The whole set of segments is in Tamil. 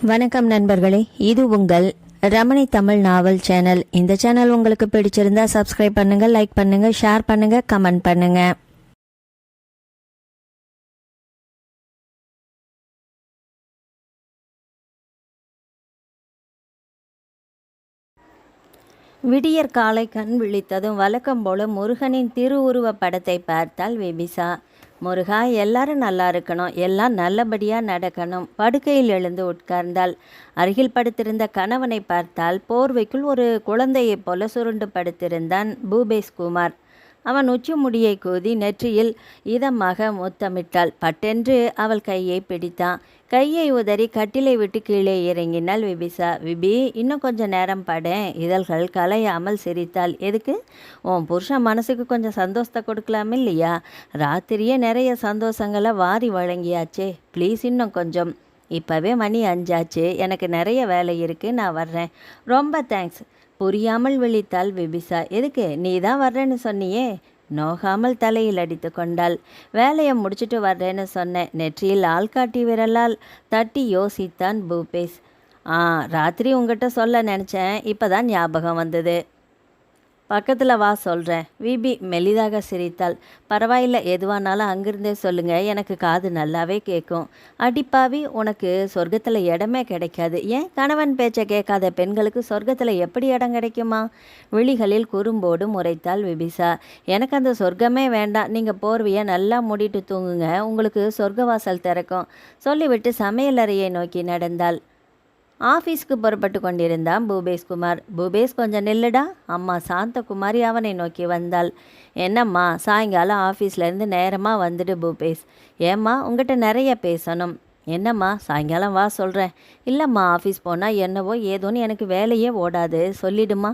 வணக்கம் நண்பர்களே, இது உங்கள் ரமணி தமிழ் நாவல் சேனல். இந்த சேனல் உங்களுக்கு பிடிச்சிருந்தா சப்ஸ்கிரைப் பண்ணுங்க, லைக் பண்ணுங்க, ஷேர் பண்ணுங்க, கமெண்ட் பண்ணுங்க. விடியற் காலை கண் விழித்ததும் வழக்கம் போல முருகனின் திருவுருவ படத்தை பார்த்தாள் விபிசா. முருகா, எல்லாரும் நல்லா இருக்கணும், எல்லாம் நல்லபடியாக நடக்கணும். படுக்கையில் எழுந்து உட்கார்ந்தாள். அருகில் படுத்திருந்த கணவனை பார்த்தால் போர்வைக்குள் ஒரு குழந்தையைப் போல சுருண்டு படுத்திருந்தான் பூபேஷ் குமார். அவன் உச்சி முடியை கூதி நெற்றியில் இதமாக முத்தமிட்டாள். பட்டென்று அவள் கையை பிடித்தான். கையை உதறி கட்டிலை விட்டு கீழே இறங்கினாள் விபிசா. விபி, இன்னும் கொஞ்சம் நேரம் படேன். இதழ்கள் கலையாமல் சிரித்தாள். எதுக்கு? உன் புருஷன் மனசுக்கு கொஞ்சம் சந்தோஷத்தை கொடுக்கலாம் இல்லையா? ராத்திரியே நிறைய சந்தோஷங்களை வாரி வழங்கியாச்சே. ப்ளீஸ் இன்னும் கொஞ்சம். இப்போவே மணி 5 ஆச்சு. எனக்கு நிறைய வேலை இருக்குது, நான் வர்றேன். ரொம்ப தேங்க்ஸ். புரியாமல் விழித்தாள் விபிசா. எதுக்கு? நீ தான் வர்றேன்னு சொன்னியே. நோகாமல் தலையில் அடித்து கொண்டாள். வேலையை முடிச்சுட்டு வர்றேன்னு சொன்னேன். நெற்றியில் ஆள்காட்டி விரலால் தட்டி யோசித்தான் பூபேஷ். ராத்திரி உங்ககிட்ட சொல்ல நினச்சேன், இப்போ தான் ஞாபகம் வந்தது. பக்கத்தில் வா, சொல்கிறேன். விபி மெலிதாக சிரித்தாள். பரவாயில்ல, எதுவானாலும் அங்கிருந்தே சொல்லுங்கள், எனக்கு காது நல்லாவே கேட்கும். அடிப்பாவி, உனக்கு சொர்க்கத்தில் இடமே கிடைக்காது. ஏன் கணவன் பேச்சை கேட்காத பெண்களுக்கு சொர்க்கத்தில் எப்படி இடம் கிடைக்குமா? விழிகளில் குறும்போடு முறைத்தாள் விபிசா. எனக்கு அந்த சொர்க்கமே வேண்டாம். நீங்கள் போர்வையை நல்லா மூடிட்டு தூங்குங்க, உங்களுக்கு சொர்க்கவாசல் திறக்கும் சொல்லிவிட்டு சமையலறையை நோக்கி நடந்தாள். ஆஃபீஸ்க்கு புறப்பட்டு கொண்டிருந்தான் பூபேஷ்குமார். பூபேஷ், கொஞ்சம் நில்லுடா. அம்மா சாந்தகுமாரி அவனை நோக்கி வந்தாள். என்னம்மா, சாயங்காலம் ஆஃபீஸ்லேருந்து நேரமாக வந்துடு பூபேஷ். ஏம்மா, உங்கள்கிட்ட நிறைய பேசணும். என்னம்மா, சாயங்காலம் வா சொல்கிறேன். இல்லைம்மா, ஆஃபீஸ் போனால் என்னவோ ஏதோன்னு எனக்கு வேலையே ஓடாது, சொல்லிடுமா.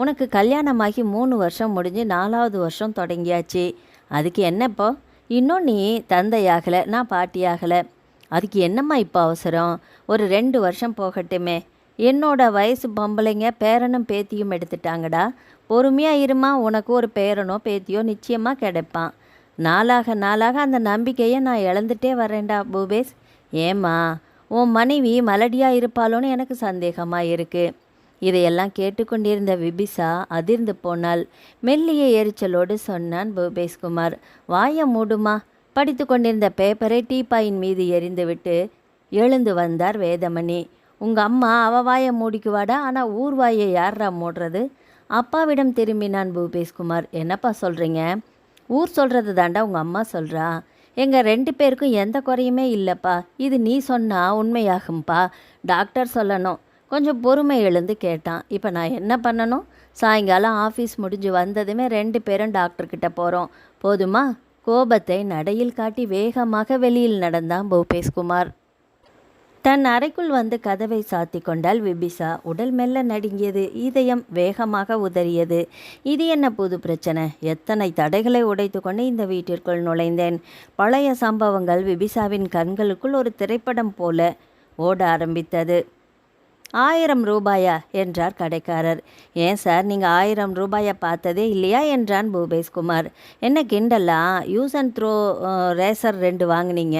உனக்கு கல்யாணமாகி 3 வருஷம் முடிஞ்சு 4வது வருஷம் தொடங்கியாச்சு. அதுக்கு என்னப்போ? இன்னும் நீ தந்தையாகலை, நான் பாட்டியாகலை. அதுக்கு என்னம்மா இப்போ அவசரம்? ஒரு 2 வருஷம் போகட்டுமே. என்னோட வயசு பொம்பளைங்க பேரனும் பேத்தியும் எடுத்துட்டாங்கடா. பொறுமையாக இருமா, உனக்கு ஒரு பேரனோ பேத்தியோ நிச்சயமாக கிடைப்பான். நாளாக அந்த நம்பிக்கையை நான் இழந்துட்டே வரேன்டா பூபேஷ். ஏம்மா, உன் மனைவி மலடியாக இருப்பாளோன்னு எனக்கு சந்தேகமாக இருக்குது. இதையெல்லாம் கேட்டுக்கொண்டிருந்த விபிசா அதிர்ந்து போனாள். மெல்லிய எரிச்சலோடு சொன்னான் பூபேஷ்குமார். வாயை மூடுமா. படித்து கொண்டிருந்த பேப்பரை டீப்பாயின் மீது எறிந்துவிட்டு எழுந்து வந்தார் வேதமணி. உங்கள் அம்மா அவ வாயை மூடிக்குவாடா, ஆனால் ஊர் வாயை யாரா மூடுறது? அப்பாவிடம் திரும்பினான் பூபேஷ்குமார். என்னப்பா சொல்கிறீங்க? ஊர் சொல்கிறது தாண்டா உங்கள் அம்மா சொல்கிறா. எங்கள் 2 பேருக்கும் எந்த குறையுமே இல்லைப்பா. இது நீ சொன்னால் உண்மையாகும்பா. டாக்டர் சொல்லணும். கொஞ்சம் பொறுமை எழுந்து கேட்டான். இப்போ நான் என்ன பண்ணணும்? சாயங்காலம் ஆஃபீஸ் முடிஞ்சு வந்ததுமே 2 பேரும் டாக்டர்கிட்ட போகிறோம், போதுமா? கோபத்தை நடையில் காட்டி வேகமாக வெளியில் நடந்தான் பூபேஷ்குமார். தன் அறைக்குள் வந்து கதவை சாத்தி கொண்டாள் விபிசா. உடல் மெல்ல நடுங்கியது, இதயம் வேகமாக உதறியது. இது என்ன புது பிரச்சனை? எத்தனை தடைகளை உடைத்து கொண்டு இந்த வீட்டிற்குள் நுழைந்தேன். பழைய சம்பவங்கள் விபிசாவின் கண்களுக்குள் ஒரு திரைப்படம் போல ஓட ஆரம்பித்தது. 1000 ரூபாயா என்றார் கடைக்காரர். ஏன் சார், நீங்கள் 1000 ரூபாயை பார்த்ததே இல்லையா என்றான் பூபேஷ்குமார். என்ன கிண்டலா? யூஸ் அண்ட் த்ரோ ரேசர் 2 வாங்கினீங்க,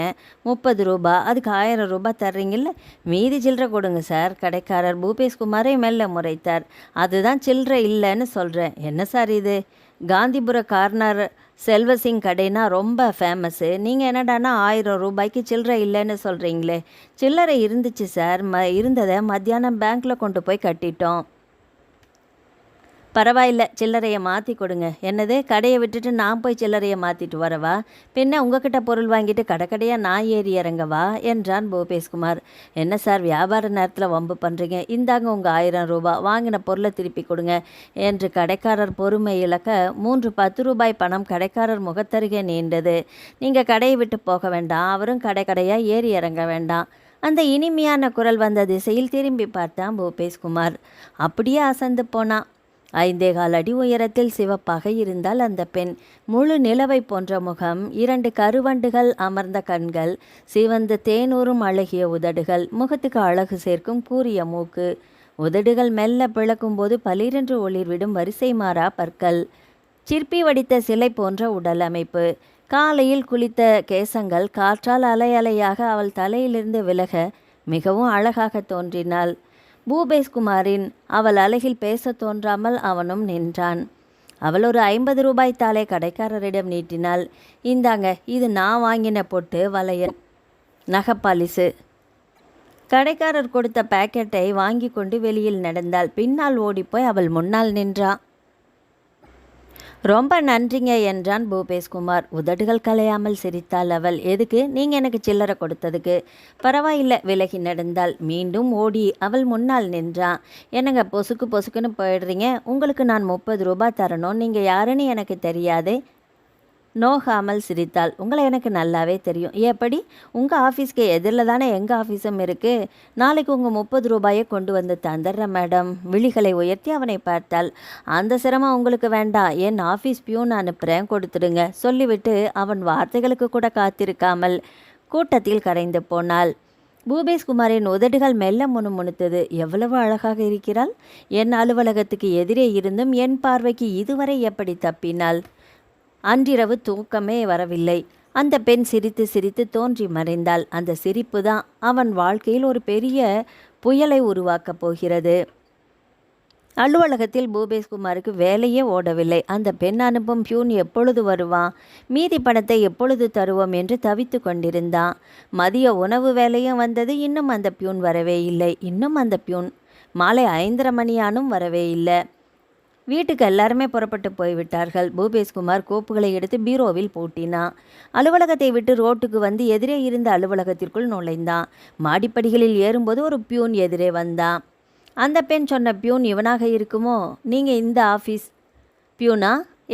30 ரூபா. அதுக்கு 1000 ரூபாய் தர்றீங்கல்ல, மீதி சில்லறை கொடுங்க சார். கடைக்காரர் பூபேஷ்குமாரை மெல்ல முறைத்தார். அதுதான் சில்லறை இல்லைன்னு சொல்கிறேன். என்ன சார் இது? காந்திபுர கார்னர் செல்வசிங் கடைனா ரொம்ப ஃபேமஸ்ஸு. நீங்கள் என்னடானா 1000 ரூபாய்க்கு சில்லறை இல்லைன்னு சொல்கிறீங்களே. சில்லறை இருந்துச்சு சார், இருந்ததை மத்தியானம் பேங்க்கில் கொண்டு போய் கட்டிட்டோம். பரவாயில்ல, சில்லறையை மாற்றி கொடுங்க. என்னது, கடையை விட்டுட்டு நான் போய் சில்லறையை மாற்றிட்டு வரவா? பின்ன உங்ககிட்ட பொருள் வாங்கிட்டு கடைக்கடையாக நான் ஏறி இறங்கவா என்றான் பூபேஷ்குமார். என்ன சார், வியாபார நேரத்தில் வம்பு பண்ணுறீங்க? இந்தாங்க உங்கள் 1000 ரூபாய், வாங்கின பொருளை திருப்பி கொடுங்க என்று கடைக்காரர் பொறுமை இழக்க 3 10 ரூபாய் பணம் கடைக்காரர் முகத்தருகே நீண்டது. நீங்கள் கடையை விட்டு போக வேண்டாம், அவரும் கடையாக ஏறி இறங்க வேண்டாம். அந்த இனிமையான குரல் வந்த திசையில் திரும்பி பார்த்தான் பூபேஷ்குமார். அப்படியே அசந்து போனான். 5.25 அடி உயரத்தில் சிவப்பாக இருந்தால் அந்த பெண். முழு நிலவை போன்ற முகம், 2 கருவண்டுகள் அமர்ந்த கண்கள், சிவந்த தேனூரும் அழகிய உதடுகள், முகத்துக்கு அழகு சேர்க்கும் கூரிய மூக்கு, உதடுகள் மெல்ல பிளக்கும்போது பளிரென்று ஒளிர்விடும் வரிசை மாறா பற்கள், சிற்பி வடித்த சிலை போன்ற உடல் அமைப்பு. காலையில் குளித்த கேசங்கள் காற்றால் அலை அலையாக அவள் தலையிலிருந்து விலக மிகவும் அழகாக தோன்றினாள். பூபேஷ்குமாரின் அவள் அழகில் பேசத் தோன்றாமல் அவனும் நின்றான். அவள் ஒரு 50 ரூபாய் தாளை கடைக்காரரிடம் நீட்டினாள். இந்தாங்க, இது நான் வாங்கின பொட்டு, வளையல், நகைப்பாலிசு. கடைக்காரர் கொடுத்த பாக்கெட்டை வாங்கி கொண்டு வெளியில் நடந்தாள். பின்னால் ஓடிப்போய் அவள் முன்னால் நின்றான். ரொம்ப நன்றிங்க என்றான் பூபேஷ்குமார். உதடுகள் கலையாமல் சிரித்தாள் அவள். எதுக்கு? நீங்கள் எனக்கு சில்லறை கொடுத்ததுக்கு. பரவாயில்லை, விலகி நடந்தாள். மீண்டும் ஓடி அவள் முன்னால் நின்றான். என்னங்க பொசுக்கு பொசுக்குன்னு போயிடுறீங்க? உங்களுக்கு நான் 30 ரூபாய் தரணும். நீங்கள் யாருன்னு எனக்கு தெரியாதே. நோகாமல் சிரித்தாள். உங்களை எனக்கு நல்லாவே தெரியும். எப்படி? உங்கள் ஆஃபீஸ்க்கு எதிரில் தானே எங்கள் ஆஃபீஸும் இருக்குது. நாளைக்கு உங்கள் 30 ரூபாயை கொண்டு வந்து தந்துடுறேன் மேடம். விழிகளை உயர்த்தி அவனை பார்த்தாள். அந்த சிரமம் உங்களுக்கு வேண்டாம். என் ஆஃபீஸ் பியூன் அனுப்புகிறேன், கொடுத்துடுங்க சொல்லிவிட்டு அவன் வார்த்தைகளுக்கு கூட காத்திருக்காமல் கூட்டத்தில் கரைந்து போனாள். பூபேஷ்குமாரின் உதடுகள் மெல்ல முணுமுணுத்தது. எவ்வளவு அழகாக இருக்கிறாள்! என் அலுவலகத்துக்கு எதிரே இருந்தும் என் பார்வைக்கு இதுவரை எப்படி தப்பினாள்? அன்றிரவு தூக்கமே வரவில்லை. அந்த பெண் சிரித்து சிரித்து தோன்றி மறைந்தாள். அந்த சிரிப்பு தான் அவன் வாழ்க்கையில் ஒரு பெரிய புயலை உருவாக்கப் போகிறது. அலுவலகத்தில் பூபேஷ்குமாருக்கு வேலையே ஓடவில்லை. அந்த பெண் அனுப்பும் பியூன் எப்பொழுது வருவான், மீதி பணத்தை எப்பொழுது தருவோம் என்று தவித்து கொண்டிருந்தான். மதிய உணவு வேலையும் வந்தது. இன்னும் அந்த பியூன் வரவே இல்லை. இன்னும் அந்த பியூன் மாலை 5:30 மணியானும் வரவே இல்லை. வீட்டுக்கு எல்லாருமே புறப்பட்டு போய்விட்டார்கள். பூபேஷ்குமார் கோப்புகளை எடுத்து பீரோவில் பூட்டினான். அலுவலகத்தை விட்டு ரோட்டுக்கு வந்து எதிரே இருந்த அலுவலகத்திற்குள் நுழைந்தான். மாடிப்படிகளில் ஏறும்போது ஒரு பியூன் எதிரே வந்தான். அந்த பெண் சொன்ன பியூன் இவனாக இருக்குமோ? நீங்கள் இந்த ஆஃபீஸ் பியூனா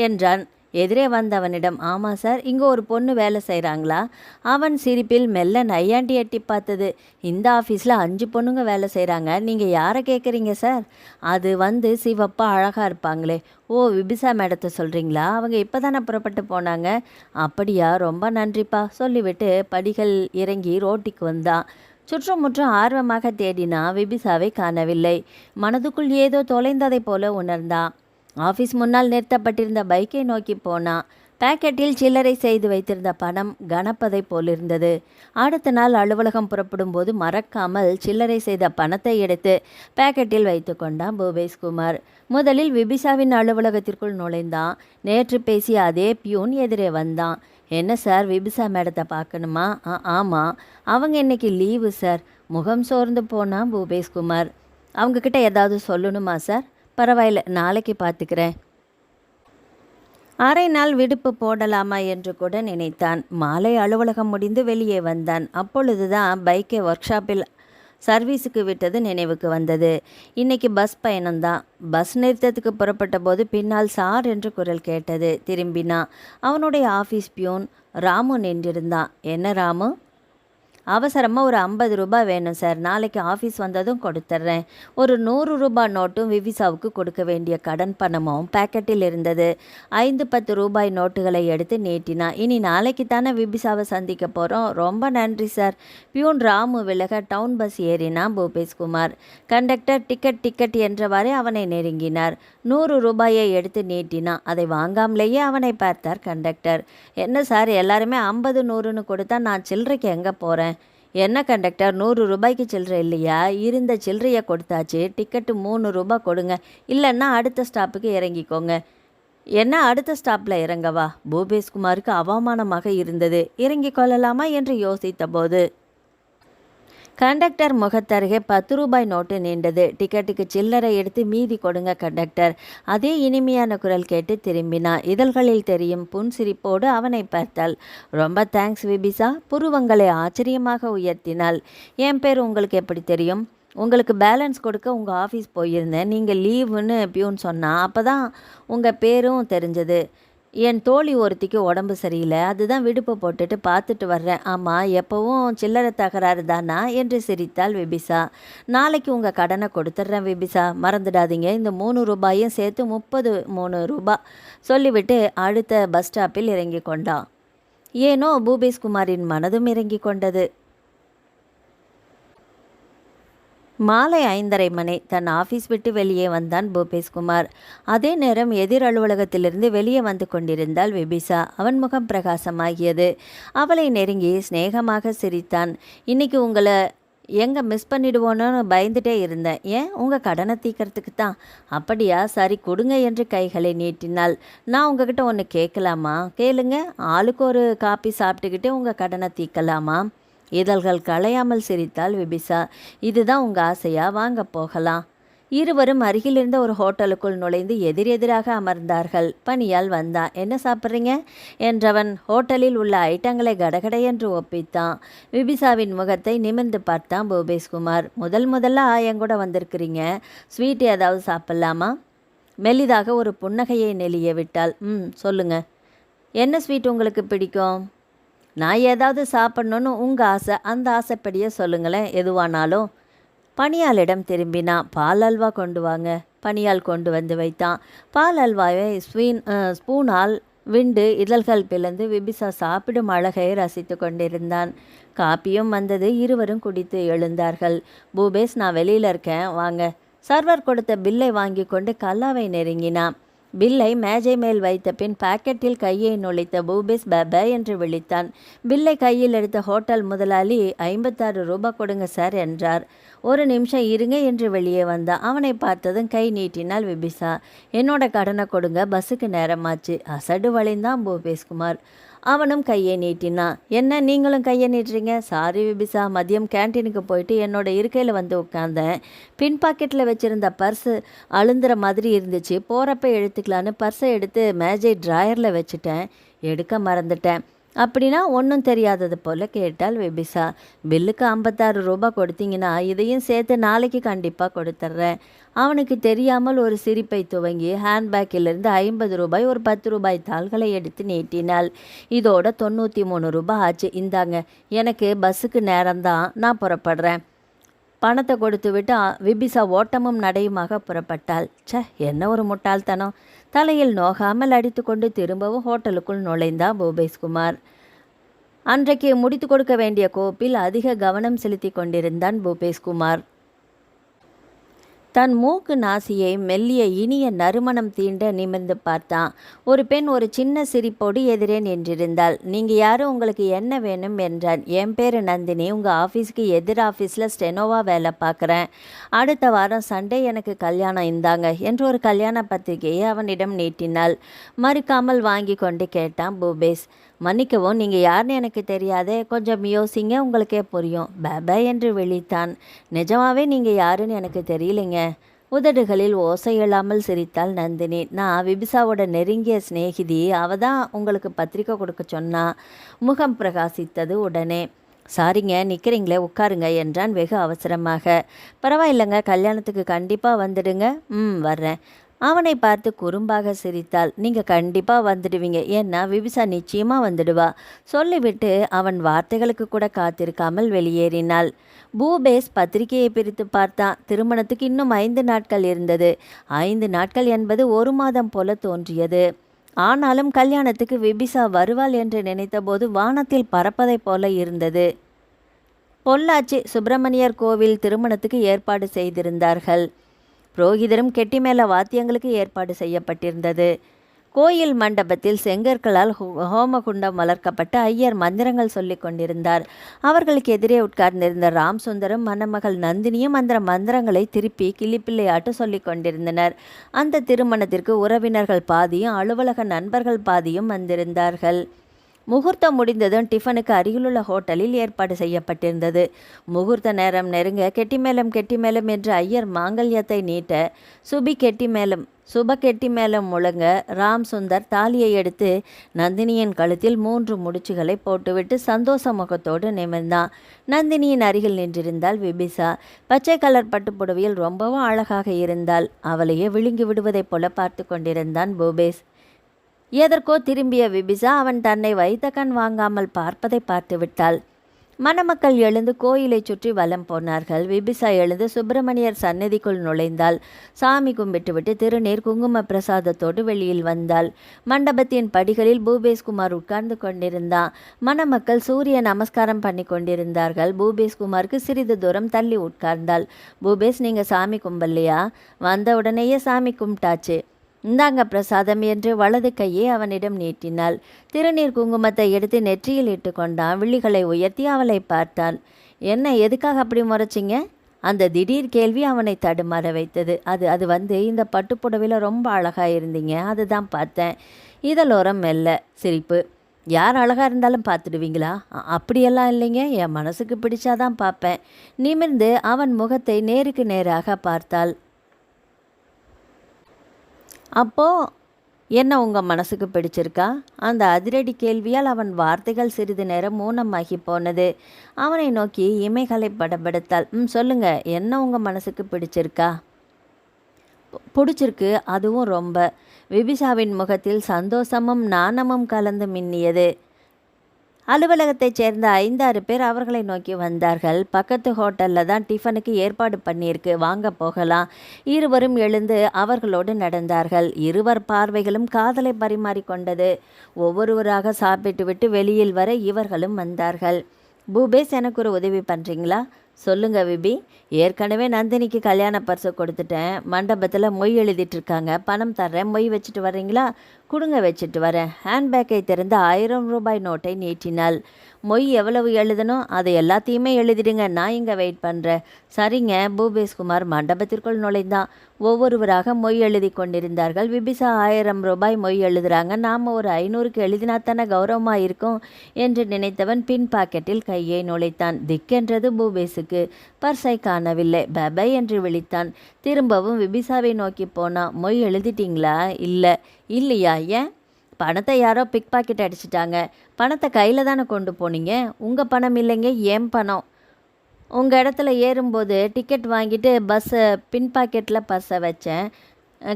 என்றான் எதிரே வந்தவனிடம். ஆமாம் சார், இங்கே ஒரு பொண்ணு வேலை செய்கிறாங்களா? அவன் சிரிப்பில் மெல்ல நையாண்டி எட்டி பார்த்தது. இந்த ஆஃபீஸில் 5 பொண்ணுங்க வேலை செய்கிறாங்க. நீங்கள் யாரை கேட்குறீங்க சார்? அது வந்து சிவப்பா அழகாக இருப்பாங்களே. ஓ, விபிசா மேடத்தை சொல்கிறீங்களா? அவங்க இப்போ தானே புறப்பட்டு போனாங்க. அப்படியா, ரொம்ப நன்றிப்பா சொல்லிவிட்டு படிகள் இறங்கி ரோட்டிக்கு வந்தான். சுற்றுமுற்றும் ஆர்வமாக தேடினா விபிசாவை காணவில்லை. மனதுக்குள் ஏதோ தொலைந்ததை போல உணர்ந்தான். ஆஃபீஸ் முன்னால் நிறுத்தப்பட்டிருந்த பைக்கை நோக்கி போனான். பாக்கெட்டில் சில்லறை செய்து வைத்திருந்த பணம் கனப்பதை போலிருந்தது. அடுத்த நாள் அலுவலகம் புறப்படும் போது மறக்காமல் சில்லறை செய்த பணத்தை எடுத்து பாக்கெட்டில் வைத்து கொண்டான் பூபேஷ்குமார். முதலில் விபிசாவின் அலுவலகத்திற்குள் நுழைந்தான். நேற்று பேசிய அதே பியூன் எதிரே வந்தான். என்ன சார், விபிசா மேடத்தை பார்க்கணுமா? ஆமாம், அவங்க இன்னைக்கு லீவு சார். முகம் சோர்ந்து போனான் பூபேஷ்குமார். அவங்கக்கிட்ட ஏதாவது சொல்லணுமா சார்? பரவாயில்ல, நாளைக்கு பார்த்துக்கிறேன். அரை நாள் விடுப்பு போடலாமா என்று கூட நினைத்தான். மாலை அலுவலகம் முடிந்து வெளியே வந்தான். அப்பொழுதுதான் பைக்கை ஒர்க் ஷாப்பில் சர்வீஸுக்கு விட்டது நினைவுக்கு வந்தது. இன்னைக்கு பஸ் பயணம்தான். பஸ் நிறுத்தத்துக்கு புறப்பட்ட போது பின்னால் சார் என்று குரல் கேட்டது. திரும்பினான். அவனுடைய ஆஃபீஸ் பியூன் ராமு நின்றிருந்தான். என்ன ராமு? அவசரமாக ஒரு 50 ரூபாய் வேணும் சார். நாளைக்கு ஆஃபீஸ் வந்ததும் கொடுத்துட்றேன். ஒரு 100 ரூபாய் நோட்டும் விவிசாவுக்கு கொடுக்க வேண்டிய கடன் பணமும் பாக்கெட்டில் இருந்தது. 5-10 ரூபாய் நோட்டுகளை எடுத்து நீட்டினான். இனி நாளைக்கு தானே விபிசாவை சந்திக்க போகிறோம். ரொம்ப நன்றி சார். பியூன் ராமு விலக டவுன் பஸ் ஏறினான் பூபேஷ்குமார். கண்டக்டர் டிக்கெட் என்றவாறே அவனை நெருங்கினார். 100 ரூபாயை எடுத்து நீட்டினான். அதை வாங்காமலேயே அவனை பார்த்தார் கண்டக்டர். என்ன சார், எல்லாருமே 50 100ன்னு கொடுத்தா நான் சில்லறைக்கு எங்கே போகிறேன்? என்ன கண்டக்டர், 100 ரூபாய்க்கு சில்லறை இல்லையா? இருந்த சில்லறையை கொடுத்தாச்சு. டிக்கெட்டு 3 ரூபாய் கொடுங்க, இல்லைன்னா அடுத்த ஸ்டாப்புக்கு இறங்கிக்கோங்க. என்ன, அடுத்த ஸ்டாப்பில் இறங்கவா? பூபேஷ்குமாருக்கு அவமானமாக இருந்தது. இறங்கிக் கொள்ளலாமா என்று யோசித்த போது கண்டக்டர் முகத்தருகே 10 ரூபாய் நோட்டு நீண்டது. டிக்கெட்டுக்கு சில்லறை எடுத்து மீதி கொடுங்க கண்டக்டர். அதே இனிமையான குரல் கேட்டு திரும்பினா. இதழ்களில் தெரியும் புன்சிரிப்போடு அவனை பார்த்தாள். ரொம்ப தேங்க்ஸ் விபிசா. புருவங்களை ஆச்சரியமாக உயர்த்தினாள். என் பேர் உங்களுக்கு எப்படி தெரியும்? உங்களுக்கு பேலன்ஸ் கொடுக்க உங்கள் ஆஃபீஸ் போயிருந்தேன். நீங்கள் லீவுன்னு பியூன் சொன்னால் அப்போ தான் உங்கள் பேரும் தெரிஞ்சது. என் தோழி ஒருத்திக்கு உடம்பு சரியில்லை, அதுதான் விடுப்பு போட்டுட்டு பார்த்துட்டு வர்றேன். ஆமாம், எப்போவும் சில்லறை தகராறு தானா என்று சிரித்தாள் விபிசா. நாளைக்கு உங்கள் கடனை கொடுத்துட்றேன் விபிசா, மறந்துடாதீங்க. இந்த 3 ரூபாயும் சேர்த்து 33 ரூபாய் சொல்லிவிட்டு அடுத்த பஸ் ஸ்டாப்பில் இறங்கி கொண்டான். ஏனோ பூபேஷ்குமாரின் மனதும் இறங்கி கொண்டது. மாலை 5:30 மணி. தன் ஆஃபீஸ் விட்டு வெளியே வந்தான் பூபேஷ்குமார். அதே நேரம் எதிர் அலுவலகத்திலிருந்து வெளியே வந்து கொண்டிருந்தாள் விபிசா. அவன் முகம் பிரகாசமாகியது. அவளை நெருங்கி சிநேகமாக சிரித்தான். இன்னைக்கு உங்களை எங்கே மிஸ் பண்ணிடுவோன்னு பயந்துட்டே இருந்தேன். ஏன் உங்கள் கடனை தீர்க்கறதுக்கு தான். அப்படியா, சரி கொடுங்க என்று கைகளை நீட்டினாள். நான் உங்ககிட்ட ஒன்று கேட்கலாமா? கேளுங்க. ஆளுக்கு ஒரு காப்பி சாப்பிட்டுக்கிட்டு உங்கள் கடனை தீர்க்கலாமா? இதழ்கள் களையாமல் சிரித்தாள் விபிசா. இதுதான் உங்கள் ஆசையா? வாங்க போகலாம். இருவரும் அருகிலிருந்த ஒரு ஹோட்டலுக்குள் நுழைந்து எதிரெதிராக அமர்ந்தார்கள். பணியால் வந்தான். என்ன சாப்பிட்றீங்க என்றவன் ஹோட்டலில் உள்ள ஐட்டங்களை கடகடையென்று ஒப்பித்தான். விபிசாவின் முகத்தை நிமிர்ந்து பார்த்தான் பூபேஷ்குமார். முதல்ல எங்கூட வந்திருக்கிறீங்க, ஸ்வீட் ஏதாவது சாப்பிட்லாமா? மெல்லிதாக ஒரு புன்னகையை நெளிய விட்டாள். சொல்லுங்க, என்ன ஸ்வீட் உங்களுக்கு பிடிக்கும்? நான் ஏதாவது சாப்பிட்ணுன்னு உங்கள் ஆசை, அந்த ஆசைப்படியே சொல்லுங்களேன், எதுவானாலும். பணியாளிடம் திரும்பினான். பால் அல்வா கொண்டு வாங்க. பணியால் கொண்டு வந்து வைத்தான். பால் அல்வாவை ஸ்பூனால் விண்டு இதழ்கள் பிளந்து விபிசா சாப்பிடும் அழகை ரசித்து கொண்டிருந்தான். காப்பியும் வந்தது. இருவரும் குடித்து எழுந்தார்கள். பூபேஷ், நான் வெளியில் இருக்கேன், வாங்க. சர்வர் கொடுத்த பில்லை வாங்கி கொண்டு கல்லாவை நெருங்கினான். பில்லை மேஜை மேல் வைத்த பின் பாக்கெட்டில் கையை நுழைத்த பூபேஷ் பப என்று விழித்தான். பில்லை கையில் எடுத்த ஹோட்டல் முதலாளி 56 ரூபாய் கொடுங்க சார் என்றார். ஒரு நிமிஷம் இருங்க என்று வெளியே வந்தான். அவனை பார்த்ததும் கை நீட்டினாள் விபிசா. என்னோட கடனை கொடுங்க, பஸ்ஸுக்கு நேரமாச்சு. அசடு வளைந்தான் பூபேஷ்குமார். அவனும் கையை நீட்டினான். என்ன நீங்களும் கையை நீட்டுறீங்க? சாரி விபிசா, மதியம் கேன்டீனுக்கு போயிட்டு என்னோட இருக்கையில் வந்து உட்காந்தேன். பின் பாக்கெட்டில் வச்சுருந்த பர்ஸு அழுந்துற மாதிரி இருந்துச்சு. போகிறப்ப எடுத்துக்கலான்னு பர்ஸை எடுத்து மேஜை ட்ராயரில் வச்சுட்டேன், எடுக்க மறந்துட்டேன். அப்படின்னா ஒன்றும் தெரியாதது போல் கேட்டாள் விபிசா. பில்லுக்கு 56 ரூபாய் கொடுத்தீங்கன்னா இதையும் சேர்த்து நாளைக்கு கண்டிப்பாக கொடுத்துட்றேன். அவனுக்கு தெரியாமல் ஒரு சிரிப்பை துவங்கி ஹேண்ட்பேக்கிலிருந்து 50 ரூபாய் ஒரு 10 ரூபாய் தாள்களை எடுத்து நீட்டினாள். இதோட 93 ரூபாய் ஆச்சு. இந்தாங்க, எனக்கு பஸ்ஸுக்கு நேரம்தான், நான் புறப்படுறேன். பணத்தை கொடுத்து விட்டு விபிசா ஓட்டமும் நடையுமாக புறப்பட்டாள். என்ன ஒரு முட்டாள்தனம். தலையில் நோகாமல் அடித்து கொண்டு திரும்பவும் ஹோட்டலுக்குள் நுழைந்தான் பூபேஷ்குமார். அன்றைக்கு முடித்து கொடுக்க வேண்டிய கோப்பில் அதிக கவனம் செலுத்தி கொண்டிருந்தான் பூபேஷ்குமார். தன் மூக்கு நாசியை மெல்லிய இனிய நறுமணம் தீண்ட நிமிர்ந்து பார்த்தான். ஒரு பெண் ஒரு சின்ன சிரிப்போடு எதிரே நின்றிருந்தாள். நீங்கள் யாரும், உங்களுக்கு என்ன வேணும் என்றான். என் பேர் நந்தினி, உங்கள் ஆஃபீஸுக்கு எதிர் ஆஃபீஸில் ஸ்டெனோவா வேலை பார்க்குறேன். அடுத்த வாரம் சண்டே எனக்கு கல்யாணம், இந்தாங்க என்று ஒரு கல்யாண பத்திரிகையை அவனிடம் நீட்டினாள். மறுக்காமல் வாங்கி கொண்டு கேட்டான் பூபேஷ். மன்னிக்கவும், நீங்கள் யாருன்னு எனக்கு தெரியாதே, கொஞ்சம் யோசிங்க, உங்களுக்கே புரியும். பப என்று விழித்தான். நிஜமாவே நீங்கள் யாருன்னு எனக்கு தெரியலைங்க. உதடுகளில் ஓசை இல்லாமல் சிரித்தாள் நந்தினி. நான் விபிசாவோட நெருங்கிய சிநேகிதி, அவ தான் உங்களுக்கு பத்திரிக்கை கொடுக்க சொன்னா. முகம் பிரகாசித்தது உடனே. சாரிங்க, நிற்கிறீங்களே, உட்காருங்க என்றான் வெகு அவசரமாக. பரவாயில்லைங்க, கல்யாணத்துக்கு கண்டிப்பாக வந்துடுங்க. வர்றேன். அவனை பார்த்து குறும்பாக சிரித்தாள். நீங்கள் கண்டிப்பாக வந்துடுவீங்க, ஏன்னா விபிசா நிச்சயமாக வந்துடுவா. சொல்லிவிட்டு அவன் வார்த்தைகளுக்கு கூட காத்திருக்காமல் வெளியேறினாள். பூபேஷ் பத்திரிகையை பிரித்து பார்த்தான். திருமணத்துக்கு இன்னும் 5 நாட்கள் இருந்தது. 5 நாட்கள் என்பது 1 மாதம் போல தோன்றியது. ஆனாலும் கல்யாணத்துக்கு விபிசா வருவாள் என்று நினைத்தபோது வானத்தில் பறப்பதைப் போல இருந்தது. பொள்ளாச்சி சுப்பிரமணியர் கோவில் திருமணத்துக்கு ஏற்பாடு செய்திருந்தார்கள். புரோகிதரும் கெட்டிமேள வாத்தியங்களுக்கு ஏற்பாடு செய்யப்பட்டிருந்தது. கோயில் மண்டபத்தில் செங்கற்களால் ஹோமகுண்டம் வளர்க்கப்பட்டு ஐயர் மந்திரங்கள் சொல்லி கொண்டிருந்தார். அவர்களுக்கு எதிரே உட்கார்ந்திருந்த ராம் சுந்தரும் மணமகள் நந்தினியும் அந்த மந்திரங்களை திருப்பி கிளிப்பிள்ளையாட்டு சொல்லி கொண்டிருந்தனர். அந்த திருமணத்திற்கு உறவினர்கள் பாதியும் அலுவலக நண்பர்கள் பாதியும் வந்திருந்தார்கள். முகூர்த்தம் முடிந்ததும் டிஃபனுக்கு அருகிலுள்ள ஹோட்டலில் ஏற்பாடு செய்யப்பட்டிருந்தது. முகூர்த்த நேரம் நெருங்க கெட்டிமேளம் என்று ஐயர் மாங்கல்யத்தை நீட்ட சுப கெட்டிமேளம் முழங்க ராம் சுந்தர் தாலியை எடுத்து நந்தினியின் கழுத்தில் 3 முடிச்சுகளை போட்டுவிட்டு சந்தோஷ முகத்தோடு நிமிர்ந்தான். நந்தினியின் அருகில் நின்றிருந்தாள் விபிசா. பச்சை கலர் பட்டுப்புடவையில் ரொம்பவும் அழகாக இருந்தாள். அவளையே விழுங்கி விடுவதைப் போல பார்த்து கொண்டிருந்தான் பூபேஷ். எதற்கோ திரும்பிய விபிசா அவன் தன்னை வைத்த கண் வாங்காமல் பார்ப்பதை பார்த்து விட்டாள். மணமக்கள் எழுந்து கோயிலை சுற்றி வலம் போனார்கள். விபிசா எழுந்து சுப்பிரமணியர் சன்னதிக்குள் நுழைந்தாள். சாமி கும்பிட்டுவிட்டு திருநீர் குங்கும பிரசாதத்தோடு வெளியில் வந்தாள். மண்டபத்தின் படிகளில் பூபேஷ்குமார் உட்கார்ந்து கொண்டிருந்தான். மணமக்கள் சூரிய நமஸ்காரம் பண்ணி கொண்டிருந்தார்கள். பூபேஷ்குமாருக்கு சிறிது தூரம் தள்ளி உட்கார்ந்தாள். பூபேஷ், நீங்கள் சாமி கும்பலையா? வந்த உடனேயே சாமி கும்பிட்டாச்சு, இந்தாங்க பிரசாதம் என்று வலது கையை அவனிடம் நீட்டினாள். திருநீர் குங்குமத்தை எடுத்து நெற்றியில் இட்டு கொண்டான். விழிகளை உயர்த்தி அவளை பார்த்தான். என்ன எதுக்காக அப்படி முறைச்சிங்க? அந்த திடீர் கேள்வி அவனை தடுமாற வைத்தது. அது வந்து இந்த பட்டுப்புடவையில் ரொம்ப அழகாக இருந்தீங்க, அதுதான் பார்த்தேன். இதழோரம் மெல்ல சிரிப்பு. யார் அழகாக இருந்தாலும் பார்த்துடுவீங்களா? அப்படியெல்லாம் இல்லைங்க, என் மனசுக்கு பிடிச்சாதான் பார்ப்பேன். நிமிர்ந்து அவன் முகத்தை நேருக்கு நேராக பார்த்தாள். அப்போது என்ன உங்கள் மனசுக்கு பிடிச்சிருக்கா? அந்த அதிரடி கேள்வியால் அவன் வார்த்தைகள் சிறிது நேரம் மௌனமாகி போனது. அவனை நோக்கி இமைகளை படபடுத்தாள். சொல்லுங்க, என்ன உங்கள் மனசுக்கு பிடிச்சிருக்கா? பிடிச்சிருக்கு, அதுவும் ரொம்ப. விபிசாவின் முகத்தில் சந்தோஷமும் நாணமும் கலந்து மின்னியது. அலுவலகத்தைச் சேர்ந்த 5-6 பேர் அவர்களை நோக்கி வந்தார்கள். பக்கத்து ஹோட்டலில் தான் டிஃபனுக்கு ஏற்பாடு பண்ணியிருக்கு, வாங்க போகலாம். இருவரும் எழுந்து அவர்களோடு நடந்தார்கள். இருவர் பார்வைகளும் காதலை பரிமாறிக்கொண்டது. ஒவ்வொருவராக சாப்பிட்டு விட்டு வெளியில் வர இவர்களும் வந்தார்கள். பூபேஷ், எனக்கு ஒரு உதவி பண்ணுறீங்களா? சொல்லுங்க விபி. ஏற்கனவே நந்தினிக்கு கல்யாண பரிசு கொடுத்துட்டேன். மண்டபத்தில் மொய் எழுதிட்டுருக்காங்க, பணம் தர்றேன், மொய் வச்சுட்டு வர்றீங்களா? கொடுங்க, வச்சுட்டு வரேன். ஹேண்ட்பேக்கை திறந்து 1000 ரூபாய் நோட்டை நீட்டினாள். மொய் எவ்வளவு எழுதணும்? அதை எல்லாத்தையுமே எழுதிடுங்க, நான் இங்கே வெயிட் பண்ணுறேன். சரிங்க. பூபேஷ்குமார் மண்டபத்திற்குள் நுழைந்தான். ஒவ்வொருவராக மொய் எழுதி கொண்டிருந்தார்கள். விபிசா 1000 ரூபாய் மொய் எழுதுகிறாங்க. நாம் ஒரு 500க்கு எழுதினா தானே கௌரவமாக இருக்கும் என்று நினைத்தவன் பின் பாக்கெட்டில் கையை நுழைத்தான். திக்கென்றது பூபேஷுக்கு. பர்ஸை காணவில்லை. பபை என்று விழித்தான். திரும்பவும் விபிசாவை நோக்கி போனான். மொய் எழுதிட்டீங்களா? இல்லையா? ஏன்? பணத்தை யாரோ பிக் பாக்கெட் அடிச்சிட்டாங்க. பணத்தை கையில் தானே கொண்டு போனீங்க. உங்கள் பணம் இல்லைங்க, என் பணம். உங்கள் இடத்துல ஏறும்போது டிக்கெட் வாங்கிட்டு பஸ்ஸை பின் பாக்கெட்டில் பர்ஸை வச்சேன்.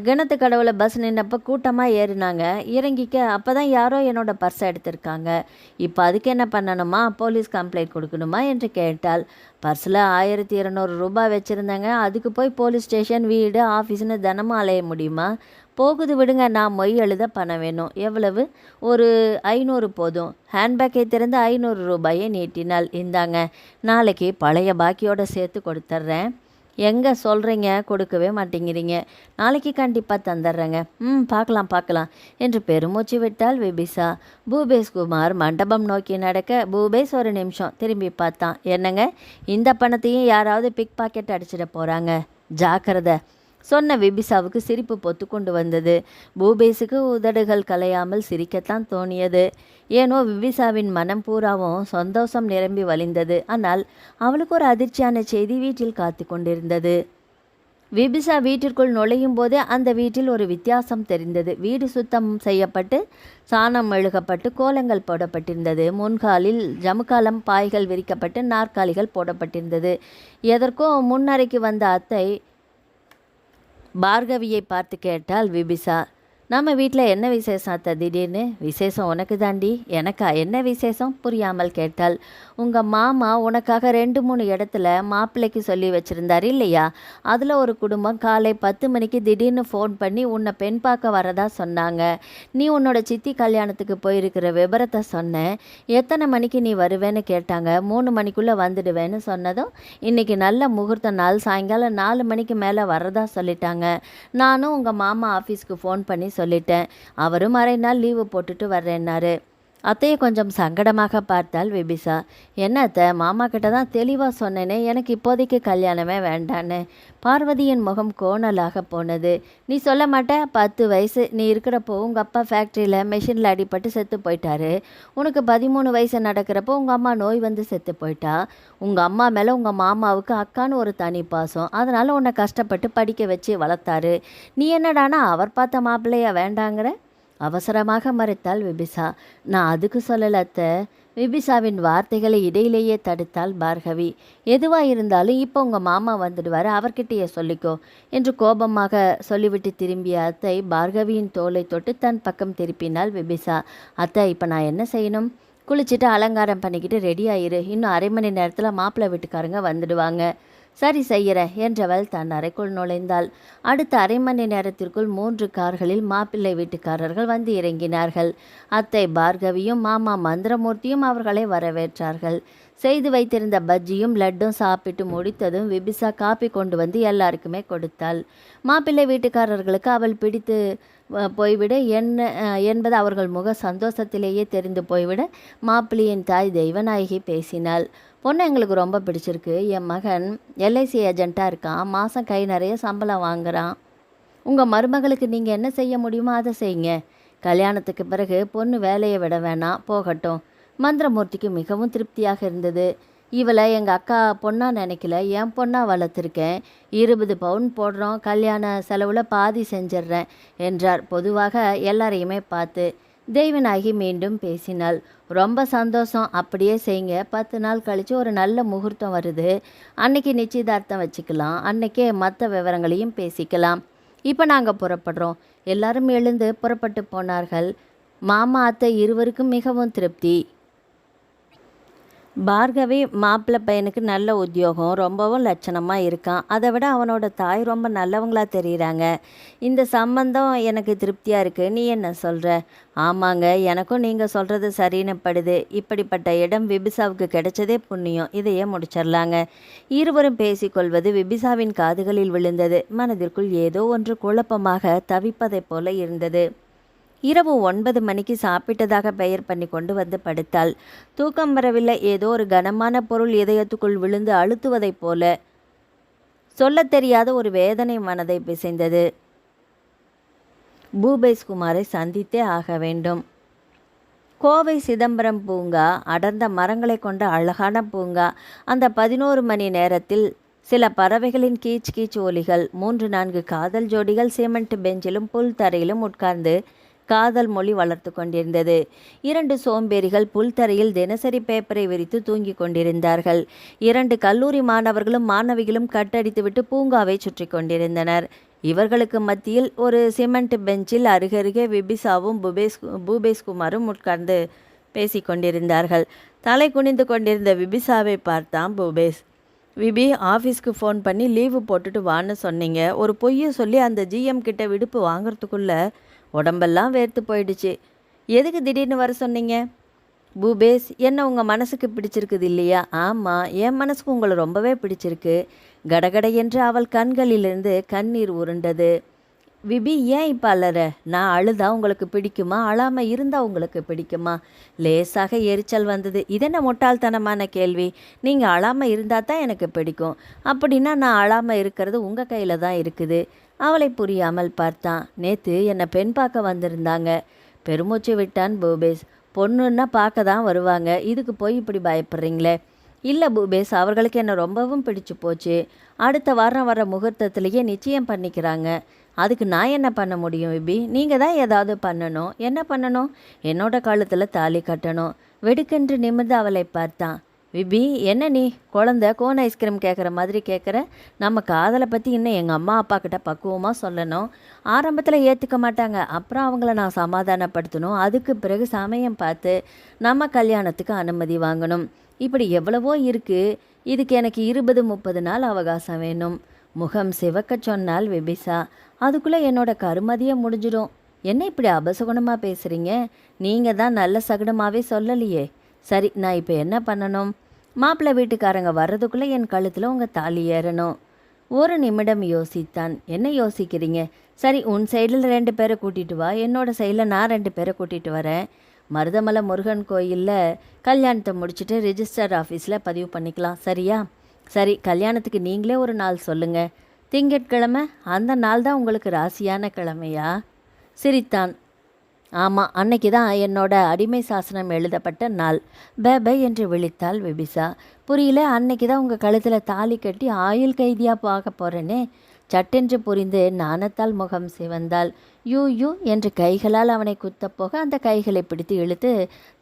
கிணத்து கடவுளை பஸ் நின்னப்போ கூட்டமாக ஏறினாங்க. இறங்கிக்க அப்போ தான் யாரோ என்னோடய பர்ஸை எடுத்திருக்காங்க. இப்போ அதுக்கு என்ன பண்ணணுமா? போலீஸ் கம்ப்ளைண்ட் கொடுக்கணுமா என்று கேட்டாள். பர்ஸில் 1200 ரூபாய் வச்சுருந்தாங்க. அதுக்கு போய் போலீஸ் ஸ்டேஷன், வீடு, ஆஃபீஸ்னு தினமும் அலைய முடியுமா? போகுது, விடுங்க. நான் மொய் எழுத பணம் வேணும். எவ்வளவு? ஒரு 500 போதும். ஹேண்ட்பேக்கை திறந்து 500 ரூபாயை நீட்டினாள். இந்தாங்க, நாளைக்கு பழைய பாக்கியோடு சேர்த்து கொடுத்துட்றேன். எங்கே சொல்கிறீங்க? கொடுக்கவே மாட்டேங்கிறீங்க. நாளைக்கு கண்டிப்பாக தந்துடுறேங்க. பார்க்கலாம் என்று பெருமூச்சு விட்டாள் விபிசா. பூபேஷ்குமார் மண்டபம் நோக்கி நடக்க, பூபேஷ் ஒரு நிமிஷம் திரும்பி பார்த்தான். என்னங்க, இந்த பணத்தையும் யாராவது பிக் பாக்கெட் அடிச்சிட போகிறாங்க, ஜாக்கிரதை சொன்ன விபிசாவுக்கு சிரிப்பு பொத்து கொண்டு வந்தது. பூபேஷுக்கு உதடுகள் கலையாமல் சிரிக்கத்தான் தோணியது. ஏனோ விபிசாவின் மனம் பூராவும் சந்தோஷம் நிரம்பி வழிந்தது. ஆனால் அவளுக்கு ஒரு அதிர்ச்சியான செய்தி வீட்டில் காத்து கொண்டிருந்தது. விபிசா வீட்டிற்குள் நுழையும் போதே அந்த வீட்டில் ஒரு வித்தியாசம் தெரிந்தது. வீடு சுத்தம் செய்யப்பட்டு சாணம் மெழுகப்பட்டு கோலங்கள் போடப்பட்டிருந்தது. முன்காலில் ஜமுக்காலம் பாய்கள் விரிக்கப்பட்டு நாற்காலிகள் போடப்பட்டிருந்தது. எதற்கோ முன்னறைக்கு வந்த அத்தை பார்கவியை பார்த்து கேட்டாள் விபிசா. நம்ம வீட்டில் என்ன விசேஷம் அத்தை திடீர்னு? விசேஷம் உனக்கு தாண்டி. எனக்கா? என்ன விசேஷம்? புரியாமல் கேட்டாள். உங்கள் மாமா உனக்காக 2-3 இடத்துல மாப்பிள்ளைக்கு சொல்லி வச்சுருந்தார் இல்லையா? அதில் ஒரு குடும்பம் காலை 10 மணிக்கு திடீர்னு ஃபோன் பண்ணி உன்னை பெண் பார்க்க வரதா சொன்னாங்க. நீ உன்னோட சித்தி கல்யாணத்துக்கு போயிருக்கிற விபரத்தை சொன்னேன். எத்தனை மணிக்கு நீ வருவேன்னு கேட்டாங்க. 3 மணிக்குள்ளே வந்துடுவேன்னு சொன்னதும் இன்றைக்கி நல்ல முகூர்த்த நாள், சாயங்காலம் 4 மணிக்கு மேலே வரதா சொல்லிட்டாங்க. நானும் உங்கள் மாமா ஆஃபீஸ்க்கு ஃபோன் பண்ணி சொல்லிட்டேன். அவரும் அரை நாள் லீவு போட்டுட்டு வர்றேன்னாரு. அத்தையை கொஞ்சம் சங்கடமாக பார்த்தாள் விபிசா. என்ன அத்தை, மாமா கிட்ட தான் தெளிவாக சொன்னேனே, எனக்கு இப்போதைக்கு கல்யாணமே வேண்டான்னு. பார்வதியின் முகம் கோணலாக போனது. நீ சொல்ல மாட்ட? 10 வயசு நீ இருக்கிறப்போ உங்கள் அப்பா ஃபேக்ட்ரியில் மெஷினில் அடிபட்டு செத்து போயிட்டாரு. உனக்கு 13 வயசு நடக்கிறப்போ உங்கள் அம்மா நோய் வந்து செத்து போயிட்டா. உங்கள் அம்மா மேலே உங்கள் மாமாவுக்கு அக்கான்னு ஒரு தனி பாசம். அதனால் உன்னை கஷ்டப்பட்டு படிக்க வச்சு வளர்த்தாரு. நீ என்னடானா அவர் பார்த்த மாப்பிள்ளையா வேண்டாங்கிற? அவசரமாக மறைத்தாள் விபிசா. நான் அதுக்கு சொல்லல அத்தை. விபிசாவின் வார்த்தைகளை இடையிலேயே தடுத்தாள் பார்கவி. எதுவாக இருந்தாலும் இப்போ உங்கள் மாமா வந்துடுவார், அவர்கிட்டயே சொல்லிக்கோ என்று கோபமாக சொல்லிவிட்டு திரும்பிய அத்தை பார்கவியின் தோலை தொட்டு தன் பக்கம் திருப்பினாள் விபிசா. அத்தை, இப்போ நான் என்ன செய்யணும்? குளிச்சுட்டு அலங்காரம் பண்ணிக்கிட்டு ரெடி ஆயிரு. இன்னும் அரை மணி நேரத்தில் மாப்பிள்ளை வீட்டுக்காரங்க வந்துடுவாங்க. சரி செய்கிறேன் என்றவள் தன் அறைக்குள் நுழைந்தாள். அடுத்த அரை மணி நேரத்திற்குள் 3 கார்களில் மாப்பிள்ளை வீட்டுக்காரர்கள் வந்து இறங்கினார்கள். அத்தை பார்கவியும் மாமா மந்திரமூர்த்தியும் அவர்களை வரவேற்றார்கள். செய்து வைத்திருந்த பஜ்ஜியும் லட்டும் சாப்பிட்டு முடித்ததும் விபிசா காப்பி கொண்டு வந்து எல்லாருக்குமே கொடுத்தாள். மாப்பிள்ளை வீட்டுக்காரர்களுக்கு அவள் பிடித்து போய்விட என்பது அவர்கள் முக சந்தோஷத்திலேயே தெரிந்து போய்விட மாப்பிள்ளையின் தாய் தெய்வநாயகி பேசினாள். பொண்ணு எங்களுக்கு ரொம்ப பிடிச்சிருக்கு. என் மகன் எல்ஐசி ஏஜெண்ட்டாக இருக்கான். மாதம் கை நிறைய சம்பளம் வாங்குகிறான். உங்கள் மருமகளுக்கு நீங்கள் என்ன செய்ய முடியுமோ அதை செய்யுங்க. கல்யாணத்துக்கு பிறகு பொண்ணு வேலையை விட வேணாம், போகட்டும். மந்திரமூர்த்திக்கு மிகவும் திருப்தியாக இருந்தது. இவளை எங்கள் அக்கா பொண்ணாக நினைக்கல, என் பொண்ணாக வளர்த்துருக்கேன். 20 பவுன் போடுறோம், கல்யாண செலவில் பாதி செஞ்சிட்றேன் என்றார் பொதுவாக எல்லாரையுமே பார்த்து. தெய்வநாயகி மீண்டும் பேசினாள். ரொம்ப சந்தோஷம், அப்படியே செய்யுங்க. 10 நாள் கழித்து ஒரு நல்ல முகூர்த்தம் வருது. அன்னைக்கு நிச்சயதார்த்தம் வச்சுக்கலாம். அன்னைக்கே மற்ற விவரங்களையும் பேசிக்கலாம். இப்போ நாங்கள் புறப்படுறோம். எல்லாரும் எழுந்து புறப்பட்டு போனார்கள். மாமா அத்தை இருவருக்கும் மிகவும் திருப்தி. பார்கவி மாப்பிள்ளை பையனுக்கு நல்ல உத்தியோகம், ரொம்பவும் லட்சணமாக இருக்கான். அதை விட அவனோட தாய் ரொம்ப நல்லவங்களா தெரியுறாங்க. இந்த சம்பந்தம் எனக்கு திருப்தியாக இருக்குது. நீ என்ன சொல்கிற? ஆமாங்க, எனக்கும் நீங்கள் சொல்கிறது சரின்னு படுது. இப்படிப்பட்ட இடம் விபிசாவுக்கு கிடைச்சதே புண்ணியம். இதையே முடிச்சிடலாங்க. இருவரும் பேசிக்கொள்வது விபிசாவின் காதுகளில் விழுந்தது. மனதிற்குள் ஏதோ ஒன்று குழப்பமாக தவிப்பதைப் போல இருந்தது. இரவு 9 மணிக்கு சாப்பிட்டதாக பெயர் பண்ணி கொண்டு வந்து படுத்தாள். தூக்கம் வரவில்லை. ஏதோ ஒரு கனமான பொருள் இதயத்துக்குள் விழுந்து அழுத்துவதைப் போல. சொல்லத் தெரியாத ஒரு வேதனை மனதை பிசைந்தது. பூபேஷ் குமாரை சந்தித்தே ஆக வேண்டும். கோவை சிதம்பரம் பூங்கா அடர்ந்த மரங்களை கொண்ட அழகான பூங்கா. அந்த 11 மணி நேரத்தில் சில பறவைகளின் கீச் கீச் ஒலிகள், 3-4 காதல் ஜோடிகள் சிமெண்ட் பெஞ்சிலும் புல் தரையிலும் உட்கார்ந்து காதல் மொழி வளர்த்து கொண்டிருந்தது. 2 சோம்பேறிகள் புல்தரையில் தினசரி பேப்பரை விரித்து தூங்கி கொண்டிருந்தார்கள். 2 கல்லூரி மாணவர்களும் மாணவிகளும் கட்டடித்துவிட்டு பூங்காவை சுற்றி கொண்டிருந்தனர். இவர்களுக்கு மத்தியில் ஒரு சிமெண்ட் பெஞ்சில் அருகருகே விபிசாவும் பூபேஷ் குமாரும் உட்கார்ந்து பேசிக்கொண்டிருந்தார்கள். தலை குனிந்து கொண்டிருந்த விபிசாவை பார்த்தான் பூபேஷ். விபி, ஆஃபீஸ்க்கு ஃபோன் பண்ணி லீவு போட்டுட்டு வான்னு சொன்னீங்க. ஒரு பொய்யை சொல்லி அந்த ஜிஎம் கிட்ட விடுப்பு வாங்கிறதுக்குள்ளே உடம்பெல்லாம் வேர்த்து போயிடுச்சு. எதுக்கு திடீர்னு வர சொன்னீங்க? பூபேஷ், என்ன உங்கள் மனசுக்கு பிடிச்சிருக்குது இல்லையா? ஆமாம், என் மனசுக்கு உங்களை ரொம்பவே பிடிச்சிருக்கு. கடகட என்று அவள் கண்களிலிருந்து கண்ணீர் உருண்டது. விபி, ஏன் இப்போ அலற? நான் அழுதா உங்களுக்கு பிடிக்குமா? அழாமல் இருந்தால் உங்களுக்கு பிடிக்குமா? லேசாக எரிச்சல் வந்தது. இதென்ன முட்டாள்தனமான கேள்வி? நீங்கள் அழாமல் இருந்தால் தான் எனக்கு பிடிக்கும். அப்படின்னா நான் அழாமல் இருக்கிறது உங்கள் கையில் தான் இருக்குது. அவளை புரியாமல் பார்த்தான். நேற்று என்னை பெண் பார்க்க வந்திருந்தாங்க. பெருமூச்சு விட்டான் பூபேஷ். பொண்ணுன்னா பார்க்க தான் வருவாங்க, இதுக்கு போய் இப்படி பயப்படுறீங்களே? இல்லை பூபேஷ், அவர்களுக்கு என்னை ரொம்பவும் பிடிச்சு போச்சு. அடுத்த வாரம் வர முகூர்த்தத்திலேயே நிச்சயம் பண்ணிக்கிறாங்க. அதுக்கு நான் என்ன பண்ண முடியும் விபி? நீங்கள் தான் ஏதாவது பண்ணணும். என்ன பண்ணணும்? என்னோட காலத்தில் தாலி கட்டணும். வெடுக்கென்று நிமிர்ந்து அவளை பார்த்தான். விபி, என்ன நீ குழந்த கோன் ஐஸ்கிரீம் கேட்குற மாதிரி கேட்குற? நம்ம காதலை பற்றி இன்னும் எங்கள் அம்மா அப்பா கிட்ட பக்குவமாக சொல்லணும். ஆரம்பத்தில் ஏற்றுக்க மாட்டாங்க, அப்புறம் அவங்கள நான் சமாதானப்படுத்தணும். அதுக்கு பிறகு சமயம் பார்த்து நம்ம கல்யாணத்துக்கு அனுமதி வாங்கணும். இப்படி எவ்வளவோ இருக்குது. இதுக்கு எனக்கு 20-30 நாள் அவகாசம் வேணும். முகம் சிவக்க சொன்னால் விபிசா. அதுக்குள்ளே என்னோட கருமதியை முடிஞ்சிடும். என்ன இப்படி அபசகுணமாக பேசுகிறீங்க? நீங்கள் தான் நல்ல சகுனமாகவே சொல்லலையே. சரி, நான் இப்போ என்ன பண்ணணும்? மாப்பிள்ளை வீட்டுக்காரங்க வர்றதுக்குள்ளே என் கழுத்தில் உங்கள் தாலி ஏறணும். ஒரு நிமிடம் யோசித்தான். என்ன யோசிக்கிறீங்க? சரி, உன் சைடில் 2 பேரை கூட்டிகிட்டு வா, என்னோட சைடில் நான் 2 பேரை கூட்டிகிட்டு வரேன். மருதமலை முருகன் கோயிலில் கல்யாணத்தை முடிச்சுட்டு ரிஜிஸ்டர் ஆஃபீஸில் பதிவு பண்ணிக்கலாம், சரியா? சரி, கல்யாணத்துக்கு நீங்களே ஒரு நாள் சொல்லுங்கள். திங்கட்கிழமை? அந்த நாள் தான் உங்களுக்கு ராசியான கிழமையா? சிரித்தான். ஆமாம், அன்னைக்கு தான் என்னோட அடிமை சாசனம் எழுதப்பட்ட நாள். பேபை என்று விழித்தாள் விபிசா. புரியல, அன்னைக்கு தான் உங்கள் கழுத்தில் தாலி கட்டி ஆயுள் கைதியாக பார்க்க போகிறேனே. சட்டென்று புரிந்து நாணத்தால் முகம் சிவந்தாள். யூ என்று கைகளால் அவனை குத்தப்போக அந்த கைகளை பிடித்து இழுத்து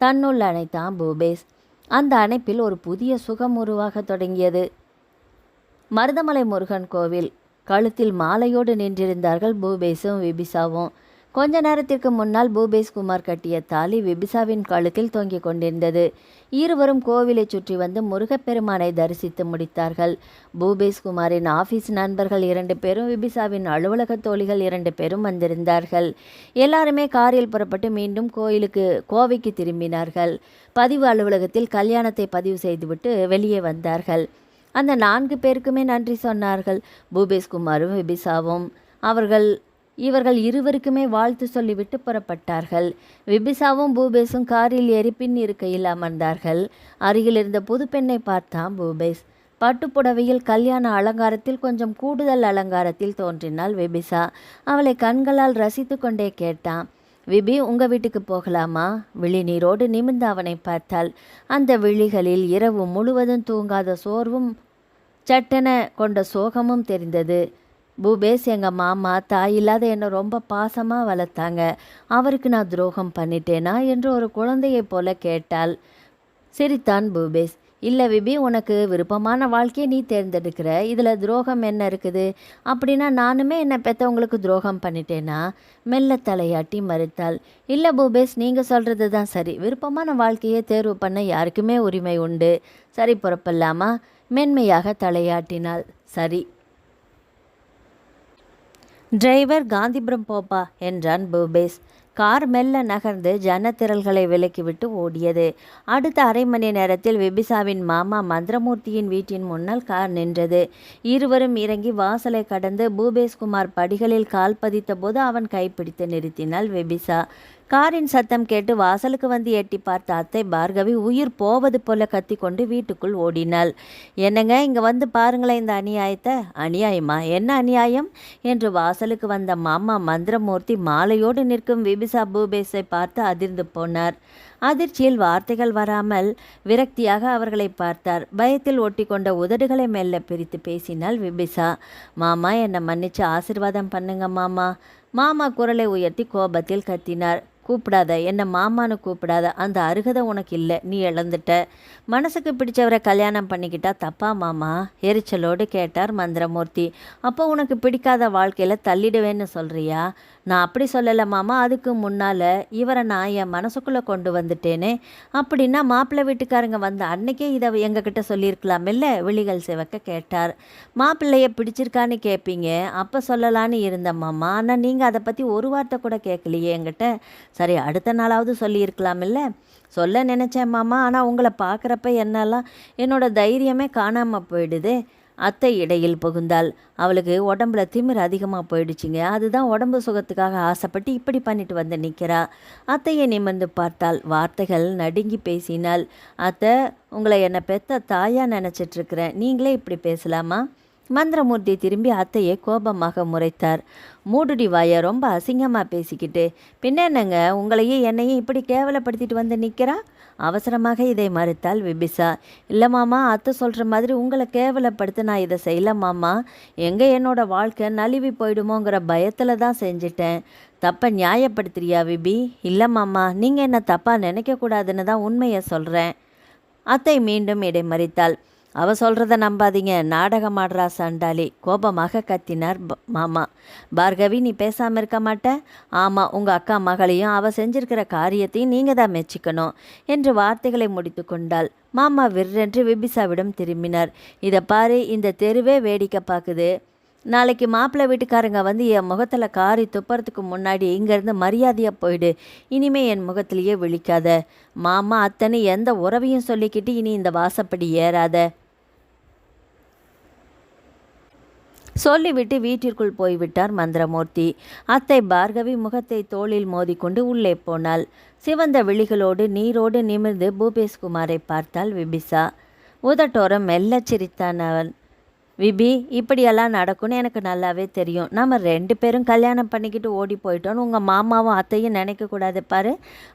தன்னுள் அணைத்தான் பூபேஷ். அந்த அணைப்பில் ஒரு புதிய சுகம் உருவாக தொடங்கியது. மருதமலை முருகன் கோவில் கழுத்தில் மாலையோடு நின்றிருந்தார்கள் பூபேஷும் விபிசாவும். கொஞ்ச நேரத்திற்கு முன்னால் பூபேஷ் குமார் கட்டிய தாலி விபிசாவின் கழுத்தில் தொங்கிக் கொண்டிருந்தது. இருவரும் கோவிலை சுற்றி வந்து முருகப்பெருமானை தரிசித்து முடித்தார்கள். பூபேஷ் குமாரின் ஆபீஸ் நண்பர்கள் 2 பேரும், விபிசாவின் அலுவலக தோழிகள் 2 பேரும் வந்திருந்தார்கள். எல்லாருமே காரில் புறப்பட்டு மீண்டும் கோவைக்கு திரும்பினார்கள். பதிவு அலுவலகத்தில் கல்யாணத்தை பதிவு செய்துவிட்டு வெளியே வந்தார்கள். அந்த 4 பேருக்குமே நன்றி சொன்னார்கள். பூபேஷ் குமாரும் விபிசாவும். அவர்கள் இவர்கள் இருவருக்குமே வாழ்த்து சொல்லிவிட்டு புறப்பட்டார்கள். விபிசாவும் பூபேஸும் காரில் ஏறி பின் இருக்கையில் அமர்ந்தார்கள். அருகில் இருந்த புது பெண்ணை பார்த்தான் பூபேஸ். பட்டுப்புடவையில் கல்யாண அலங்காரத்தில் கொஞ்சம் கூடுதல் அலங்காரத்தில் தோன்றினாள் விபிசா. அவளை கண்களால் ரசித்து கொண்டே கேட்டான், விபி, உங்கள் வீட்டுக்கு போகலாமா? விழிநீரோடு நிமிர்ந்து அவனை பார்த்தாள். அந்த விழிகளில் இரவு முழுவதும் தூங்காத சோர்வும் சட்டென கொண்ட சோகமும் தெரிந்தது. பூபேஸ், எங்கள் மாமா தாயில்லாத என்னை ரொம்ப பாசமாக வளர்த்தாங்க. அவருக்கு நான் துரோகம் பண்ணிட்டேனா என்று ஒரு குழந்தையைப் போல கேட்டாள். சிரித்தான் பூபேஸ். இல்லை விபி, உனக்கு விருப்பமான வாழ்க்கையை நீ தேர்ந்தெடுக்கிற, இதில் துரோகம் என்ன இருக்குது? அப்படின்னா நானுமே என்னை பெற்றவங்களுக்கு துரோகம் பண்ணிட்டேனா? மெல்ல தலையாட்டி மறுத்தாள். இல்லை பூபேஸ், நீங்கள் சொல்கிறது தான் சரி. விருப்பமான வாழ்க்கையை தேர்வு பண்ண யாருக்குமே உரிமை உண்டு. சரி, புறப்படலாமா? மென்மையாக தலையாட்டினாள். சரி. டிரைவர், காந்திபுரம் போப்பா என்றான் பூபேஸ். கார் மெல்ல நகர்ந்து ஜனத்திரள்களை விலக்கிவிட்டு ஓடியது. அடுத்த அரை மணி நேரத்தில் விபிசாவின் மாமா மந்திரமூர்த்தியின் வீட்டின் முன்னால் கார் நின்றது. இருவரும் இறங்கி வாசலை கடந்து பூபேஸ் குமார் படிகளில் கால் பதித்த போது அவன் கைப்பிடித்து நிறுத்தினாள் விபிசா. காரின் சத்தம் கேட்டு வாசலுக்கு வந்து எட்டி பார்த்த அத்தை பார்கவி உயிர் போவது போல கத்திக்கொண்டு வீட்டுக்குள் ஓடினாள். என்னங்க, இங்கே வந்து பாருங்களேன் இந்த அநியாயத்தை. அநியாயமா? என்ன அநியாயம் என்று வாசலுக்கு வந்த மாமா மந்திரமூர்த்தி மாலையோடு நிற்கும் விபிசா பூபேஸை பார்த்து அதிர்ந்து போனார். அதிர்ச்சியில் வார்த்தைகள் வராமல் விரக்தியாக அவர்களை பார்த்தார். பயத்தில் ஒட்டி கொண்ட உதடுகளை மெல்ல பிரித்து பேசினாள் விபிசா. மாமா, என்னை மன்னிச்சு ஆசீர்வாதம் பண்ணுங்க மாமா. மாமா குரலை உயர்த்தி கோபத்தில் கத்தினார். கூப்பிடாத, என்ன மாமான்னு கூப்பிடாத. அந்த அருகதை உனக்கு இல்லை, நீ இழந்துட்ட. மனசுக்கு பிடிச்சவரை கல்யாணம் பண்ணிக்கிட்டா தப்பா மாமா? எரிச்சலோடு கேட்டார் மந்திரமூர்த்தி. அப்போ உனக்கு பிடிக்காத வாழ்க்கையில் தள்ளிடுவேன்னு சொல்கிறியா? நான் அப்படி சொல்லலை மாமா. அதுக்கு முன்னால் இவரை நான் என் மனசுக்குள்ளே கொண்டு வந்துட்டேனே. அப்படின்னா மாப்பிள்ளை வீட்டுக்காரங்க வந்த அன்னைக்கே இதை எங்ககிட்ட சொல்லியிருக்கலாமில்ல? விழிகள் சிவக்க கேட்டார். மாப்பிள்ளைய பிடிச்சிருக்கான்னு கேட்பீங்க, அப்போ சொல்லலான்னு இருந்தேன் மாமா. ஆனால் நீங்கள் அதை பற்றி ஒரு வார்த்தை கூட கேட்கலையே என்கிட்ட. சரி, அடுத்த நாளாவது சொல்லியிருக்கலாமில்ல? சொல்ல நினச்சேன் மாமா. ஆனால் உங்களை பார்க்குறப்ப என்னெல்லாம் என்னோட தைரியமே காணாமல் போயிடுது. அத்தை இடையில் புகுந்தாள். அவளுக்கு உடம்புல திமிர் அதிகமாக போயிடுச்சுங்க. அதுதான் உடம்பு சுகத்துக்காக ஆசைப்பட்டு இப்படி பண்ணிட்டு வந்து நிற்கிறா. அத்தையை நிமிர்ந்து பார்த்தாள். வார்த்தைகள் நடுங்கி பேசினாள். அத்தை, உங்களை என்னை பெத்த தாயாக நினச்சிட்ருக்கிறேன். நீங்களே இப்படி பேசலாமா? மந்திரமூர்த்தி திரும்பி அத்தையை கோபமாக முறைத்தார். மூடுடி வாய, ரொம்ப அசிங்கமாக பேசிக்கிட்டு. பின்ன என்னங்க, உங்களையே என்னையும் இப்படி கேவலப்படுத்திட்டு வந்து நிற்கிறா? அவசரமாக இதை மறுத்தாள் விபிசா. இல்லை மாமா, அத்தை சொல்கிற மாதிரி உங்களை கேவலப்படுத்த நான் இதை செய்யல மாமா. எங்கே என்னோட வாழ்க்கை நழுவி போயிடுமோங்கிற பயத்தில் தான் செஞ்சிட்டேன். தப்பை நியாயப்படுத்துறியா விபி? இல்லை மாமா, நீங்கள் என்ன தப்பாக நினைக்கக்கூடாதுன்னு தான் உண்மையை சொல்கிறேன். அத்தை மீண்டும் இடைமறித்தாள். அவ சொல்கிறத நம்பாதீங்க, நாடகம் ஆடுறா சண்டாளி. கோபமாக கத்தினார் மாமா. பார்கவி, நீ பேசாமல் இருக்க மாட்ட? ஆமாம், உங்கள் அக்கா மகளையும் அவள் செஞ்சிருக்கிற காரியத்தையும் நீங்கள் தான் மெச்சிக்கணும் என்று வார்த்தைகளை முடித்து கொண்டாள். மாமா விற்றென்று விபிசாவிடம் திரும்பினார். இதை பாரு, இந்த தெருவே வேடிக்கை பார்க்குது. நாளைக்கு மாப்பிள்ளை வீட்டுக்காரங்க வந்து என் முகத்தில் காரி துப்புறதுக்கு முன்னாடி இங்கேருந்து மரியாதையாக போயிடு. இனிமே என் முகத்திலேயே விழிக்காத. மாமா அத்தனை எந்த உறவையும் சொல்லிக்கிட்டு இனி இந்த வாசப்படி ஏறாத. சொல்லிவிட்டு வீட்டிற்குள் போய்விட்டார் மந்திரமூர்த்தி. அத்தை பார்கவி முகத்தை தோளில் மோதிக்கொண்டு உள்ளே போனாள். சிவந்த விழிகளோடு நீரோடு நிமிர்ந்து பூபேஸ் குமாரை பார்த்தாள் விபிசா. உதட்டோரம் மெல்ல சிரித்தான் அவன். விபி, இப்படியெல்லாம் நடக்கும்னு எனக்கு நல்லாவே தெரியும். நம்ம 2 பேரும் கல்யாணம் பண்ணிக்கிட்டு ஓடி போயிட்டோன்னு உங்கள் மாமாவும் அத்தையும் நினைக்கக்கூடாது பாரு.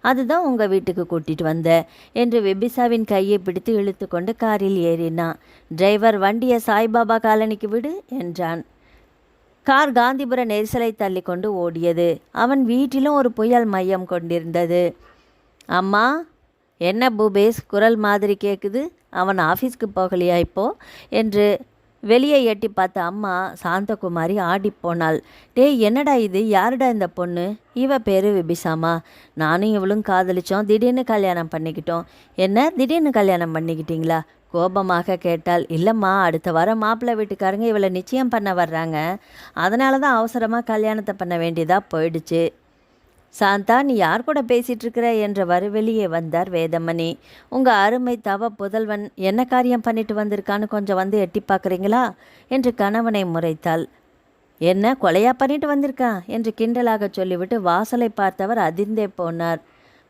அதுதான் உங்கள் வீட்டுக்கு கூட்டிகிட்டு வந்தேன் என்று விபிசாவின் கையை பிடித்து இழுத்து கொண்டு காரில் ஏறினான். டிரைவர், வண்டியை சாய்பாபா காலனிக்கு விடு என்றான். கார் காந்திபுர நெரிசலை தள்ளி கொண்டு ஓடியது. அவன் வீட்டிலும் ஒரு புயல் மையம் கொண்டிருந்தது. அம்மா, என்ன பூபேஸ், குரல் மாதிரி கேட்குது. அவன் ஆஃபீஸ்க்கு போகலையா இப்போ என்று வெளியே எட்டி பார்த்த அம்மா சாந்தகுமாரி ஆடிப்போனாள். டேய், என்னடா இது? யாருடா இந்த பொண்ணு? இவ பேர் விபிசாமா. நானும் இவளும் காதலிச்சோம், திடீர்னு கல்யாணம் பண்ணிக்கிட்டோம். என்ன, திடீர்னு கல்யாணம் பண்ணிக்கிட்டீங்களா? கோபமாக கேட்டாள். இல்லைம்மா, அடுத்த வாரம் மாப்பிள்ளை வீட்டுக்காரங்க இவளை நிச்சயம் பண்ண வர்றாங்க. அதனால தான் அவசரமாக கல்யாணத்தை பண்ண வேண்டியதாக போயிடுச்சு. சாந்தா, நீ யார் கூட பேசிகிட்டு இருக்கிற என்றவாறு வெளியே வந்தார் வேதமணி. உங்கள் அருமை தவ புதல்வன் என்ன காரியம் பண்ணிட்டு வந்திருக்கான்னு கொஞ்சம் வந்து எட்டி பார்க்குறீங்களா என்று கணவனை முறைத்தாள். என்ன கொலையா பண்ணிட்டு வந்திருக்கான் என்று கிண்டலாக சொல்லிவிட்டு வாசலை பார்த்தவர் அதிர்ந்தே போனார்.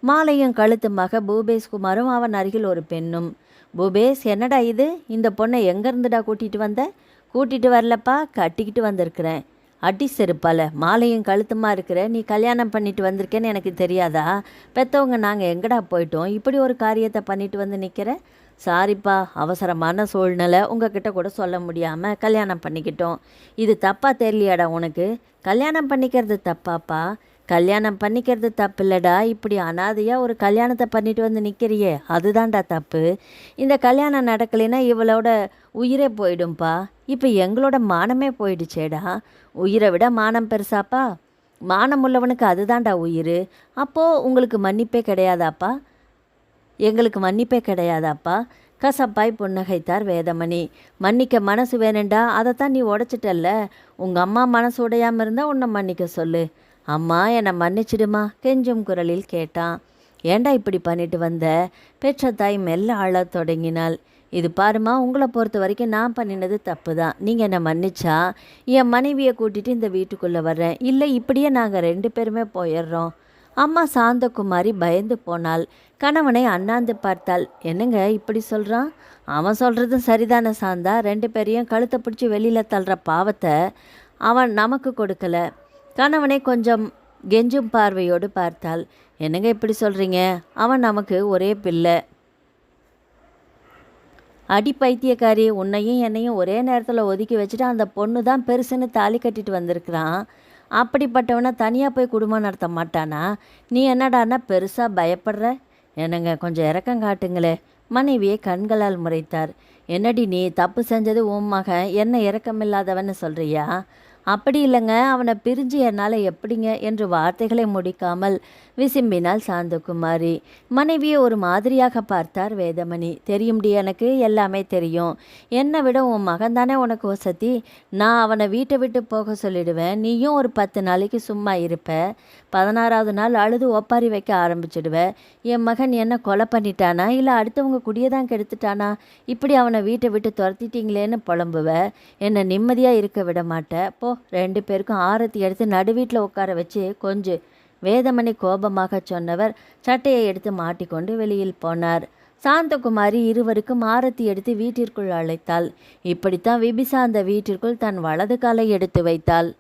மாலையும் கழுத்துமாக பூபேஷ் குமாரும் அவன் அருகில் ஒரு பெண்ணும். பூபேஷ், என்னடா இது? இந்த பொண்ணை எங்கேருந்துடா கூட்டிகிட்டு வந்த? கூட்டிகிட்டு வரலப்பா, கட்டிக்கிட்டு வந்திருக்கிறேன். அடி செருப்பால, மாலையும் கழுத்துமா இருக்கிற நீ கல்யாணம் பண்ணிட்டு வந்திருக்கேன்னு எனக்கு தெரியாதா? பெற்றவங்க நாங்கள் எங்கடா போயிட்டோம், இப்படி ஒரு காரியத்தை பண்ணிட்டு வந்து நிற்கிற? சாரிப்பா, அவசரமான சூழ்நிலை, உங்ககிட்ட கூட சொல்ல முடியாமல் கல்யாணம் பண்ணிக்கிட்டோம். இது தப்பாக தெரியலையாடா உனக்கு? கல்யாணம் பண்ணிக்கிறது தப்பாப்பா? கல்யாணம் பண்ணிக்கிறது தப்பு இல்லைடா, இப்படி அனாதையாக ஒரு கல்யாணத்தை பண்ணிட்டு வந்து நிற்கிறியே, அதுதான்டா தப்பு. இந்த கல்யாணம் நடக்கலைன்னா இவளோட உயிரே போயிடும்பா. இப்போ எங்களோட மானமே போயிடுச்சேடா. உயிரை விட மானம் பெருசாப்பா? மானம் உள்ளவனுக்கு அதுதான்டா உயிர். அப்போது உங்களுக்கு மன்னிப்பே கிடையாதாப்பா? எங்களுக்கு மன்னிப்பே கிடையாதாப்பா? கசப்பாய் புன்னகைத்தார் வேதமணி. மன்னிக்க மனசு வேணுண்டா, அதைத்தான் நீ உடைச்சிட்டல்ல. உங்கள் அம்மா மனசு உடையாமல் இருந்தால் உன்னை மன்னிக்க சொல்லு. அம்மா, என்னை மன்னிச்சிடுமா கெஞ்சும் குரலில் கேட்டான். ஏண்டா இப்படி பண்ணிட்டு வந்த? பெற்ற தாய் மெல்ல அழத் தொடங்கினாள். இது பாருமா, உங்களை பொறுத்த வரைக்கும் நான் பண்ணினது தப்பு தான். நீங்கள் என்னை மன்னிச்சா என் மனைவியை கூட்டிகிட்டு இந்த வீட்டுக்குள்ளே வர்றேன், இல்லை இப்படியே நாங்கள் 2 பேருமே போயிடுறோம். அம்மா சாந்தகுமாரி பயந்து போனாள். கணவனை அண்ணாந்து பார்த்தாள். என்னங்க இப்படி சொல்கிறான்? அவன் சொல்கிறதும் சரிதானே சாந்தா. 2 பேரையும் கழுத்தை பிடிச்சி வெளியில் தள்ளுற பாவத்தை அவன் நமக்கு கொடுக்கல. கணவனை கொஞ்சம் கெஞ்சும் பார்வையோடு பார்த்தாள். என்னங்க இப்படி சொல்கிறீங்க? அவன் நமக்கு ஒரே பிள்ளை. அடி பைத்தியக்காரி, உன்னையும் என்னையும் ஒரே நேரத்தில் ஒதுக்கி வச்சுட்டு அந்த பொண்ணு தான் பெருசுன்னு தாலி கட்டிட்டு வந்திருக்கிறான். அப்படிப்பட்டவனை தனியாக போய் குடும்பம் நடத்த மாட்டானா? நீ என்னடான்னா பெருசாக பயப்படுற? என்னங்க கொஞ்சம் இறக்கம் காட்டுங்களே. மனைவியை கண்களால் முறைத்தார். என்னடி நீ தப்பு செஞ்சது உன் மகன், என்ன இறக்கமில்லாதவன்னு சொல்கிறியா? அப்படி இல்லைங்க, அவனை பிரிஞ்சு என்னால் எப்படிங்க என்று வார்த்தைகளை முடிக்காமல் விசிம்பினாள் சாந்தகுமாரி. மனைவியை ஒரு மாதிரியாக பார்த்தார் வேதமணி. தெரியும்டி, எனக்கு எல்லாமே தெரியும். என்னை விட உன் மகன் தானே உனக்கு வசதி. நான் அவனை வீட்டை விட்டு போக சொல்லிடுவேன், நீயும் ஒரு 10 நாளைக்கு சும்மா இருப்ப. 16வது நாள் அழுது ஒப்பாரி வைக்க ஆரம்பிச்சிடுவேன். என் மகன் என்ன கொலை பண்ணிட்டானா, இல்லை அடுத்தவங்க குடியை தான் கெடுத்துட்டானா, இப்படி அவனை வீட்டை விட்டு துரத்திட்டீங்களேன்னு புலம்புவ. என்னை நிம்மதியாக இருக்க விட மாட்டேன். போ, 2 பேருக்கும் ஆரத்தி எடுத்து நடுவீட்டில் உட்கார வச்சு கொஞ்சு. வேதமணி கோபமாக சொன்னவர் சட்டையை எடுத்து மாட்டிக்கொண்டு வெளியில் போனார். சாந்தகுமாரி இருவருக்கும் ஆரத்தி எடுத்து வீட்டிற்குள் அழைத்தாள். இப்படித்தான் விபிசா அந்த வீட்டிற்குள் தன் வலது காலை எடுத்து வைத்தாள்.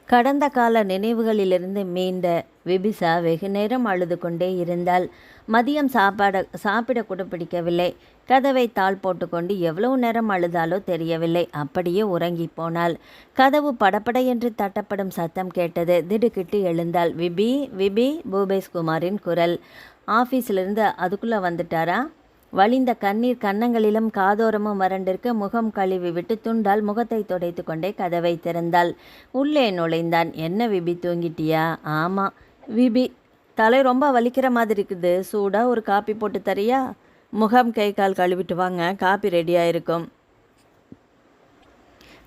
கடந்த கால நினைவுகளிலிருந்து மீண்ட விபிசா வெகு நேரம் அழுது கொண்டே இருந்தாள். மதியம் சாப்பிட கூட பிடிக்கவில்லை. கதவை தாள் போட்டுக்கொண்டு எவ்வளவு நேரம் அழுதாலோ தெரியவில்லை. அப்படியே உறங்கி போனாள். கதவு படபட என்று தட்டப்படும் சத்தம் கேட்டது. திடுக்கிட்டு எழுந்தாள். விபி, விபி, பூபேஷ் குமாரின் குரல். ஆஃபீஸிலிருந்து அதுக்குள்ளே வந்துட்டாரா? வழிந்த கண்ணீர் கன்னங்களிலும் காதோரமும் வறண்டிருக்க முகம் கழுவி விட்டு துண்டால் முகத்தை துடைத்து கொண்டே கதவை திறந்தாள். உள்ளே நுழைந்தான். என்ன விபி, தூங்கிட்டியா? ஆமாம் விபி, தலை ரொம்ப வலிக்கிற மாதிரி இருக்குது. சூடாக ஒரு காப்பி போட்டு தரியா? முகம் கை கால் கழுவிட்டு வாங்க, காப்பி ரெடியாக இருக்கும்.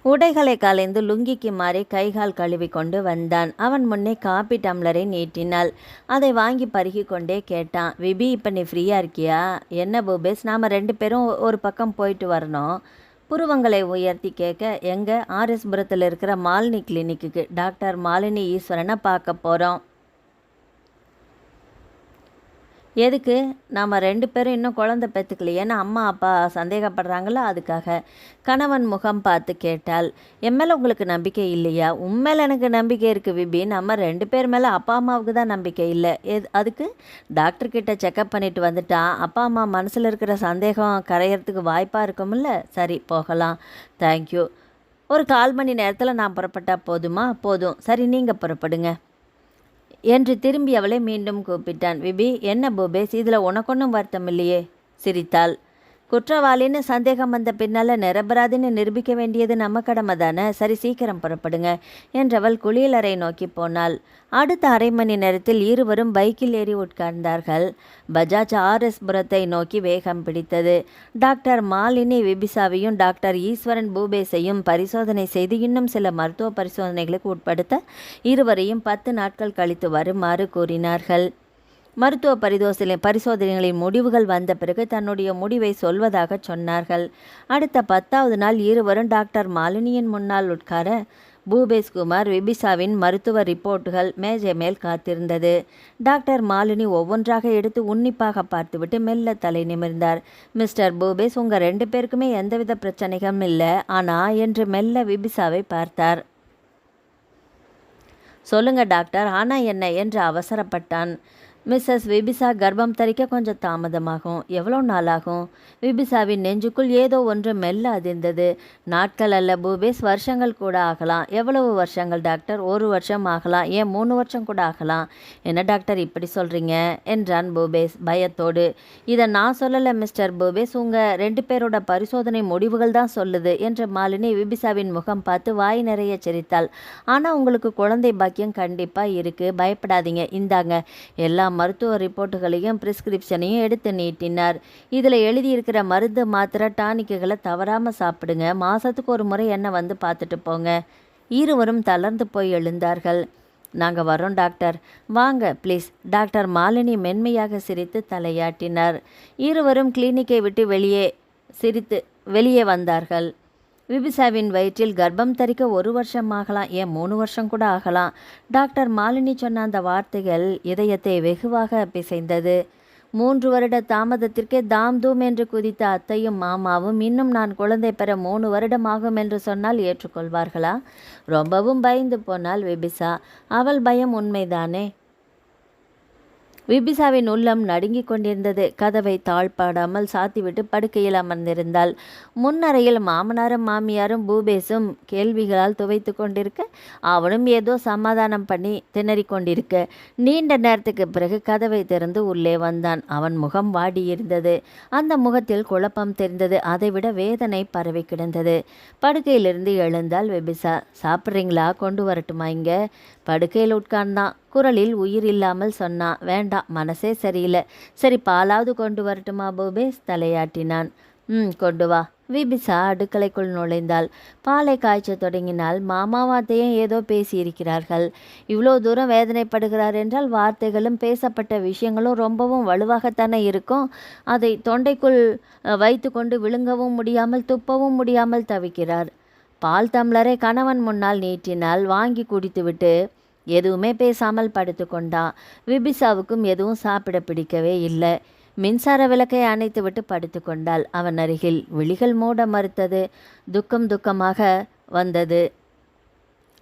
உடைகளை கலைந்து லுங்கிக்கு மாறி கைகால் கழுவி கொண்டு வந்தான். அவன் முன்னே காப்பி டம்ளரை நீட்டினாள். அதை வாங்கி பருகி கொண்டே கேட்டான். விபி, இப்போ நீ ஃப்ரீயாக இருக்கியா? என்ன பூபேஷ், நாம் 2 பேரும் ஒரு பக்கம் போயிட்டு வரணும். புருவங்களை உயர்த்தி கேட்க, எங்கே? ஆர்எஸ்புரத்தில் இருக்கிற மாலினி கிளினிக்கு டாக்டர் மாலினி ஈஸ்வரனை பார்க்க போகிறோம். எதுக்கு? நாம் 2 பேரும் இன்னும் குழந்தை பெற்றுக்கலையேன்னு அம்மா அப்பா சந்தேகப்படுறாங்களா, அதுக்காக. கணவன் முகம் பார்த்து கேட்டாள். என் மேலே உங்களுக்கு நம்பிக்கை இல்லையா? உண்மையில் எனக்கு நம்பிக்கை இருக்குது விபி. நம்ம 2 பேர் மேலே அப்பா அம்மாவுக்கு தான் நம்பிக்கை இல்லை. அதுக்கு டாக்டர்கிட்ட செக்கப் பண்ணிட்டு வந்துட்டான். அப்பா அம்மா மனசில் இருக்கிற சந்தேகம் கரையிறதுக்கு வாய்ப்பாக இருக்கும்ல. சரி, போகலாம். தேங்க்யூ. ஒரு 1/4 மணி நேரத்தில் நான் புறப்பட்டால் போதுமா? போதும். சரி, நீங்கள் புறப்படுங்க என்று திரும்பி அவளை மீண்டும் கூப்பிட்டான். விபி, என்ன பூபேஷ், இதில் உனக்கொன்னும் வருத்தம் இல்லையே? சிரித்தாள். குற்றவாளின்னு சந்தேகம் வந்த பின்னால் நிரபராதின்னு நிரூபிக்க வேண்டியது நம்ம கடமை தானே. சரி, சீக்கிரம் புறப்படுங்க என்றவள் குளியலறை நோக்கி போனாள். அடுத்த 1/2 மணி நேரத்தில் இருவரும் பைக்கில் ஏறி உட்கார்ந்தார்கள். பஜாஜ் ஆர்எஸ்புரத்தை நோக்கி வேகம் பிடித்தது. டாக்டர் மாலினி விபிசாவையும் டாக்டர் ஈஸ்வரன் பூபேஷையும் பரிசோதனை செய்து இன்னும் சில மருத்துவ பரிசோதனைகளுக்கு உட்படுத்த இருவரையும் 10 நாட்கள் கழித்து வருமாறு கூறினார்கள். மருத்துவ பரிசோதனைகளின் முடிவுகள் வந்த பிறகு தன்னுடைய முடிவை சொல்வதாக சொன்னார்கள். அடுத்த 10வது நாள் இருவரும் டாக்டர் மாலினியின் முன்னால் உட்கார பூபேஷ் குமார் விபிசாவின் மருத்துவ ரிப்போர்ட்டுகள் மேஜை மேல் காத்திருந்தது. டாக்டர் மாலினி ஒவ்வொன்றாக எடுத்து உன்னிப்பாக பார்த்துவிட்டு மெல்ல தலை நிமிர்ந்தார். மிஸ்டர் பூபேஷ், உங்கள் 2 பேருக்குமே எந்தவித பிரச்சனைகளும் இல்லை ஆனா என்று மெல்ல விபிசாவை பார்த்தார். சொல்லுங்க டாக்டர், ஆனா என்ன என்று அவசரப்பட்டான். மிஸ்ஸஸ் விபிசா கர்ப்பம் தரிக்க கொஞ்சம் தாமதமாகும். எவ்வளோ நாளாகும்? விபிசாவின் நெஞ்சுக்குள் ஏதோ ஒன்று மெல்ல அதிர்ந்தது. நாட்கள் அல்ல பூபேஷ், வருஷங்கள் கூட ஆகலாம். எவ்வளவு வருஷங்கள் டாக்டர்? 1 வருஷம் ஆகலாம், ஏன் 3 வருஷம் கூட ஆகலாம். என்ன டாக்டர் இப்படி சொல்கிறீங்க என்றான் பூபேஷ் பயத்தோடு. இதை நான் சொல்லலை மிஸ்டர் பூபேஷ், உங்கள் 2 பேரோட பரிசோதனை முடிவுகள் தான் சொல்லுது என்று மாலினி விபிசாவின் முகம் பார்த்து வாய் நிறைய சிரித்தாள். ஆனால் உங்களுக்கு குழந்தை பாக்கியம் கண்டிப்பாக இருக்குது, பயப்படாதீங்க, இந்தாங்க. எல்லா மருத்துவ ரிப்போர்ட்டுகளையும் பிரிஸ்கிரிப்ஷனையும் எடுத்து நீட்டினார். இதில் எழுதியிருக்கிற மருந்து மாத்திரை டானிக்குகளை தவறாமல் சாப்பிடுங்க. மாதத்துக்கு ஒரு முறை என்ன வந்து பார்த்துட்டு போங்க. இருவரும் தளர்ந்து போய் எழுந்தார்கள். நாங்கள் வரோம் டாக்டர், வாங்க ப்ளீஸ். டாக்டர் மாலினி மென்மையாக சிரித்து தலையாட்டினார். இருவரும் கிளினிக்கை விட்டு வெளியே வந்தார்கள். விபிசாவின் வயிற்றில் கர்ப்பம் தரிக்க 1 வருஷம் ஆகலாம், ஏன் 3 வருஷம் கூட ஆகலாம். டாக்டர் மாலினி சொன்ன அந்த வார்த்தைகள் இதயத்தை வெகுவாக பிசைந்தது. 3 வருட தாமதத்திற்கே தாம் தூம் என்று குதித்த அத்தையும் மாமாவும் இன்னும் நான் குழந்தை பெற 3 வருடம் ஆகும் என்று சொன்னால் ஏற்றுக்கொள்வார்களா? ரொம்பவும் பயந்து போனாள் விபிசா. அவள் பயம் உண்மைதானே? விபிசாவின் உள்ளம் நடுங்கிக் கொண்டிருந்தது. கதவை தாழ்பாடாமல் சாத்திவிட்டு படுக்கையில் அமர்ந்திருந்தாள். முன்னறையில் மாமனாரும் மாமியாரும் பூபேஷும் கேள்விகளால் துவைத்து கொண்டிருக்க, அவனும் ஏதோ சமாதானம் பண்ணி திணறி கொண்டிருக்க, நீண்ட நேரத்துக்கு பிறகு கதவை திறந்து உள்ளே வந்தான். அவன் முகம் வாடியிருந்தது. அந்த முகத்தில் குழப்பம் தெரிந்தது. அதைவிட வேதனை பரவி கிடந்தது. படுக்கையிலிருந்து எழுந்தாள் விபிசா. சாப்பிட்றீங்களா? கொண்டு வரட்டுமா? இங்கே படுக்கையில் உட்கார்ந்தான். குரலில் உயிர் இல்லாமல் சொன்னான். வேண்டாம், மனசே சரியில்லை. சரி, பாலாவது கொண்டு வரட்டுமா பூபேஷ்? தலையாட்டினான். கொண்டு வா. விபிசா அடுக்கலைக்குள் நுழைந்தாள். பாலை காய்ச்ச தொடங்கினால் மாமாவாத்தையும் ஏதோ பேசியிருக்கிறார்கள். இவ்வளோ தூரம் வேதனைப்படுகிறார் என்றால் வார்த்தைகளும் பேசப்பட்ட விஷயங்களும் ரொம்பவும் வலுவாகத்தானே இருக்கும். அதை தொண்டைக்குள் வைத்து கொண்டு விழுங்கவும் முடியாமல் துப்பவும் முடியாமல் தவிக்கிறார். பால் டம்ளரை கணவன் முன்னால் நீட்டினால் வாங்கி குடித்துவிட்டு எதுவுமே பேசாமல் படுத்து கொண்டான். விபிசாவுக்கும் எதுவும் சாப்பிட பிடிக்கவே இல்லை. மின்சார விளக்கை அணைத்துவிட்டு படுத்து கொண்டாள். அவன் அருகில் விழிகள் மூட மறுத்தது. துக்கமாக வந்தது.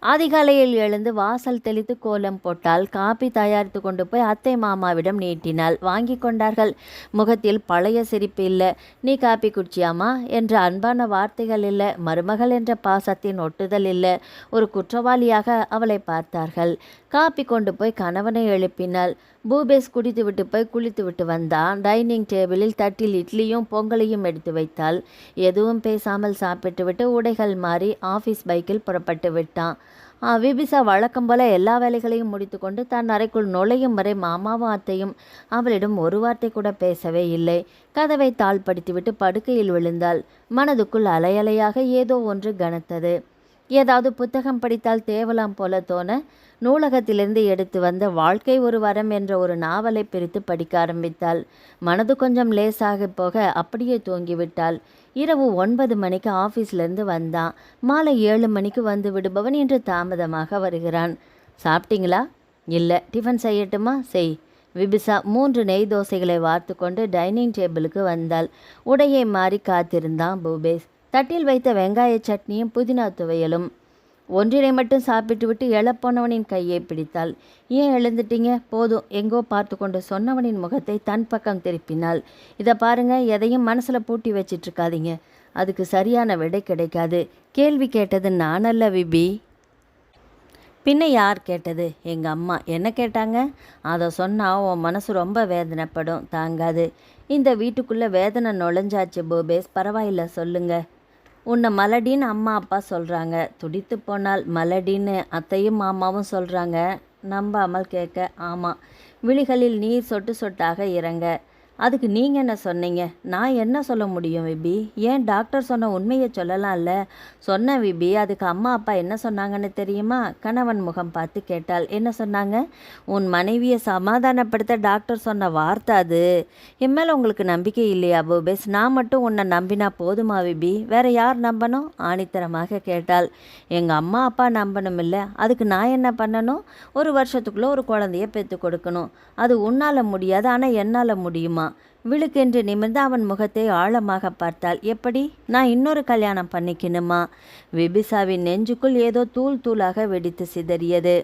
அதிகாலையில் எழுந்து வாசல் தெளித்து கோலம் போட்டால் காப்பி தயாரித்து கொண்டு போய் அத்தை மாமாவிடம் நீட்டினாள். வாங்கி கொண்டார்கள். முகத்தில் பழைய சிரிப்பு இல்லை. நீ காப்பி குடிச்சியாமா என்ற அன்பான வார்த்தைகள் இல்லை. மருமகள் என்ற பாசத்தின் ஒட்டுதல் இல்லை. ஒரு குற்றவாளியாக அவளை பார்த்தார்கள். காப்பி கொண்டு போய் கணவனை எழுப்பினாள். பூபேஷ் குடித்துவிட்டு போய் குளித்துவிட்டு வந்தான். டைனிங் டேபிளில் தட்டில் இட்லியும் பொங்கலையும் எடுத்து வைத்தாள். எதுவும் பேசாமல் சாப்பிட்டுவிட்டு உடைகள் மாறி ஆஃபீஸ் பைக்கில் புறப்பட்டு விட்டான். விபிசா வழக்கம் போல எல்லா வேலைகளையும் முடித்து கொண்டு தன் அறைக்குள் நுழையும் வரை மாமாவும் அத்தையும் அவளிடம் ஒரு வார்த்தை கூட பேசவே இல்லை. கதவை தாழ்படுத்திவிட்டு படுக்கையில் விழுந்தாள். மனதுக்குள் அலையலையாக ஏதோ ஒன்று கனத்தது. ஏதாவது புத்தகம் படித்தால் தேவலாம் போல தோண நூலகத்திலிருந்து எடுத்து வந்த வாழ்க்கை ஒரு வரம் என்ற ஒரு நாவலை பிரித்து படிக்க ஆரம்பித்தாள். மனது கொஞ்சம் லேசாக போக அப்படியே தூங்கிவிட்டாள். இரவு 9 மணிக்கு ஆஃபீஸ்லேருந்து வந்தான். மாலை 7 மணிக்கு வந்து விடுபவன் இன்று தாமதமாக வருகிறான். சாப்பிட்டீங்களா? இல்லை. டிஃபன் செய்யட்டுமா? செய். விபிசா 3 நெய் தோசைகளை வார்த்து கொண்டு டைனிங் டேபிளுக்கு வந்தாள். உடையை மாறி காத்திருந்தான் பூபேஷ். தட்டில் வைத்த வெங்காய சட்னியும் புதினா துவையலும். ஒன்றினை மட்டும் சாப்பிட்டு விட்டு எழப்போனவனின் கையை பிடித்தாள். ஏன் எழுந்துட்டீங்க? போதும், எங்கோ பார்த்து கொண்டு சொன்னவனின் முகத்தை தன் பக்கம் திருப்பினாள். இதை பாருங்க, எதையும் மனசில் பூட்டி வச்சிட்ருக்காதீங்க. அதுக்கு சரியான விடை கிடைக்காது. கேள்வி கேட்டது நானல்ல விபி. பின்ன யார் கேட்டது? எங்கள் அம்மா. என்ன கேட்டாங்க? அதை சொன்னால் உன் மனசு ரொம்ப வேதனைப்படும், தாங்காது. இந்த வீட்டுக்குள்ளே வேதனை நுழைஞ்சாச்சு பூபேஷ். பரவாயில்ல, சொல்லுங்க. உன்னை மலடின்னு அம்மா அப்பா சொல்கிறாங்க. துடித்து போனால் மலடின்னு அத்தையும் மாமாவும் சொல்கிறாங்க. நம்பாமல் கேட்க, ஆமாம். விழிகளில் நீர் சொட்டு சொட்டாக இறங்க. அதுக்கு நீங்கள் என்ன சொன்னீங்க? நான் என்ன சொல்ல முடியும் விபி? ஏன் டாக்டர் சொன்ன உண்மையை சொல்லலாம்ல? சொன்னேன் விபி. அதுக்கு அம்மா அப்பா என்ன சொன்னாங்கன்னு தெரியுமா? கணவன் முகம் பார்த்து கேட்டாள். என்ன சொன்னாங்க? உன் மனைவியை சமாதானப்படுத்த டாக்டர் சொன்ன வார்த்தை அது. என் மேலே உங்களுக்கு நம்பிக்கை இல்லையா பூபேஷ்? நான் மட்டும் உன்னை நம்பினா போதுமா விபி? வேற யார் நம்பணும்? ஆணித்தரமாக கேட்டாள். எங்கள் அம்மா அப்பா நம்பணும் இல்லை, அதுக்கு நான் என்ன பண்ணணும்? ஒரு வருஷத்துக்குள்ளே ஒரு குழந்தைய பெற்று கொடுக்கணும். அது உன்னால் முடியாது, ஆனால் என்னால் முடியுமா? விழுக்கென்று நிமிர்ந்து அவன் முகத்தை ஆழமாக பார்த்தாள். எப்படி? நான் இன்னொரு கல்யாணம் பண்ணிக்கணுமா? விபிசாவின் நெஞ்சுக்குள் ஏதோ தூள் தூளாக வெடித்து சிதறியது.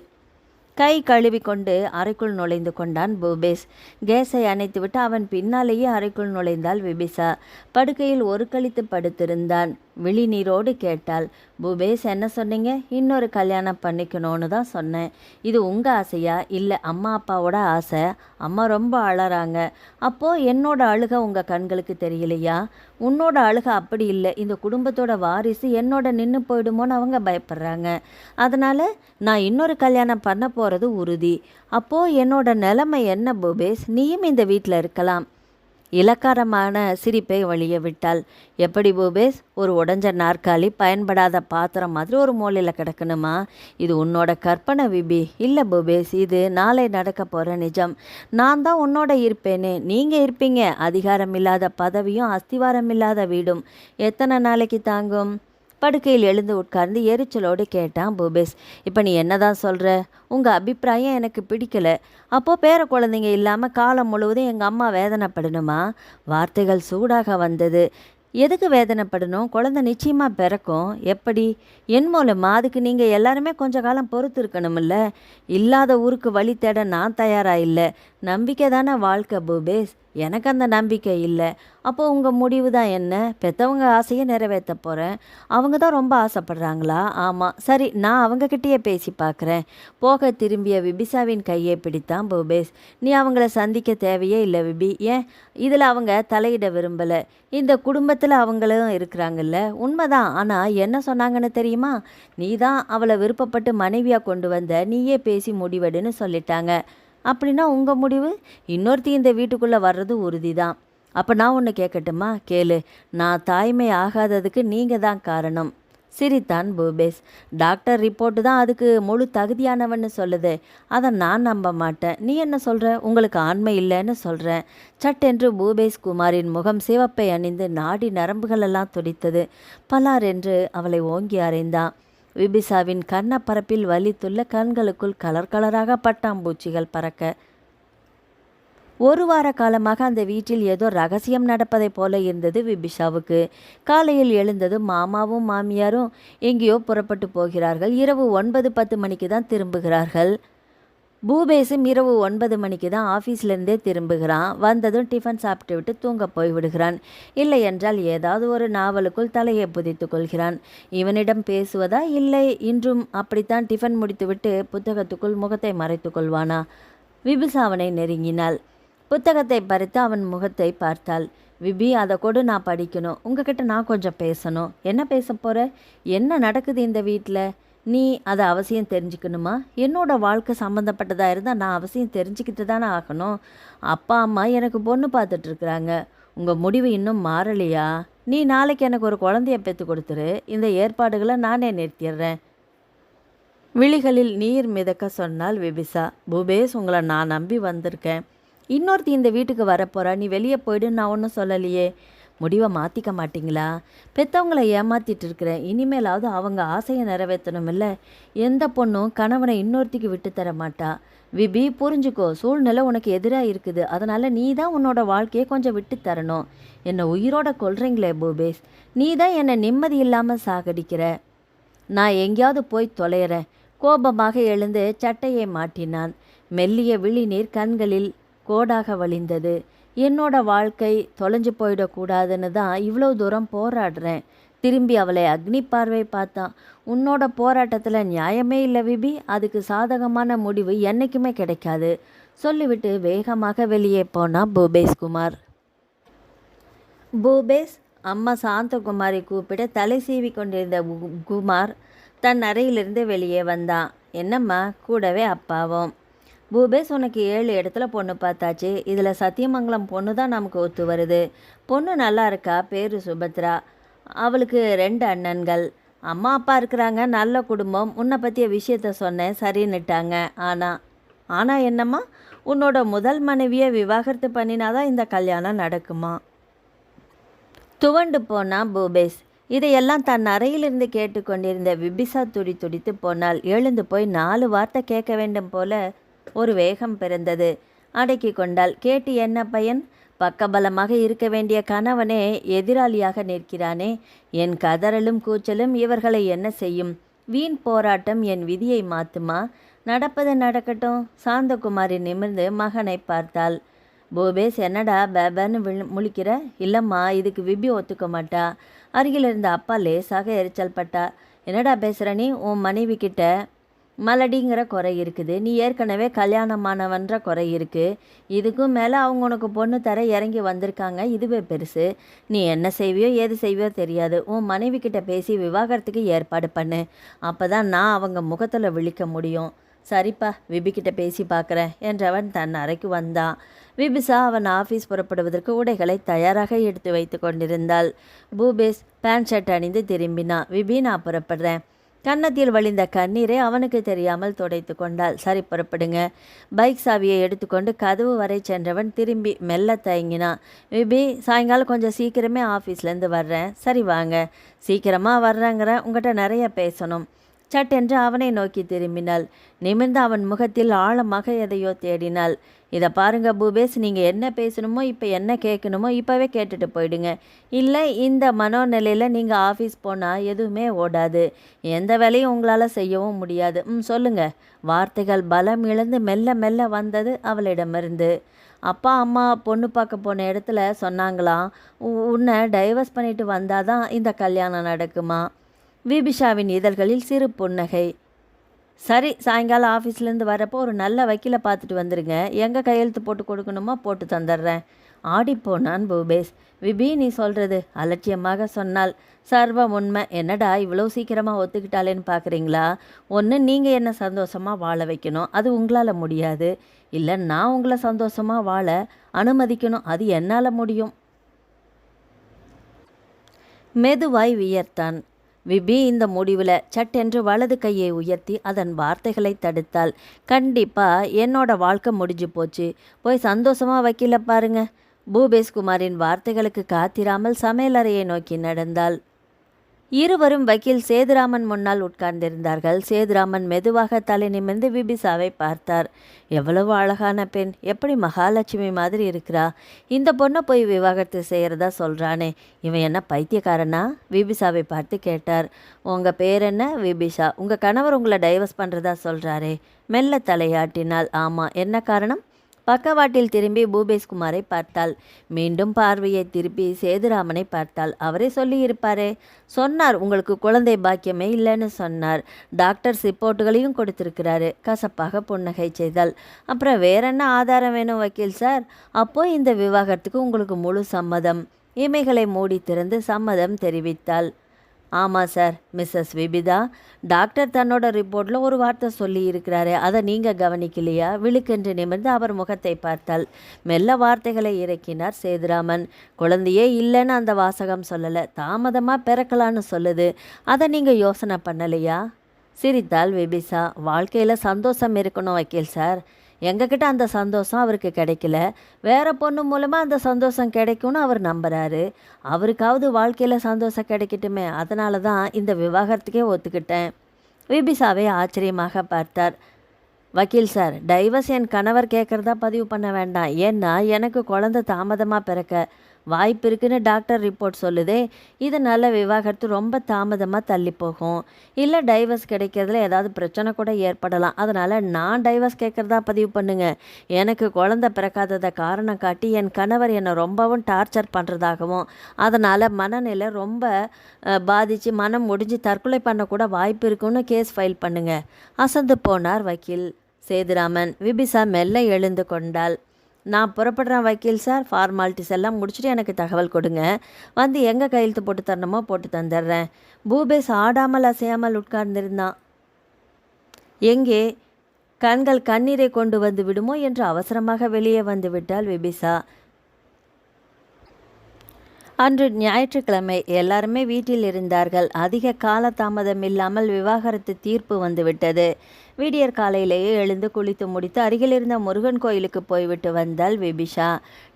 கை கழுவி கொண்டு அறைக்குள் நுழைந்து கொண்டான் பூபேஷ். கேஸை அணைத்துவிட்டு அவன் பின்னாலேயே அறைக்குள் நுழைந்தாள் விபிசா. படுக்கையில் ஒரு கழித்து படுத்திருந்தான். விழி நீரோடு கேட்டாள். பூபேஷ், என்ன சொன்னீங்க? இன்னொரு கல்யாணம் பண்ணிக்கணும்னு தான் சொன்னேன். இது உங்கள் ஆசையா? இல்லை, அம்மா அப்பாவோட ஆசை. அம்மா ரொம்ப அழறாங்க. அப்போது என்னோட அழுகை உங்கள் கண்களுக்கு தெரியலையா? உன்னோட அழுகை அப்படி இல்லை. இந்த குடும்பத்தோட வாரிசு என்னோட நின்று போயிடுமோன்னு அவங்க பயப்படுறாங்க. அதனால் நான் இன்னொரு கல்யாணம் பண்ண போகிறது உறுதி. அப்போது என்னோட நிலைமை என்ன பூபேஷ்? நீயும் இந்த வீட்டில் இருக்கலாம். இலக்காரமான சிரிப்பை வழிய விட்டாள். எப்படி பூபேஷ்? ஒரு உடஞ்ச நாற்காலி, பயன்படாத பாத்திரம் மாதிரி ஒரு மூலையில் கிடக்கணுமா? இது உன்னோட கற்பனை விபி. இல்லை பூபேஷ், இது நாளை நடக்க போகிற நிஜம். நான் தான் உன்னோட இருப்பேனே. நீங்கள் இருப்பீங்க. அதிகாரம் இல்லாத பதவியும் அஸ்திவாரம் இல்லாத வீடும் எத்தனை நாளைக்கு தாங்கும்? படுக்கையில் எழுந்து உட்கார்ந்து எரிச்சலோடு கேட்டான் பூபேஷ். இப்போ நீ என்னதான் சொல்கிற? உங்கள் அபிப்பிராயம் எனக்கு பிடிக்கல. அப்போது பேர குழந்தைங்க இல்லாமல் காலம் முழுவதும் எங்கள் அம்மா வேதனைப்படணுமா? வார்த்தைகள் சூடாக வந்தது. எதுக்கு வேதனைப்படணும்? குழந்தை நிச்சயமாக பிறக்கும். எப்படி? என் மூலமா? அதுக்கு நீங்கள் எல்லாருமே கொஞ்ச காலம் பொறுத்து இருக்கணுமில்ல. இல்லாத ஊருக்கு வழி தேட நான் தயாராக இல்லை. நம்பிக்கை தானே வாழ்க்கை பூபேஷ். எனக்கு அந்த நம்பிக்கை இல்லை. அப்போது உங்கள் முடிவு தான் என்ன? பெற்றவங்க ஆசையை நிறைவேற்ற போகிறேன். அவங்க தான் ரொம்ப ஆசைப்படுறாங்களா? ஆமாம். சரி, நான் அவங்கக்கிட்டேயே பேசி பார்க்குறேன். போக திரும்பிய விபிசாவின் கையை பிடித்தான் பூபேஷ். நீ அவங்கள சந்திக்க தேவையே இல்லை விபி. ஏன்? இதில் அவங்க தலையிட விரும்பலை. இந்த குடும்பத்தில் அவங்களும் இருக்கிறாங்கல்ல. உண்மைதான். ஆனால் என்ன சொன்னாங்கன்னு தெரியுமா? நீ தான் அவளை விருப்பப்பட்டு மனைவியாக கொண்டு வந்த, நீயே பேசி முடிவெடுன்னு சொல்லிட்டாங்க. அப்படின்னா உங்கள் முடிவு? இன்னொருத்தி இந்த வீட்டுக்குள்ளே வர்றது உறுதி தான். அப்போ நான் ஒன்று கேட்கட்டுமா? கேளு. நான் தாய்மை ஆகாததுக்கு நீங்கள் தான் காரணம். சிரித்தான் பூபேஷ். டாக்டர் ரிப்போர்ட்டு தான் அதுக்கு முழு தகுதியானவன்னு சொல்லுது. அதை நான் நம்ப மாட்டேன். நீ என்ன சொல்கிற? உங்களுக்கு ஆண்மை இல்லைன்னு சொல்கிறேன். சட்டென்று பூபேஷ் குமாரின் முகம் சிவப்பை அணிந்து நாடி நரம்புகளெல்லாம் துடித்தது. பலார் என்று அவளை ஓங்கி அறைந்தான். விபிசாவின் கன்னப்பரப்பில் வலித்துள்ள கண்களுக்குள் கலர் கலராக பட்டாம்பூச்சிகள் பறக்க. ஒரு வார காலமாக அந்த வீட்டில் ஏதோ ரகசியம் நடப்பதை போல இருந்தது விபிஷாவுக்கு. காலையில் எழுந்ததும் மாமாவும் மாமியாரும் எங்கேயோ புறப்பட்டு போகிறார்கள். இரவு 9-10 மணிக்கு தான் திரும்புகிறார்கள். பூபேஷும் இரவு 9 மணிக்கு தான் ஆஃபீஸ்லேருந்தே திரும்புகிறான். வந்ததும் டிஃபன் சாப்பிட்டு விட்டு தூங்க போய் விடுகிறான். இல்லை என்றால் ஏதாவது ஒரு நாவலுக்குள் தலையை புதைத்து கொள்கிறான். இவனிடம் பேசுவதா? இல்லை, இன்றும் அப்படித்தான் டிஃபன் முடித்துவிட்டு புத்தகத்துக்குள் முகத்தை மறைத்து கொள்வானா? விபிசா அவனை நெருங்கினாள். புத்தகத்தை பறித்து அவன் முகத்தை பார்த்தாள். விபி, அதை கொடு, நான் படிக்கணும். உங்ககிட்ட நான் கொஞ்சம் பேசணும். என்ன பேச போகிற? என்ன நடக்குது இந்த வீட்டில்? நீ அதை அவசியம் தெரிஞ்சுக்கணுமா? என்னோட வாழ்க்கை சம்மந்தப்பட்டதாக இருந்தால் நான் அவசியம் தெரிஞ்சுக்கிட்டு தானே ஆகணும். அப்பா அம்மா எனக்கு பொண்ணு பார்த்துட்ருக்குறாங்க. உங்கள் முடிவு இன்னும் மாறலையா? நீ நாளைக்கு எனக்கு ஒரு குழந்தைய பெற்று கொடுத்துரு. இந்த ஏற்பாடுகளை நானே நிறுத்திடுறேன். விழிகளில் நீர் மிதக்க சொன்னால் விபிசா. பூபேஷ், உங்களை நான் நம்பி வந்திருக்கேன். இன்னொருத்தி இந்த வீட்டுக்கு வரப்போகிறா. நீ வெளியே போய்டுன்னு நான் ஒன்றும் சொல்லலையே. முடிவை மாற்றிக்க மாட்டிங்களா? பெற்றவங்களை ஏமாற்றிட்டு இருக்கிறேன். இனிமேலாவது அவங்க ஆசையை நிறைவேற்றணும். இல்லை, எந்த பொண்ணும் கணவனை இன்னொருத்திக்கு விட்டு தர மாட்டா. விபி, புரிஞ்சுக்கோ. சூழ்நிலை உனக்கு எதிராக இருக்குது. அதனால் நீ தான் உன்னோட வாழ்க்கையை கொஞ்சம் விட்டு தரணும். என்னை உயிரோட கொல்றீங்களே பூபேஷ். நீ தான் என்னை நிம்மதி இல்லாமல் சாகடிக்கிற. நான் எங்கேயாவது போய் தொலைகிறேன். கோபமாக எழுந்து சட்டையை மாட்டினான். மெல்லிய விழிநீர் கண்களில் கோடாக வழிந்தது. என்னோட வாழ்க்கை தொலைஞ்சு போயிடக்கூடாதுன்னு தான் இவ்வளோ தூரம் போராடுறேன். திரும்பி அவளை அக்னி பார்வை பார்த்தான். உன்னோட போராட்டத்தில் நியாயமே இல்லை விபி. அதுக்கு சாதகமான முடிவு என்றைக்குமே கிடைக்காது சொல்லிவிட்டு வேகமாக வெளியே போனான் பூபேஷ் குமார். பூபேஷ், அம்மா சாந்தகுமாரை கூப்பிட தலை சீவி கொண்டிருந்த குமார் தன் அறையிலிருந்து வெளியே வந்தான். என்னம்மா? கூடவே அப்பாவும். பூபேஷ் உனக்கு 7 இடத்துல பொண்ணு பார்த்தாச்சு. இதில் சத்தியமங்கலம் பொண்ணு தான் நமக்கு ஒத்து வருது. பொண்ணு நல்லா இருக்கா, பேர் சுபத்ரா. அவளுக்கு 2 அண்ணன்கள். அம்மா அப்பா இருக்கிறாங்க, நல்ல குடும்பம். உன்னை பற்றிய விஷயத்த சொன்னேன், சரின்னுட்டாங்க. ஆனால் என்னம்மா, உன்னோட முதல் மனைவியை விவாகரத்து பண்ணினாதான் இந்த கல்யாணம் நடக்குமா? துவண்டு போனான் பூபேஷ். இதையெல்லாம் தன் அறையிலிருந்து கேட்டுக்கொண்டிருந்த விபிசா துடித்து போனாள். எழுந்து போய் 4 வார்த்தை கேட்க வேண்டும் போல ஒரு வேகம் பிறந்தது. அடக்கி கொண்டாள். கேட்டு என்ன பயன்? பக்கபலமாக இருக்க வேண்டிய கணவனே எதிராளியாக நிற்கிறானே. என் கதறலும் கூச்சலும் இவர்களை என்ன செய்யும்? வீண் போராட்டம் என் விதியை மாத்துமா? நடப்பது நடக்கட்டும். சாந்தகுமாரி நிமிர்ந்து மகனை பார்த்தாள். பூபேஷ், என்னடா பேபன்னு முழிக்கிற? இல்லைம்மா, இதுக்கு விபி ஒத்துக்க மாட்டா. அருகில் இருந்த அப்பா லேசாக எரிச்சல் பட்டா. என்னடா பேசுகிற நீ? உன் மனைவி கிட்ட மலடிங்கிற குறை இருக்குது, நீ ஏற்கனவே கல்யாணமானவன்ற குறை இருக்குது, இதுக்கும் மேலே அவங்க உனக்கு பொண்ணு தர இறங்கி வந்திருக்காங்க, இதுவே பெருசு. நீ என்ன செய்வியோ ஏது செய்வியோ தெரியாது. உன் மனைவி கிட்ட பேசி விவாகரத்துக்கு ஏற்பாடு பண்ணு. அப்போ தான் நான் அவங்க முகத்தில் விழிக்க முடியும். சரிப்பா, விபிக்கிட்ட பேசி பார்க்குறேன் என்றவன் தன் அறைக்கு வந்தான். விபிசா அவன் ஆஃபீஸ் புறப்படுவதற்கு உடைகளை தயாராக எடுத்து வைத்து கொண்டிருந்தாள். பூபேஷ் பேண்ட் ஷர்ட் அணிந்து திரும்பினான். விபி, நான் புறப்படுறேன். கன்னத்தில் வழிந்த கண்ணீரை அவனுக்கு தெரியாமல் துடைத்து கொண்டாள். சரி, புறப்படுங்க. பைக் சாவியை எடுத்துக்கொண்டு கதவு வரை சென்றவன் திரும்பி மெல்ல தயங்கினான். விபி, சாயங்காலம் கொஞ்சம் சீக்கிரமே ஆஃபீஸ்லேருந்து வர்றேன். சரி வாங்க. சீக்கிரமாக வர்றேங்கிற, உங்கள்கிட்ட நிறைய பேசணும். சட்டென்று அவனை நோக்கி திரும்பினாள். நிமிர்ந்து அவன் முகத்தில் ஆழமாக எதையோ தேடினாள். இதை பாருங்க பூபேஷ், நீங்கள் என்ன பேசணுமோ, இப்போ என்ன கேட்கணுமோ இப்போவே கேட்டுட்டு போயிடுங்க. இல்லை, இந்த மனோநிலையில் நீங்கள் ஆஃபீஸ் போனால் எதுவுமே ஓடாது. எந்த வேலையும் உங்களால் செய்யவும் முடியாது. சொல்லுங்கள். வார்த்தைகள் பலம் இழந்து மெல்ல மெல்ல வந்தது அவளிடமிருந்து. அப்பா அம்மா பொண்ணு பார்க்க போன இடத்துல சொன்னாங்களாம், உன்னை டைவர்ஸ் பண்ணிட்டு வந்தாதான் இந்த கல்யாணம் நடக்குமா? விபிஷாவின் இதழ்களில் சிறு புன்னகை. சரி, சாயங்காலம் ஆஃபீஸ்லேருந்து வரப்போ ஒரு நல்ல வக்கீலை பார்த்துட்டு வந்துடுங்க. எங்கே கையெழுத்து போட்டு கொடுக்கணுமோ போட்டு தந்துடுறேன். ஆடிப்போனான் பூபேஷ். விபி, நீ சொல்கிறது அலட்சியமாக சொன்னால். சர்வ உண்மை. என்னடா இவ்வளோ சீக்கிரமாக ஒத்துக்கிட்டாலேன்னு பார்க்குறீங்களா? ஒன்று, நீங்கள் என்ன சந்தோஷமாக வாழ வைக்கணும், அது உங்களால் முடியாது. இல்லை, நான் உங்களை சந்தோஷமாக வாழ அனுமதிக்கணும், அது என்னால் முடியும். மெதுவாய் வியர்த்தான். விபி இந்த முடிவில் சட்டென்று வலது கையை உயர்த்தி அதன் வார்த்தைகளை தடுத்தாள். கண்டிப்பா என்னோட வாழ்க்கை முடிஞ்சு போச்சு, போய் சந்தோஷமாக வக்கீல பாருங்க. பூபேஷ் குமாரின் வார்த்தைகளுக்கு காத்திராமல் சமையலறையை நோக்கி நடந்தாள். இருவரும் வக்கீல் சேதுராமன் முன்னால் உட்கார்ந்திருந்தார்கள். சேதுராமன் மெதுவாக தலை நிமிர்ந்து விபிசாவை பார்த்தார். எவ்வளவு அழகான பெண், எப்படி மகாலட்சுமி மாதிரி இருக்கிறா. இந்த பொண்ணை போய் விவாகரத்து செய்கிறதா சொல்கிறானே, இவன் என்ன பைத்தியக்காரனா? விபிசாவை பார்த்து கேட்டார். உங்கள் பேர் என்ன? விபிஷா. உங்கள் கணவர் உங்களை டைவர்ஸ் பண்ணுறதா சொல்கிறாரே. மெல்ல தலையாட்டினாள். ஆமாம். என்ன காரணம்? பக்கவாட்டில் திரும்பி பூபேஷ் குமாரை பார்த்தாள். மீண்டும் பார்வையை திருப்பி சேதுராமனை பார்த்தாள். அவரே சொல்லியிருப்பாரே. சொன்னார், உங்களுக்கு குழந்தை பாக்கியமே இல்லைன்னு சொன்னார். டாக்டர்ஸ் ரிப்போர்ட்டுகளையும் கொடுத்துருக்கிறாரு. கசப்பாக புன்னகை செய்தாள். அப்புறம் வேற என்ன ஆதாரம் வேணும் வக்கீல் சார்? அப்போ இந்த விவாகரத்துக்கு உங்களுக்கு முழு சம்மதம்? இமைகளை மூடி திறந்து சம்மதம் தெரிவித்தாள். ஆமாம் சார். மிஸ்ஸஸ் விபிதா, டாக்டர் தன்னோட ரிப்போர்ட்டில் ஒரு வார்த்தை சொல்லி இருக்கிறாரு, அதை நீங்கள் கவனிக்கலையா? விழுக்கென்று நிமிர்ந்து அவர் முகத்தை பார்த்தாள். மெல்ல வார்த்தைகளை இறக்கினார் சேதுராமன். குழந்தையே இல்லைன்னு அந்த வாசகம் சொல்லலை, தாமதமாக பிறக்கலான்னு சொல்லுது. அதை நீங்கள் யோசனை பண்ணலையா? சிரித்தாள் விபிசா. வாழ்க்கையில் சந்தோஷம் இருக்கணும் வக்கீல் சார். எங்ககிட்ட அந்த சந்தோஷம் அவருக்கு கிடைக்கல, வேற பொண்ணு மூலமாக அந்த சந்தோஷம் கிடைக்கும்னு அவர் நம்புகிறாரு. அவருக்காவது வாழ்க்கையில் சந்தோஷம் கிடைக்கட்டுமே, அதனால தான் இந்த விவாகரத்துக்கே ஒத்துக்கிட்டேன். விபிசாவை ஆச்சரியமாக பார்த்தார். வக்கீல் சார், டைவர்ஸ் என் கணவர் கேட்குறதா பதிவு பண்ண வேண்டாம். ஏன்னா எனக்கு குழந்தை தாமதமாக பிறக்க வாய்ப்பு இருக்குன்னு டாக்டர் ரிப்போர்ட் சொல்லுதே. இதனால் விவாகரத்து ரொம்ப தாமதமாக தள்ளி போகும். இல்லை, டைவர்ஸ் கிடைக்கிறதுல ஏதாவது பிரச்சனை கூட ஏற்படலாம். அதனால் நான் டைவர்ஸ் கேட்குறதா பதிவு பண்ணுங்க. எனக்கு குழந்தை பிறக்காததை காரணம் காட்டி என் கணவர் என்னை ரொம்பவும் டார்ச்சர் பண்ணுறதாகவும், அதனால் மனநிலை ரொம்ப பாதித்து மனம் முடிஞ்சு தற்கொலை பண்ணக்கூட வாய்ப்பு இருக்குன்னு கேஸ் ஃபைல் பண்ணுங்க. அசந்து போனார் வக்கீல் சேதுராமன். விபிசா மெல்ல எழுந்து கொண்டாள். நான் புறப்படுறேன் வக்கீல் சார். ஃபார்மாலிட்டிஸ் எல்லாம் முடிச்சுட்டு எனக்கு தகவல் கொடுங்க. வந்து எங்கே கையெழுத்து போட்டு தரணுமோ போட்டு தந்துடுறேன். பூபேஷ் ஆடாமல் அசையாமல் உட்கார்ந்திருந்தான். எங்கே? கண்கள் கண்ணீரை கொண்டு வந்து விடுமோ என்று அவசரமாக வெளியே வந்து விட்டாள் விபிசா. அன்று ஞாயிற்றுக்கிழமை. எல்லாருமே வீட்டில் இருந்தார்கள். அதிக காலதாமதம் இல்லாமல் விவாகரத்து தீர்ப்பு வந்துவிட்டது. விடியற் காலையிலேயே எழுந்து குளித்து முடித்து அருகில் இருந்த முருகன் கோயிலுக்கு போய்விட்டு வந்தாள் விபிஷா.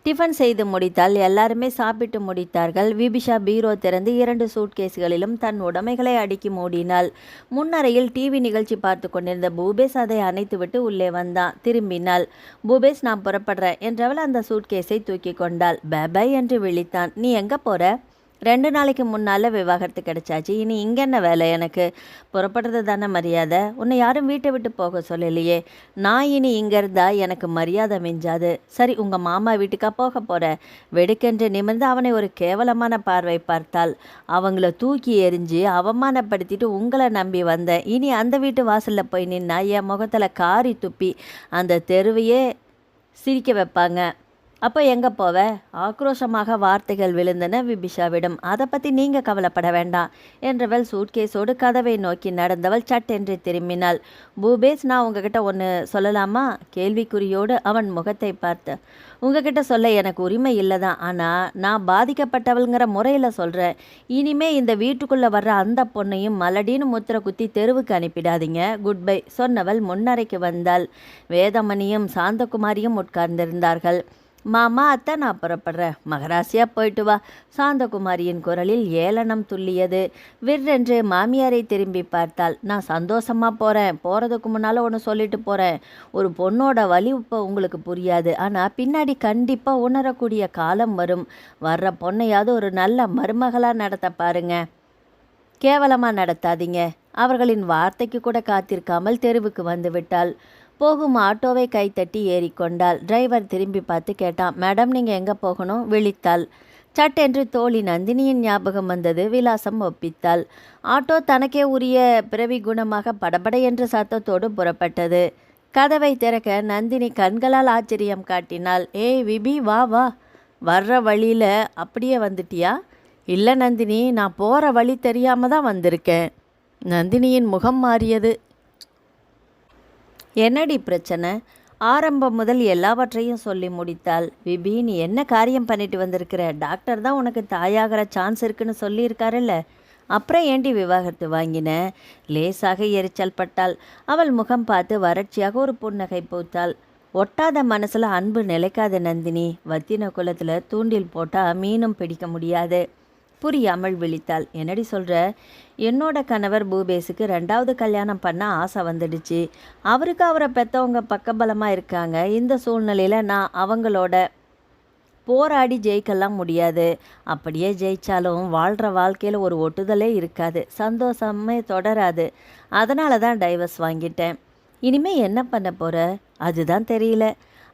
டிஃபன் செய்து முடித்தால். எல்லாருமே சாப்பிட்டு முடித்தார்கள். விபிஷா பீரோ திறந்து 2 சூட்கேஸ்களிலும் தன் உடைமைகளை அடுக்கி மூடினாள். முன்னறையில் டிவி நிகழ்ச்சி பார்த்து கொண்டிருந்த பூபேஷ் அதை அணைத்துவிட்டு உள்ளே வந்தான். திரும்பினாள். பூபேஷ், நான் புறப்படுறேன் என்றவள் அந்த சூட்கேஸை தூக்கி கொண்டாள். பை என்று விழித்தான். நீ எங்கே போற? 2 நாளைக்கு முன்னால் விவாகரத்து கிடைச்சாச்சு. இனி இங்கே என்ன வேலை? எனக்கு புறப்படுறது தானே மரியாதை. உன்னை யாரும் வீட்டை விட்டு போக சொல்லலையே. நான் இனி இங்கே இருந்தால் எனக்கு மரியாதை மிஞ்சாது. சரி, உங்கள் மாமா வீட்டுக்கா போக போகிற? வெடுக்கென்று நிமிர்ந்து அவனை ஒரு கேவலமான பார்வை பார்த்தாள். அவங்கள தூக்கி எறிஞ்சு அவமானப்படுத்திட்டு உங்களை நம்பி வந்தேன். இனி அந்த வீட்டு வாசலில் போய் நின்னா என் முகத்தில் காரி துப்பி அந்த தெருவையே சிரிக்க வைப்பாங்க. அப்போ எங்கே போவ? ஆக்ரோஷமாக வார்த்தைகள் விழுந்தன விபிஷாவிடம். அதை பற்றி நீங்கள் கவலைப்பட வேண்டாம் என்றவள் சூட்கேஸோடு கதவை நோக்கி நடந்தவள் சட்டென்று திரும்பினாள். பூபேஷ், நான் உங்ககிட்ட ஒன்று சொல்லலாமா? கேள்விக்குறியோடு அவன் முகத்தை பார்த்த. உங்ககிட்ட சொல்ல எனக்கு உரிமை இல்லை தான், ஆனால் நான் பாதிக்கப்பட்டவள்ங்கிற முறையில் சொல்கிறேன். இனிமே இந்த வீட்டுக்குள்ளே வர்ற அந்த பொண்ணையும் மலடின்னு முத்திரை குத்தி தெருவுக்கு அனுப்பிடாதீங்க. குட் பை சொன்னவள் முன்னறைக்கு வந்தாள். வேதமணியும் சாந்தகுமாரியும் உட்கார்ந்திருந்தார்கள். மாமா, அத்தை, நான் புறப்படுறேன். மகராசியாக போயிட்டு வா. சாந்தகுமாரியின் குரலில் ஏளனம் துள்ளியது. விற்றென்று மாமியாரை திரும்பி பார்த்தாள். நான் சந்தோஷமாக போகிறேன். போகிறதுக்கு முன்னால் ஒன்று சொல்லிட்டு போகிறேன். ஒரு பொண்ணோட வலி இப்போ உங்களுக்கு புரியாது, ஆனால் பின்னாடி கண்டிப்பாக உணரக்கூடிய காலம் வரும். வர்ற பொண்ணையாவது ஒரு நல்ல மருமகளாக நடத்த பாருங்க. கேவலமாக நடத்தாதீங்க. அவர்களின் வார்த்தைக்கு கூட காத்திருக்காமல் தெருவுக்கு வந்து விட்டாள். போகும் ஆட்டோவை கைத்தட்டி ஏறிக்கொண்டாள். டிரைவர் திரும்பி பார்த்து கேட்டான், மேடம், நீங்கள் எங்கே போகணும்? விழித்தாள். சட்டென்று தோழி நந்தினியின் ஞாபகம் வந்தது. விலாசம் ஒப்பித்தாள். ஆட்டோ தனக்கே உரிய பிறவி குணமாக படபட என்ற சத்தத்தோடு புறப்பட்டது. கதவை திறக்க நந்தினி கண்களால் ஆச்சரியம் காட்டினாள். ஏய் விபி, வா வா. வர்ற வழியில் அப்படியே வந்துட்டியா? இல்லை நந்தினி, நான் போகிற வழி தெரியாமல் தான் வந்திருக்கேன். நந்தினியின் முகம் மாறியது. என்னடி பிரச்சனை? ஆரம்பம் முதல் எல்லாவற்றையும் சொல்லி முடித்தாள். விபி, நீ என்ன காரியம் பண்ணிட்டு வந்திருக்கிற? டாக்டர் தான் உனக்கு தாயாகிற சான்ஸ் இருக்குன்னு சொல்லியிருக்காருல்ல, அப்புறம் ஏண்டி விவாகரத்து வாங்கின? லேசாக எரிச்சல் பட்டாள். அவள் முகம் பார்த்து வறட்சியாக ஒரு புன்னகை பூத்தாள். ஒட்டாத மனசில் அன்பு நிலைக்காத நந்தினி. வத்தின குளத்தில் தூண்டில் போட்டால் மீனும் பிடிக்க முடியாது. புரியாமல் விழித்தாள். என்னடி சொல்கிற? என்னோட கணவர் பூபேஷுக்கு 2வது கல்யாணம் பண்ண ஆசை வந்துடுச்சு. அவருக்கு அவரை பெற்றவங்க பக்கபலமாக இருக்காங்க. இந்த சூழ்நிலையில் நான் அவங்களோட போராடி ஜெயிக்கலாம் முடியாது. அப்படியே ஜெயித்தாலும் வாழ்கிற வாழ்க்கையில் ஒரு ஒட்டுதலே இருக்காது. சந்தோஷமே தொடராது. அதனால தான் டைவர்ஸ் வாங்கிட்டேன். இனிமேல் என்ன பண்ண போகிற? அதுதான் தெரியல.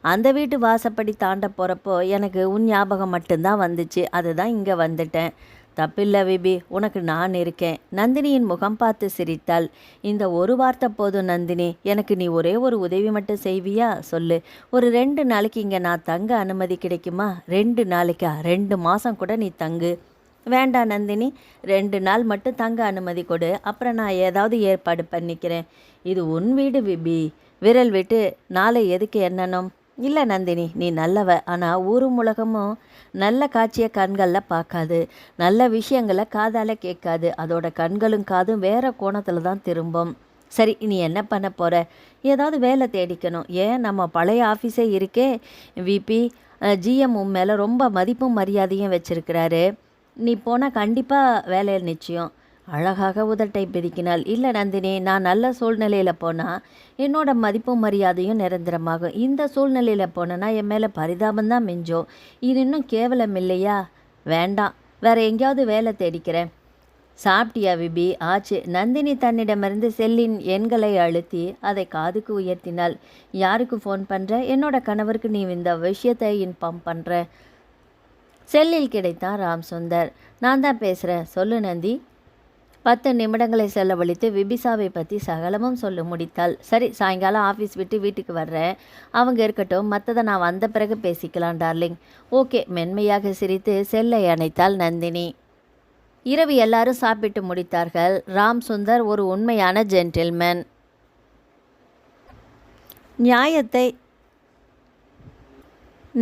அந்த வீட்டு வாசப்படி தாண்ட போகிறப்போ எனக்கு உன் ஞாபகம் மட்டும்தான் வந்துச்சு. அதுதான் இங்கே வந்துட்டேன். தப்பில்லை விபி, உனக்கு நான் இருக்கேன். நந்தினியின் முகம் பார்த்து சிரித்தாள். இந்த ஒரு வார்த்தை போதும் நந்தினி. எனக்கு நீ ஒரே ஒரு உதவி மட்டும் செய்வியா? சொல்லு. ஒரு 2 நாளைக்கு இங்கே நான் தங்க அனுமதி கிடைக்குமா? 2 நாளைக்கா? 2 மாதம் கூட நீ தங்கு. வேண்டாம் நந்தினி, 2 நாள் மட்டும் தங்க அனுமதி கொடு. அப்புறம் நான் ஏதாவது ஏற்பாடு பண்ணிக்கிறேன். இது உன் வீடு விபி. விரல் விட்டு நாளை எதுக்கு எண்ணணும்? இல்லை நந்தினி, நீ நல்லவ. ஆனால் ஊரும் உலகமும் நல்ல காட்சியை கண்களில் பார்க்காது, நல்ல விஷயங்களை காதால் கேட்காது. அதோட கண்களும் காதும் வேறு கோணத்தில் தான் திரும்பும். சரி, நீ என்ன பண்ண போகிற? ஏதாவது வேலை தேடிக்கணும். ஏன், நம்ம பழைய ஆஃபீஸே இருக்கே. விபி ஜிஎம் உன் மேலே ரொம்ப மதிப்பும் மரியாதையும் வச்சுருக்கிறாரு. நீ போனால் கண்டிப்பாக வேலையில் நிச்சயம். அழகாக உதட்டை பிரிக்கினாள். இல்லை நந்தினி, நான் நல்ல சூழ்நிலையில் போனால் என்னோட மதிப்பும் மரியாதையும் நிரந்தரமாகும். இந்த சூழ்நிலையில் போனேன்னா என் மேலே பரிதாபம்தான் மிஞ்சோம். இது இன்னும் கேவலம் இல்லையா? வேண்டாம், வேறு எங்கேயாவது வேலை தேடிக்கிறேன். சாப்பிட்டியா விபி? ஆச்சு. நந்தினி தன்னிடமிருந்து செல்லின் எண்களை அழுத்தி அதை காதுக்கு உயர்த்தினாள். யாருக்கு ஃபோன் பண்ணுற? என்னோட கணவருக்கு நீ இந்த விஷயத்தை இன்ஃபார்ம் பண்ணுற. செல்லில் கிடைத்தான் ராம்சுந்தர். நான் தான் பேசுகிறேன். சொல்லு நந்தி. 10 நிமிடங்களை செலவழித்து விபிசாவை பற்றி சகலமும் சொல்ல முடித்தாள். சரி, சாயங்காலம் ஆஃபீஸ் விட்டு வீட்டுக்கு வர்றேன். அவங்க இருக்கட்டும், மற்றதை நான் வந்த பிறகு பேசிக்கலாம் டார்லிங். ஓகே. மென்மையாக சிரித்து செல்லை அணைத்தாள் நந்தினி. இரவு எல்லாரும் சாப்பிட்டு முடித்தார்கள். ராம்சுந்தர் ஒரு உண்மையான ஜென்டில்மேன். நியாயத்தை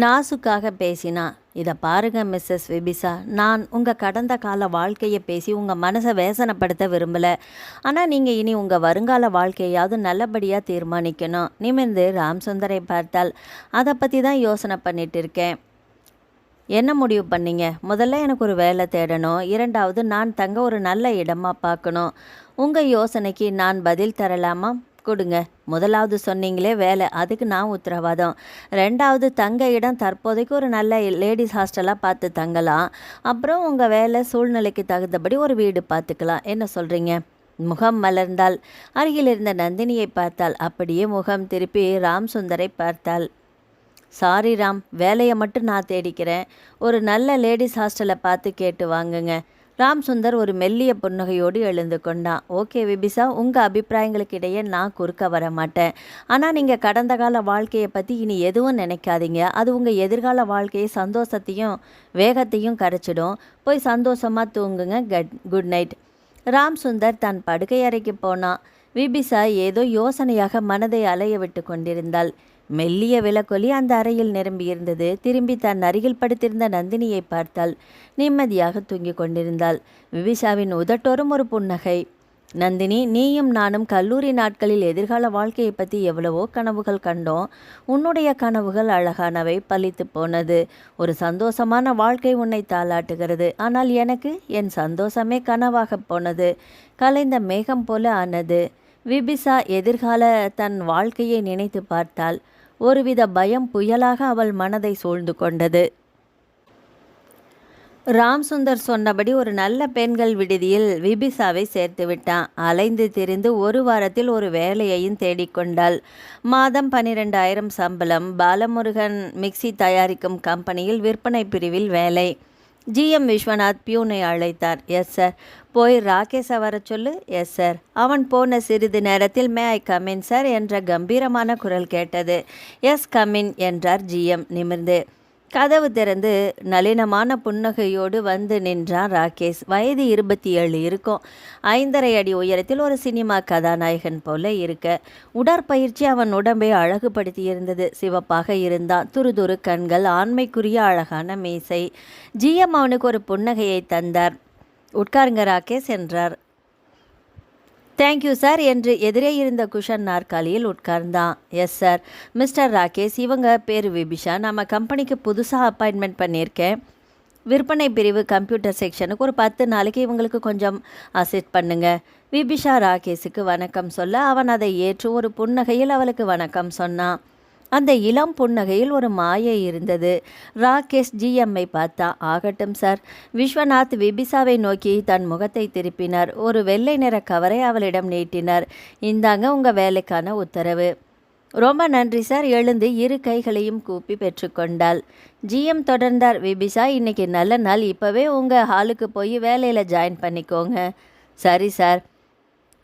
நாசுக்காக பேசினா. இதை பாருங்க மிஸ்ஸஸ் விபிசா, நான் உங்கள் கடந்த கால வாழ்க்கையை பேசி உங்கள் மனசை வேசனப்படுத்த விரும்பலை. ஆனால் நீங்கள் இனி உங்கள் வருங்கால வாழ்க்கையாவது நல்லபடியாக தீர்மானிக்கணும். நிமிர்ந்து ராம்சுந்தரை பார்த்தால். அதை பற்றி தான் யோசனை பண்ணிட்டு இருக்கேன். என்ன முடிவு பண்ணீங்க? முதல்ல எனக்கு ஒரு வேலை தேடணும், இரண்டாவது நான் தங்க ஒரு நல்ல இடமா பார்க்கணும். உங்கள் யோசனைக்கு நான் பதில் தரலாமா? கொடுங்க. முதலாவது சொன்னீங்களே வேலை, அதுக்கு நான் உத்தரவாதம். ரெண்டாவது தங்க இடம் தற்போதைக்கு ஒரு நல்ல லேடிஸ் ஹாஸ்டலாக பார்த்து தங்கலாம். அப்புறம் உங்கள் வேலை சூழ்நிலைக்கு தகுந்தபடி ஒரு வீடு பார்த்துக்கலாம். என்ன சொல்கிறீங்க? முகம் மலர்ந்தாள். அருகில் இருந்த நந்தினியை பார்த்தாள். அப்படியே முகம் திருப்பி ராம்சுந்தரை பார்த்தாள். சாரி ராம், வேலையை மட்டும் நான் தேடிக்கிறேன். ஒரு நல்ல லேடிஸ் ஹாஸ்டலை பார்த்து கேட்டு வாங்குங்க. ராம்சுந்தர் ஒரு மெல்லிய புன்னகையோடு எழுந்து கொண்டான். ஓகே விபிசா, உங்கள் அபிப்பிராயங்களுக்கு இடையே நான் குறுக்க வர மாட்டேன். ஆனால் நீங்கள் கடந்த கால வாழ்க்கையை பற்றி இனி எதுவும் நினைக்காதீங்க. அது உங்கள் எதிர்கால வாழ்க்கையை சந்தோஷத்தையும் வேகத்தையும் கரைச்சிடும். போய் சந்தோஷமாக தூங்குங்க. Good night. ராம்சுந்தர் தன் படுக்கை அறைக்கு போனான். விபிசா ஏதோ யோசனையாக மனதை அலைய விட்டு கொண்டிருந்தாள். மெல்லிய விளக்கொலி அந்த அறையில் நிரம்பியிருந்தது. திரும்பி தன் அருகில் படுத்திருந்த நந்தினியை பார்த்தாள். நிம்மதியாக தூங்கிக் கொண்டிருந்தாள். விபிசாவின் உதட்டோரும் ஒரு புன்னகை. நந்தினி, நீயும் நானும் கல்லூரி நாட்களில் எதிர்கால வாழ்க்கையை பற்றி எவ்வளவோ கனவுகள் கண்டோம். உன்னுடைய கனவுகள் அழகானவை, பலித்து போனது. ஒரு சந்தோஷமான வாழ்க்கை உன்னை தாளாட்டுகிறது. ஆனால் எனக்கு என் சந்தோஷமே கனவாக போனது, கலைந்த மேகம் போல ஆனது. விபிசா எதிர்கால தன் வாழ்க்கையை நினைத்து பார்த்தாள். ஒருவித பயம் புயலாக அவள் மனதை சூழ்ந்து கொண்டது. ராம்சுந்தர் சொன்னபடி ஒரு நல்ல பெண்கள் விடுதியில் விபிசாவை சேர்த்து விட்டான். அலைந்து திரிந்து ஒரு வாரத்தில் ஒரு வேலையையும் தேடிக்கொண்டாள். மாதம் 12,000 சம்பளம். பாலமுருகன் மிக்சி தயாரிக்கும் கம்பெனியில் விற்பனை பிரிவில் வேலை. ஜிஎம் விஸ்வநாத் பியூனை அழைத்தார். Yes sir. போய் ராகேஷை வர சொல்லு. Yes sir. அவன் போன சிறிது நேரத்தில் மே ஐ கமின் சார் என்ற கம்பீரமான குரல் கேட்டது. எஸ் கமின் என்றார் ஜிஎம் நிமிர்ந்து. கதவு திறந்து நளினமான புன்னகையோடு வந்து நின்றான் ராகேஷ். வயது 27 இருக்கும். 5.5 அடி உயரத்தில் ஒரு சினிமா கதாநாயகன் போல இருக்க. உடற்பயிற்சி அவன் உடம்பை அழகுபடுத்தி இருந்தது. சிவப்பாக இருந்தான். துருதுரு கண்கள், ஆண்மைக்குரிய அழகான மீசை. ஜிஎம் அவனுக்கு ஒரு புன்னகையை தந்தார். உட்காருங்க ராகேஷ் என்றார். தேங்க்யூ சார் என்று எதிரே இருந்த குஷன் நாற்காலியில் உட்கார்ந்தான். Yes sir. மிஸ்டர் ராகேஷ், இவங்க பேர் விபிஷா. நம்ம கம்பெனிக்கு புதுசாக அப்பாயின்மெண்ட் பண்ணியிருக்கேன். விற்பனை பிரிவு கம்ப்யூட்டர் செக்ஷனுக்கு ஒரு 10 நாளைக்கு இவங்களுக்கு கொஞ்சம் அசிஸ்ட் பண்ணுங்க. விபிஷா ராகேஷுக்கு வணக்கம் சொல்ல அவன் அதை ஏற்று ஒரு புன்னகையில் அவளுக்கு வணக்கம் சொன்னான். அந்த இளம் புன்னகையில் ஒரு மாயை இருந்தது. ராகேஷ் ஜிஎம்மை பார்த்தா. ஆகட்டும் சார். விஸ்வநாத் விபிசாவை நோக்கி தன் முகத்தை திருப்பினார். ஒரு வெள்ளை நிற கவரை அவளிடம் நீட்டினார். இந்தாங்க உங்கள் வேலைக்கான உத்தரவு. ரொம்ப நன்றி சார். எழுந்து இரு கைகளையும் கூப்பி பெற்றுக்கொண்டாள். ஜிஎம் தொடர்ந்தார். விபிசா, இன்னைக்கு நல்ல நாள். இப்போவே உங்கள் ஹாலுக்கு போய் வேலையில் ஜாயின் பண்ணிக்கோங்க. சரி sir.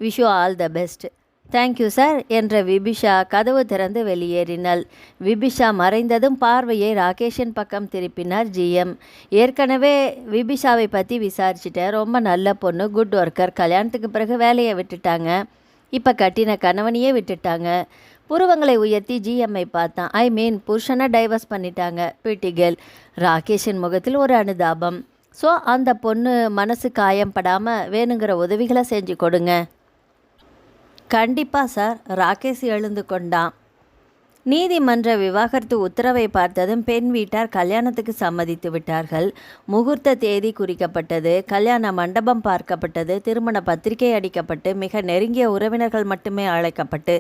Wish you all the best. Thank you sir என்ற விபிஷா கதவு திறந்து வெளியேறினாள். விபிஷா மறைந்ததும் பார்வையை ராகேஷின் பக்கம் திருப்பினார் ஜிஎம். ஏற்கனவே விபிஷாவை பற்றி விசாரிச்சுட்டேன். ரொம்ப நல்ல பொண்ணு, குட் ஒர்க்கர். கல்யாணத்துக்கு பிறகு வேலையை விட்டுட்டாங்க. இப்போ கட்டின கணவனையே விட்டுட்டாங்க. புருவங்களை உயர்த்தி ஜிஎம்ஐ பார்த்தான். ஐ மீன் புருஷனை டைவர்ஸ் பண்ணிட்டாங்க. பிட்டிகேல். ராகேஷின் முகத்தில் ஒரு அனுதாபம். ஸோ அந்த பொண்ணு மனசு காயப்படாமல் வேணுங்கிற உதவிகளை செஞ்சு கொடுங்க. கண்டிப்பாக சார். ராகேஷ் எழுந்து கொண்டான். நீதிமன்ற விவாகரத்து உத்தரவை பார்த்ததும் பெண் வீட்டார் கல்யாணத்துக்கு சம்மதித்து விட்டார்கள். முகூர்த்த தேதி குறிக்கப்பட்டது. கல்யாண மண்டபம் பார்க்கப்பட்டது. திருமண பத்திரிகை அடிக்கப்பட்டு மிக நெருங்கிய உறவினர்கள் மட்டுமே அழைக்கப்பட்டு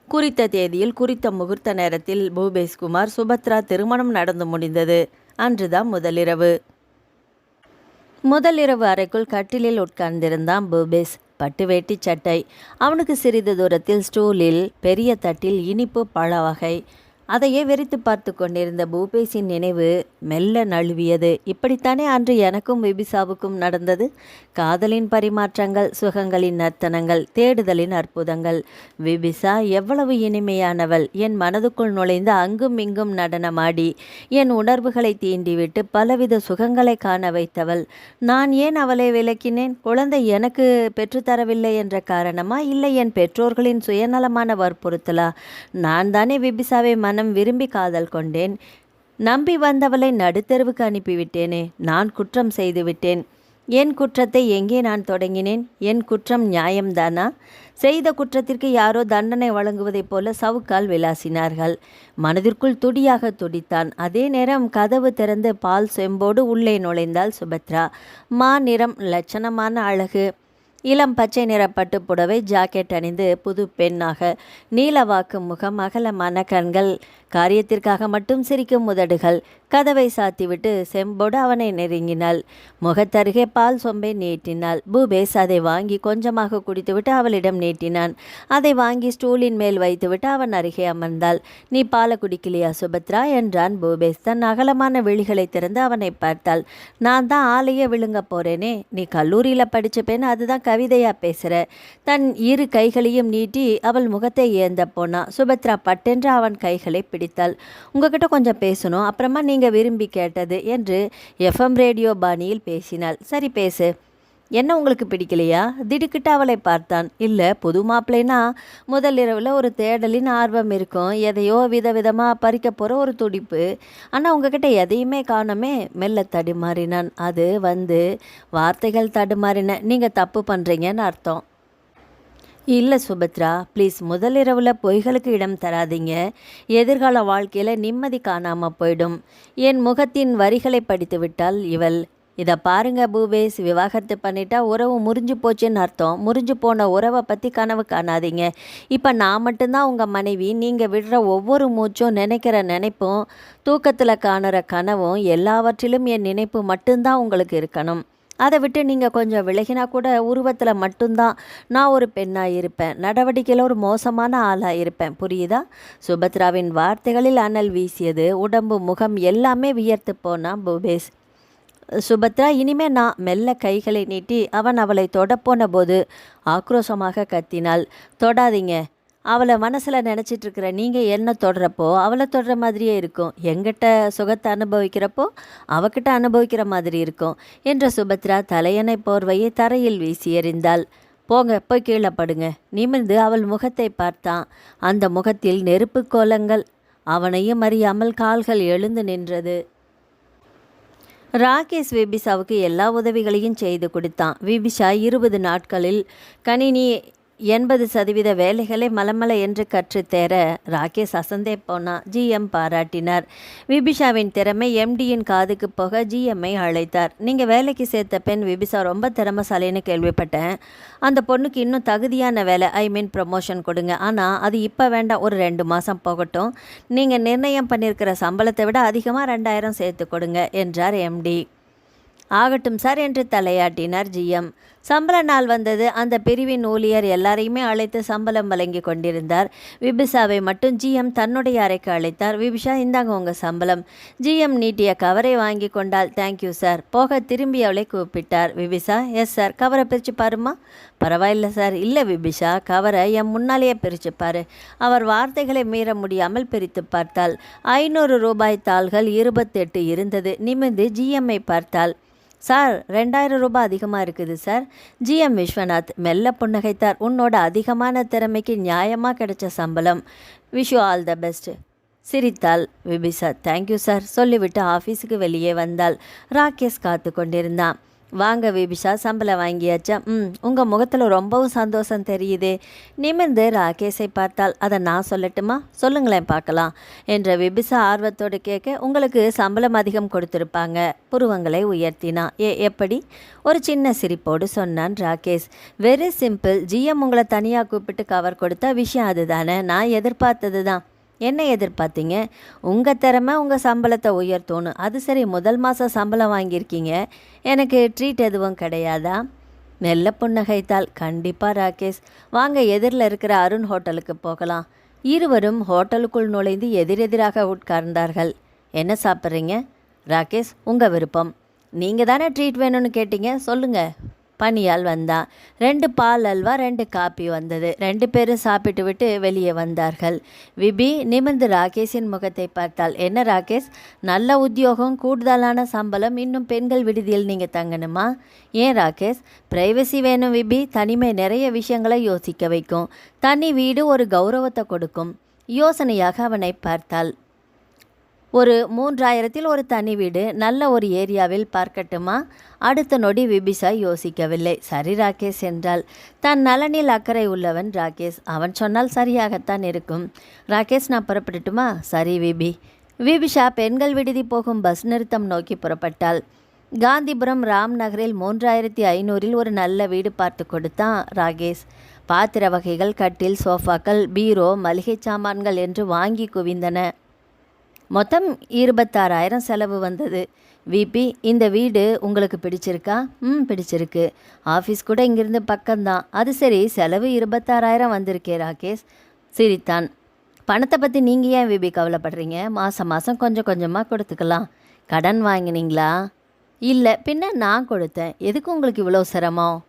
குறித்த தேதியில் குறித்த முகூர்த்த நேரத்தில் பூபேஷ்குமார் சுபத்ரா திருமணம் நடந்து முடிந்தது. அன்றுதான் முதலிரவு அறைக்குள் கட்டிலில் உட்கார்ந்திருந்தான் பூபேஷ். பட்டு வேட்டி சட்டை. அவனுக்கு சிறிது தூரத்தில் ஸ்டூலில் பெரிய தட்டில் இனிப்பு பழ வகை. அதையே வெறித்து பார்த்து கொண்டிருந்த பூபேஷின் நினைவு மெல்ல நழுவியது. இப்படித்தானே அன்று எனக்கும் விபிசாவுக்கும் நடந்தது. காதலின் பரிமாற்றங்கள், சுகங்களின் நர்த்தனங்கள், தேடுதலின் அற்புதங்கள். விபிசா எவ்வளவு இனிமையானவள்! என் மனதுக்குள் நுழைந்து அங்கும் இங்கும் நடனமாடி என் உணர்வுகளை தீண்டிவிட்டு பலவித சுகங்களை காண வைத்தவள். நான் ஏன் அவளை விலக்கினேன்? குழந்தை எனக்கு பெற்றுத்தரவில்லை என்ற காரணமா, இல்லை என் பெற்றோர்களின் சுயநலமான வற்புறுத்தலா? நான் தானே விபிசாவை மனம் விரும்பி காதல் கொண்டேன். நம்பி வந்தவளை நடுத்தெருவுக்கு அனுப்பிவிட்டேனே. நான் குற்றம் செய்துவிட்டேன். என் குற்றத்தை எங்கே நான் தொடங்கினேன்? என் குற்றம் நியாயம்தானா? செய்த குற்றத்திற்கு யாரோ தண்டனை வழங்குவதைப் போல சவுக்கால் விளாசினார்கள். மனதிற்குள் துடியாக துடித்தான். அதே நேரம் கதவு திறந்து பால் செம்போடு உள்ளே நுழைந்தாள் சுபத்ரா. நிறம், லட்சணமான அழகு. இளம் பச்சை நிற பட்டு புடவை, ஜாக்கெட் அணிந்து புது பெண்ணாக. நீலவாக்கு முகம், அகலமான கண்கள், காரியத்திற்காக மட்டும் சிரிக்கும் உதடுகள். கதவை சாத்திவிட்டு செம்போடு அவனை நெருங்கினாள். முகத்தருகே பால் சொம்பை நீட்டினாள். பூபேஷ் அதை வாங்கி கொஞ்சமாக குடித்துவிட்டு அவளிடம் நீட்டினான். அதை வாங்கி ஸ்டூலின் மேல் வைத்துவிட்டு அவன் அருகே அமர்ந்தாள். நீ பாலை குடிக்கலையா சுபத்ரா என்றான் பூபேஷ். தன் அகலமான விழிகளை திறந்து அவனை பார்த்தாள். நான் தான் ஆளையே விழுங்க போறேனே. நீ கல்லூரியில் படிச்ச பெண், அதுதான் கவிதையா பேசுற. தன் இரு கைகளையும் நீட்டி அவள் முகத்தை ஏந்த போனா. சுபத்ரா பட்டென்று அவன் கைகளை பிடித்தாள். உங்ககிட்ட கொஞ்சம் பேசணும், அப்புறமா நீங்க விரும்பி கேட்டது என்று எஃப்எம் ரேடியோ பாணியில் பேசினாள். சரி பேசு. என்ன உங்களுக்கு பிடிக்கலையா? திடுக்கிட்டு அவளை பார்த்தான். இல்லை, புது மாப்பிள்ளைனா முதல் இரவில் ஒரு தேடலின் ஆர்வம் இருக்கும், எதையோ விதவிதமாக பறிக்க போகிற ஒரு துடிப்பு. ஆனால் உங்ககிட்ட எதையுமே காணோமே. மெல்ல தடுமாறினான். அது வார்த்தைகள் தடுமாறின. நீங்கள் தப்பு பண்ணுறீங்கன்னு அர்த்தம். இல்லை சுபத்ரா, ப்ளீஸ், முதலிரவில் பொய்களுக்கு இடம் தராதீங்க. எதிர்கால வாழ்க்கையில் நிம்மதி காணாமல் போயிடும். என் முகத்தின் வரிகளை படித்து விட்டால் இவள். இதை பாருங்க பூபேஷ், விவாகரத்து பண்ணிட்டா உறவு முறிஞ்சு போச்சுன்னு அர்த்தம். முறிஞ்சு போன உறவை பற்றி கனவு காணாதீங்க. இப்போ நான் மட்டும்தான் உங்கள் மனைவி. நீங்கள் விடுற ஒவ்வொரு மூச்சும், நினைக்கிற நினைப்பும், தூக்கத்தில் காணுற கனவும், எல்லாவற்றிலும் என் நினைப்பு மட்டும்தான் உங்களுக்கு இருக்கணும். அதை விட்டு நீங்கள் கொஞ்சம் விலகினா கூட உருவத்தில் மட்டும்தான் நான் ஒரு பெண்ணாக இருப்பேன். நடவடிக்கையில் ஒரு மோசமான ஆளாக இருப்பேன். புரியுதா? சுபத்ராவின் வார்த்தைகளில் அனல் வீசியது. உடம்பு, முகம் எல்லாமே வியர்த்து போனான் பூபேஷ். சுபத்ரா, இனிமே நான். மெல்ல கைகளை நீட்டி அவன் அவளை தொடப்போன போது ஆக்ரோஷமாக கத்தினாள். தொடாதீங்க. அவளை மனசில் நினச்சிட்ருக்கிற நீங்கள் என்ன தொடுறப்போ அவளை தொடுற மாதிரியே இருக்கும். எங்கிட்ட சுகத்தை அனுபவிக்கிறப்போ அவகிட்ட அனுபவிக்கிற மாதிரி இருக்கும் என்ற சுபத்ரா தலையணை போர்வையை தரையில் வீசி எறிந்தாள். போங்க, போய் கீழே படுங்க. நிமிர்ந்து அவள் முகத்தை பார்த்தான். அந்த முகத்தில் நெருப்பு கோலங்கள். அவனையும் அறியாமல் கால்கள் எழுந்து நின்றது. ராகேஷ் விபிசாவுக்கு எல்லா உதவிகளையும் செய்து கொடுத்தான். விபிஷா 20 நாட்களில் கணினி 80% வேலைகளை மலமல என்று கற்றுத்தேர ராகேஷ் அசந்தே போனான். ஜிஎம் பாராட்டினார். விபிஷாவின் திறமை எம்டியின் காதுக்கு போக ஜிஎம்ஐ அழைத்தார். நீங்கள் வேலைக்கு சேர்த்த பெண் விபிஷா ரொம்ப திறமைசாலின்னு கேள்விப்பட்டேன். அந்த பொண்ணுக்கு இன்னும் தகுதியான வேலை, ப்ரமோஷன் கொடுங்க. ஆனால் அது இப்போ வேண்டாம், ஒரு 2 மாதம் போகட்டும். நீங்கள் நிர்ணயம் பண்ணியிருக்கிற சம்பளத்தை விட அதிகமாக 2000 சேர்த்து கொடுங்க என்றார் எம்டி. ஆகட்டும் சார் என்று தலையாட்டினார் ஜிஎம். சம்பள நாள் வந்தது. அந்த பிரிவின் ஊழியர் எல்லாரையுமே அழைத்து சம்பளம் வழங்கி கொண்டிருந்தார். விபிஷாவை மட்டும் ஜிஎம் தன்னுடைய அறைக்கு அழைத்தார். விபிஷா, இந்தாங்க உங்கள் சம்பளம். ஜிஎம் நீட்டிய கவரை வாங்கி கொண்டாள். Thank you sir. போக திரும்பி அவளை கூப்பிட்டார். விபிஷா, எஸ் சார். கவரை பிரித்து பாருமா. பரவாயில்ல சார். இல்லை விபிஷா, கவரை என் முன்னாலேயே பிரித்து பாரு. அவர் வார்த்தைகளை மீற முடியாமல் பிரித்து பார்த்தாள். 500 ரூபாய் தாள்கள் 28 இருந்தது. நிமிர்ந்து ஜிஎம்மை பார்த்தாள். சார், 2000 ரூபாய் அதிகமாக இருக்குது சார். ஜிஎம் விஸ்வநாத் மெல்ல புன்னகைத்தார். உன்னோட அதிகமான திறமைக்கு நியாயமாக கிடைச்ச சம்பளம். Wish you all the best. சிரித்தாள் விபிஷா. தேங்க்யூ சார் சொல்லிவிட்டு ஆஃபீஸுக்கு வெளியே வந்தாள். ராகேஷ் காத்து கொண்டிருந்தான். வாங்க விபிஷா, சம்பளம் வாங்கியாச்சா? உங்கள் முகத்தில் ரொம்பவும் சந்தோஷம் தெரியுதே. நிமிர்ந்து ராகேஷை பார்த்தாள். அதை நான் சொல்லட்டுமா? சொல்லுங்களேன் பார்க்கலாம் என்ற விபிஷா ஆர்வத்தோடு கேட்க, உங்களுக்கு சம்பளம் அதிகம் கொடுத்துருப்பாங்க. புருவங்களை உயர்த்தினா. எப்படி? ஒரு சின்ன சிரிப்போடு சொன்னான் ராகேஷ். Very simple. ஜிஎம் உங்களை தனியாக கூப்பிட்டு கவர் கொடுத்தா விஷயம் அதுதானே. நான் எதிர்பார்த்தது தான். என்ன எதிர்பார்த்தீங்க? உங்கள் திறமை உங்கள் சம்பளத்தை உயர்த்தணும். அது சரி, முதல் மாதம் சம்பளம் வாங்கியிருக்கீங்க, எனக்கு ட்ரீட் எதுவும் கிடையாதா? மெல்ல புன்னகைத்தாள். கண்டிப்பாக ராகேஷ். வாங்க, எதிரில் இருக்கிற அருண் ஹோட்டலுக்கு போகலாம். இருவரும் ஹோட்டலுக்குள் நுழைந்து எதிரெதிராக உட்கார்ந்தார்கள். என்ன சாப்பிட்றீங்க? ராகேஷ், உங்கள் விருப்பம். நீங்கள் தானே ட்ரீட் வேணும்னு கேட்டீங்க, சொல்லுங்க. பனியால் வந்தான். 2 பால் அல்வா, 2 காப்பி வந்தது. 2 பேரும் சாப்பிட்டு விட்டு வெளியே வந்தார்கள். விபி நிமிர்ந்து ராகேஷின் முகத்தை பார்த்தாள். என்ன ராகேஷ், நல்ல உத்தியோகம், கூடுதலான சம்பளம், இன்னும் பெண்கள் விடுதியில் நீங்கள் தங்கணுமா? ஏன் ராகேஷ்? பிரைவசி வேணும் விபி. தனிமை நிறைய விஷயங்களை யோசிக்க வைக்கும். தனி வீடு ஒரு கௌரவத்தை கொடுக்கும். யோசனையாக அவனை பார்த்தாள். ஒரு 3000ல் ஒரு தனி வீடு நல்ல ஒரு ஏரியாவில் பார்க்கட்டுமா? அடுத்த நொடி விபிஷா யோசிக்கவில்லை. சரி ராகேஷ் என்றாள். தன் நலனில் அக்கறை உள்ளவன் ராகேஷ். அவன் சொன்னால் சரியாகத்தான் இருக்கும். ராகேஷ், நான் புறப்படட்டுமா? சரி விபி. விபிஷா பெண்கள் விடுதி போகும் பஸ் நிறுத்தம் நோக்கி புறப்பட்டாள். காந்திபுரம் ராம் நகரில் 3500ல் ஒரு நல்ல வீடு பார்த்து கொடுத்தான் ராகேஷ். பாத்திர வகைகள், கட்டில், சோஃபாக்கள், பீரோ, மளிகை சாமான்கள் என்று வாங்கி குவிந்தன. மொத்தம் 26,000 செலவு வந்தது. விபி, இந்த வீடு உங்களுக்கு பிடிச்சிருக்கா? பிடிச்சிருக்கு. ஆஃபீஸ் கூட இங்கிருந்து பக்கம்தான். அது சரி, செலவு 26,000 வந்திருக்கே. ராகேஷ் சிரித்தான். பணத்தை பற்றி நீங்கள் ஏன் விபி கவலைப்படுறீங்க? மாதம் மாதம் கொஞ்சம் கொஞ்சமாக கொடுத்துக்கலாம். கடன் வாங்கினீங்களா? இல்லை, பின்ன நான் கொடுத்தேன். எதுக்கு உங்களுக்கு இவ்வளோ சிரமம்?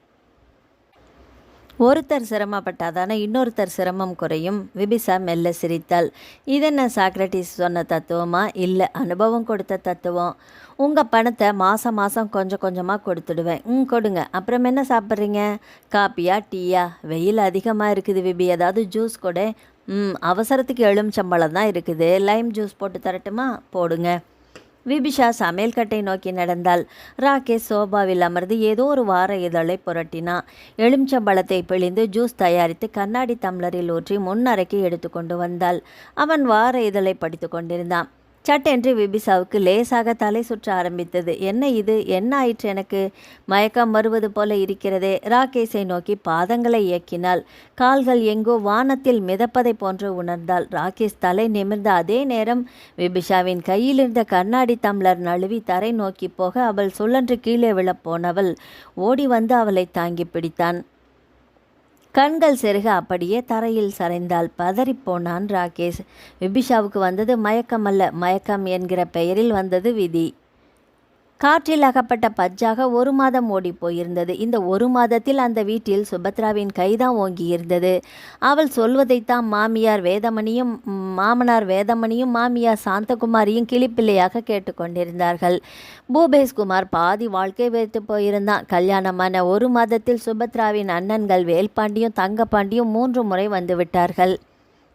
ஒருத்தர் சிரமப்பட்டாதானே இன்னொருத்தர் சிரமம் குறையும். விபிஷா மெல்ல சிரித்தாள். இதென்ன சாக்ரட்டிஸ் சொன்ன தத்துவமா? இல்லை, அனுபவம் கொடுத்த தத்துவம். உங்கள் பணத்தை மாதம் மாதம் கொஞ்சம் கொஞ்சமாக கொடுத்துடுவேன். கொடுங்க. அப்புறம் என்ன சாப்பிட்றீங்க? காப்பியா, டீயா? வெயில் அதிகமாக இருக்குது விபி, ஏதாவது ஜூஸ் கூட. அவசரத்துக்கு எலுமிச்சம்பழம் தான் இருக்குது. லைம் ஜூஸ் போட்டு தரட்டுமா? போடுங்க. விபிஷா சமையல் கட்டை நோக்கி நடந்தாள். ராகேஷ் சோபாவில் அமர்ந்து ஏதோ ஒரு வார இதழை புரட்டினான். எலுமிச்சம்பழத்தை பிழிந்து ஜூஸ் தயாரித்து கண்ணாடி டம்ளரில் ஊற்றி முன்னறைக்கு எடுத்து கொண்டு வந்தாள். அவன் வார இதழை படித்து கொண்டிருந்தான். சட்டென்று விபிஷாவுக்கு லேசாக தலை சுற்ற ஆரம்பித்தது. என்ன இது? என்ன ஆயிற்று எனக்கு? மயக்கம் வருவது போல இருக்கிறதே. ராகேஷை நோக்கி பாதங்களை இயக்கினாள். கால்கள் எங்கோ வானத்தில் மிதப்பதை போன்று உணர்ந்தாள். ராகேஷ் தலை நிமிர்ந்த அதே நேரம் விபிஷாவின் கையிலிருந்த கண்ணாடி டம்ளர் நழுவி தரை நோக்கி போக அவள் சுழன்று கீழே விழப்போனவள் ஓடி வந்து அவளை தாங்கி பிடித்தான். கண்கள் செருக அப்படியே தரையில் சரிந்தாள். பதறிப்போனான் ராகேஷ். விபிஷாவுக்கு வந்தது மயக்கம் அல்ல, மயக்கம் என்கிற பெயரில் வந்தது விதி. காற்றில் அகப்பட்ட பஜ்ஜாக 1 மாதம் ஓடி போயிருந்தது. இந்த 1 மாதத்தில் அந்த வீட்டில் சுபத்ராவின் கைதான் ஓங்கி இருந்தது. அவள் சொல்வதைத்தான் மாமியார் வேதமணியும் மாமனார் வேதமணியும் மாமியார் சாந்தகுமாரியும் கிளிப்பிள்ளையாக கேட்டுக்கொண்டிருந்தார்கள். பூபேஷ்குமார் பாதி வாழ்க்கை வைத்து போயிருந்தான். கல்யாணமான 1 மாதத்தில் சுபத்ராவின் அண்ணன்கள் வேல்பாண்டியும் தங்கப்பாண்டியும் 3 முறை வந்து விட்டார்கள்.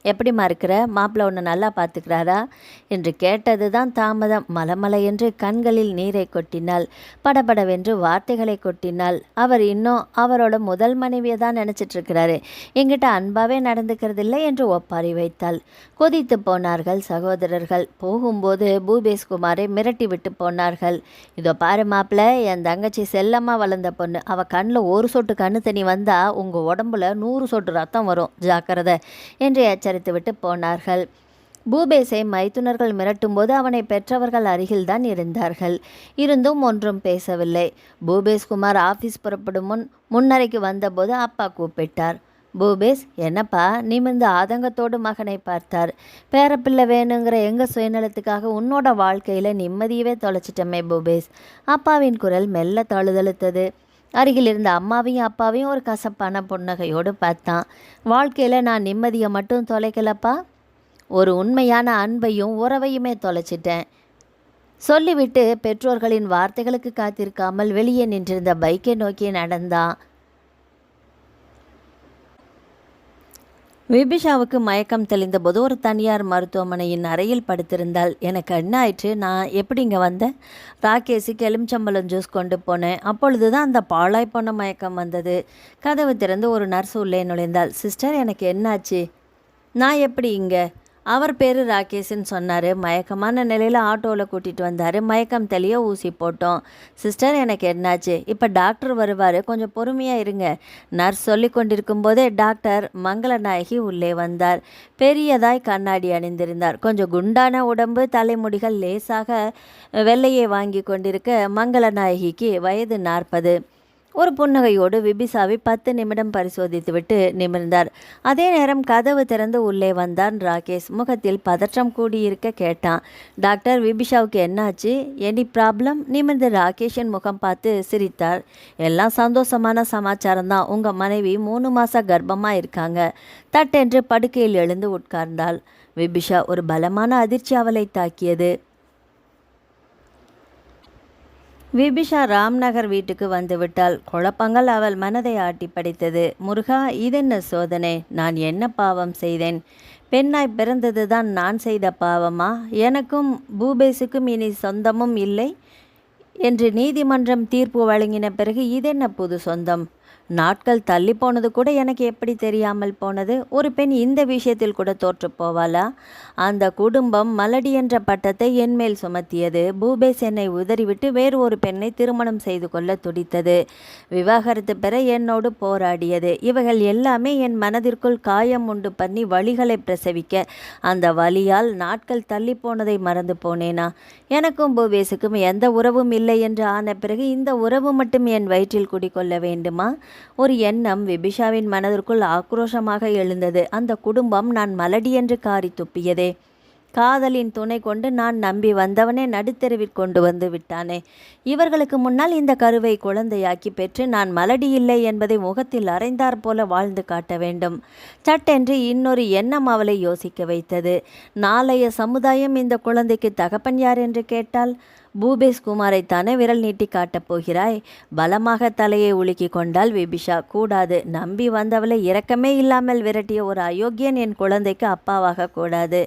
எப்படிம்மா இருக்கிற? மாப்பிள்ளை ஒன்று நல்லா பார்த்துக்கிறாரா என்று கேட்டது தான் தாமதம். மலமலை என்று கண்களில் நீரை கொட்டினாள். படபடவென்று வார்த்தைகளை கொட்டினாள். அவர் இன்னும் அவரோட முதல் மனைவியை தான் நினச்சிட்ருக்கிறாரு. எங்கிட்ட அன்பாவே நடந்துக்கிறதில்லை என்று ஒப்பாரி வைத்தாள். கொதித்து போனார்கள் சகோதரர்கள். போகும்போது பூபேஷ்குமாரை மிரட்டி விட்டு போனார்கள். இதோ பாரு மாப்பிள்ளை, என் தங்கச்சி செல்லமாக வளர்ந்த பொண்ணு. அவள் கண்ணில் 1 சொட்டு கண்ணு தண்ணி வந்தால் உங்கள் உடம்புல 100 சொட்டு ரத்தம் வரும், ஜாக்கிரதை என்று விட்டு போனார்கள். பூபேஷை மைத்துனர்கள் மிரட்டும்போது அவனை பெற்றவர்கள் அருகில்தான் இருந்தார்கள். இருந்தும் ஒன்றும் பேசவில்லை. பூபேஷ்குமார் ஆஃபீஸ் புறப்படும் முன்னறைக்கு வந்தபோது அப்பா கூப்பிட்டார். பூபேஷ், என்னப்பா? நிமிர்ந்து ஆதங்கத்தோடு மகனை பார்த்தார். பேரப்பிள்ளை வேணுங்கிற எங்கள் சுயநலத்துக்காக உன்னோட வாழ்க்கையில் நிம்மதியவே தொலைச்சிட்டமே பூபேஷ். அப்பாவின் குரல் மெல்ல தழுதழுத்தது. அருகில் இருந்த அம்மாவையும் அப்பாவையும் ஒரு கசப்பான புன்னகையோடு பார்த்தான். வாழ்க்கையில் நான் நிம்மதியை மட்டும் தொலைக்கலப்பா, ஒரு உண்மையான அன்பையும் உறவையுமே தொலைச்சிட்டேன் சொல்லிவிட்டு பெற்றோர்களின் வார்த்தைகளுக்கு காத்திருக்காமல் வெளியே நின்றிருந்த பைக்கை நோக்கி நடந்தான். விபிஷாவுக்கு மயக்கம் தெளிந்தபோது ஒரு தனியார் மருத்துவமனையின் அறையில் படுத்திருந்தாள். எனக்கு என்ன ஆயிற்று? நான் எப்படி இங்கே வந்தேன்? ராகேஷுக்கு எலுமிச்சம்பழம் ஜூஸ் கொண்டு போனேன். அப்பொழுது தான் அந்த பாழாய் போன மயக்கம் வந்தது. கதவு திறந்து ஒரு நர்ஸ் உள்ளே நுழைந்தாள். சிஸ்டர், எனக்கு என்னாச்சு? நான் எப்படி இங்கே? அவர் பேர் ராகேஷ்ன்னு சொன்னார். மயக்கமான நிலையில் ஆட்டோவில் கூட்டிகிட்டு வந்தார். மயக்கம் தெளிய ஊசி போட்டோம். சிஸ்டர், எனக்கு என்னாச்சு? இப்போ டாக்டர் வருவார், கொஞ்சம் பொறுமையாக இருங்க. நர்ஸ் சொல்லி கொண்டிருக்கும் போதே டாக்டர் மங்களநாயகி உள்ளே வந்தார். பெரியதாய் கண்ணாடி அணிந்திருந்தார். கொஞ்சம் குண்டான உடம்பு, தலைமுடிகள் லேசாக வெள்ளையை வாங்கி கொண்டிருக்க மங்களநாயகிக்கு வயது 40. ஒரு புன்னகையோடு விபிசாவை 10 நிமிடம் பரிசோதித்துவிட்டு நிமிர்ந்தார். அதே நேரம் கதவு திறந்து உள்ளே வந்தான் ராகேஷ். முகத்தில் பதற்றம் கூடியிருக்க கேட்டான், டாக்டர், விபிஷாவுக்கு என்னாச்சு? Any problem? நிமிர்ந்து ராகேஷின் முகம் பார்த்து சிரித்தார். எல்லாம் சந்தோஷமான சமாச்சாரம்தான். உங்கள் மனைவி 3 மாத கர்ப்பமாக இருக்காங்க. தட்டென்று படுக்கையில் எழுந்து உட்கார்ந்தாள். விபிஷா. ஒரு பலமான அதிர்ச்சி அவளை தாக்கியது. விபிஷா ராம்நகர் வீட்டுக்கு வந்துவிட்டாள். குழப்பங்கள் அவள் மனதை ஆட்டி படைத்தது. முருகா, இதென்ன சோதனை? நான் என்ன பாவம் செய்தேன்? பெண்ணாய் பிறந்ததுதான் நான் செய்த பாவமா? எனக்கும் பூபேஷுக்கும் இனி சொந்தமும் இல்லை என்று நீதிமன்றம் தீர்ப்பு வழங்கின பிறகு இதென்ன புது சொந்தம்? நாட்கள் தள்ளி போனது கூட எனக்கு எப்படி தெரியாமல் போனது? ஒரு பெண் இந்த விஷயத்தில் கூட தோற்று போவாளா? அந்த குடும்பம் மலடி என்ற பட்டத்தை என்மேல் சுமத்தியது. பூபேஷ் என்னை உதறிவிட்டு வேறு ஒரு பெண்ணை திருமணம் செய்து கொள்ள துடித்தது. விவாகரத்து பெற என்னோடு போராடியது. இவைகள் எல்லாமே என் மனதிற்குள் காயம் உண்டு பண்ணி வலிகளை பிரசவிக்க, அந்த வலியால் நாட்கள் தள்ளி போனதை மறந்து போனேனா? எனக்கும் பூபேஷுக்கும் எந்த உறவும் இல்லை என்று ஆன பிறகு இந்த உறவு மட்டும் என் வயிற்றில் குடிக்கொள்ள வேண்டுமா? ஒரு எண்ணம் விபிஷாவின் மனதிற்குள் ஆக்ரோஷமாக எழுந்தது. அந்த குடும்பம் நான் மலடி என்று காரி துப்பியதே. காதலின் துணை கொண்டு நான் நம்பி வந்தவனே நடுத்தெருவில் கொண்டு வந்து விட்டானே. இவர்களுக்கு முன்னால் இந்த கருவை குழந்தையாக்கி பெற்று நான் மலடி இல்லை என்பதை முகத்தில் அறைந்தார் போல வாழ்ந்து காட்ட வேண்டும். சட்டென்று இன்னொரு எண்ணம் அவளை யோசிக்க வைத்தது. நாளைய சமுதாயம் இந்த குழந்தைக்கு தகப்பன் யார் என்று கேட்டால் பூபேஷ் குமாரைத்தானே விரல் நீட்டி காட்டப் போகிறாய்? பலமாக தலையை உலுக்கி கொண்டாள் விபிஷா. கூடாது. நம்பி வந்தவளை இரக்கமே இல்லாமல் விரட்டிய ஒரு அயோக்கியன் என் குழந்தைக்கு அப்பாவாக கூடாது.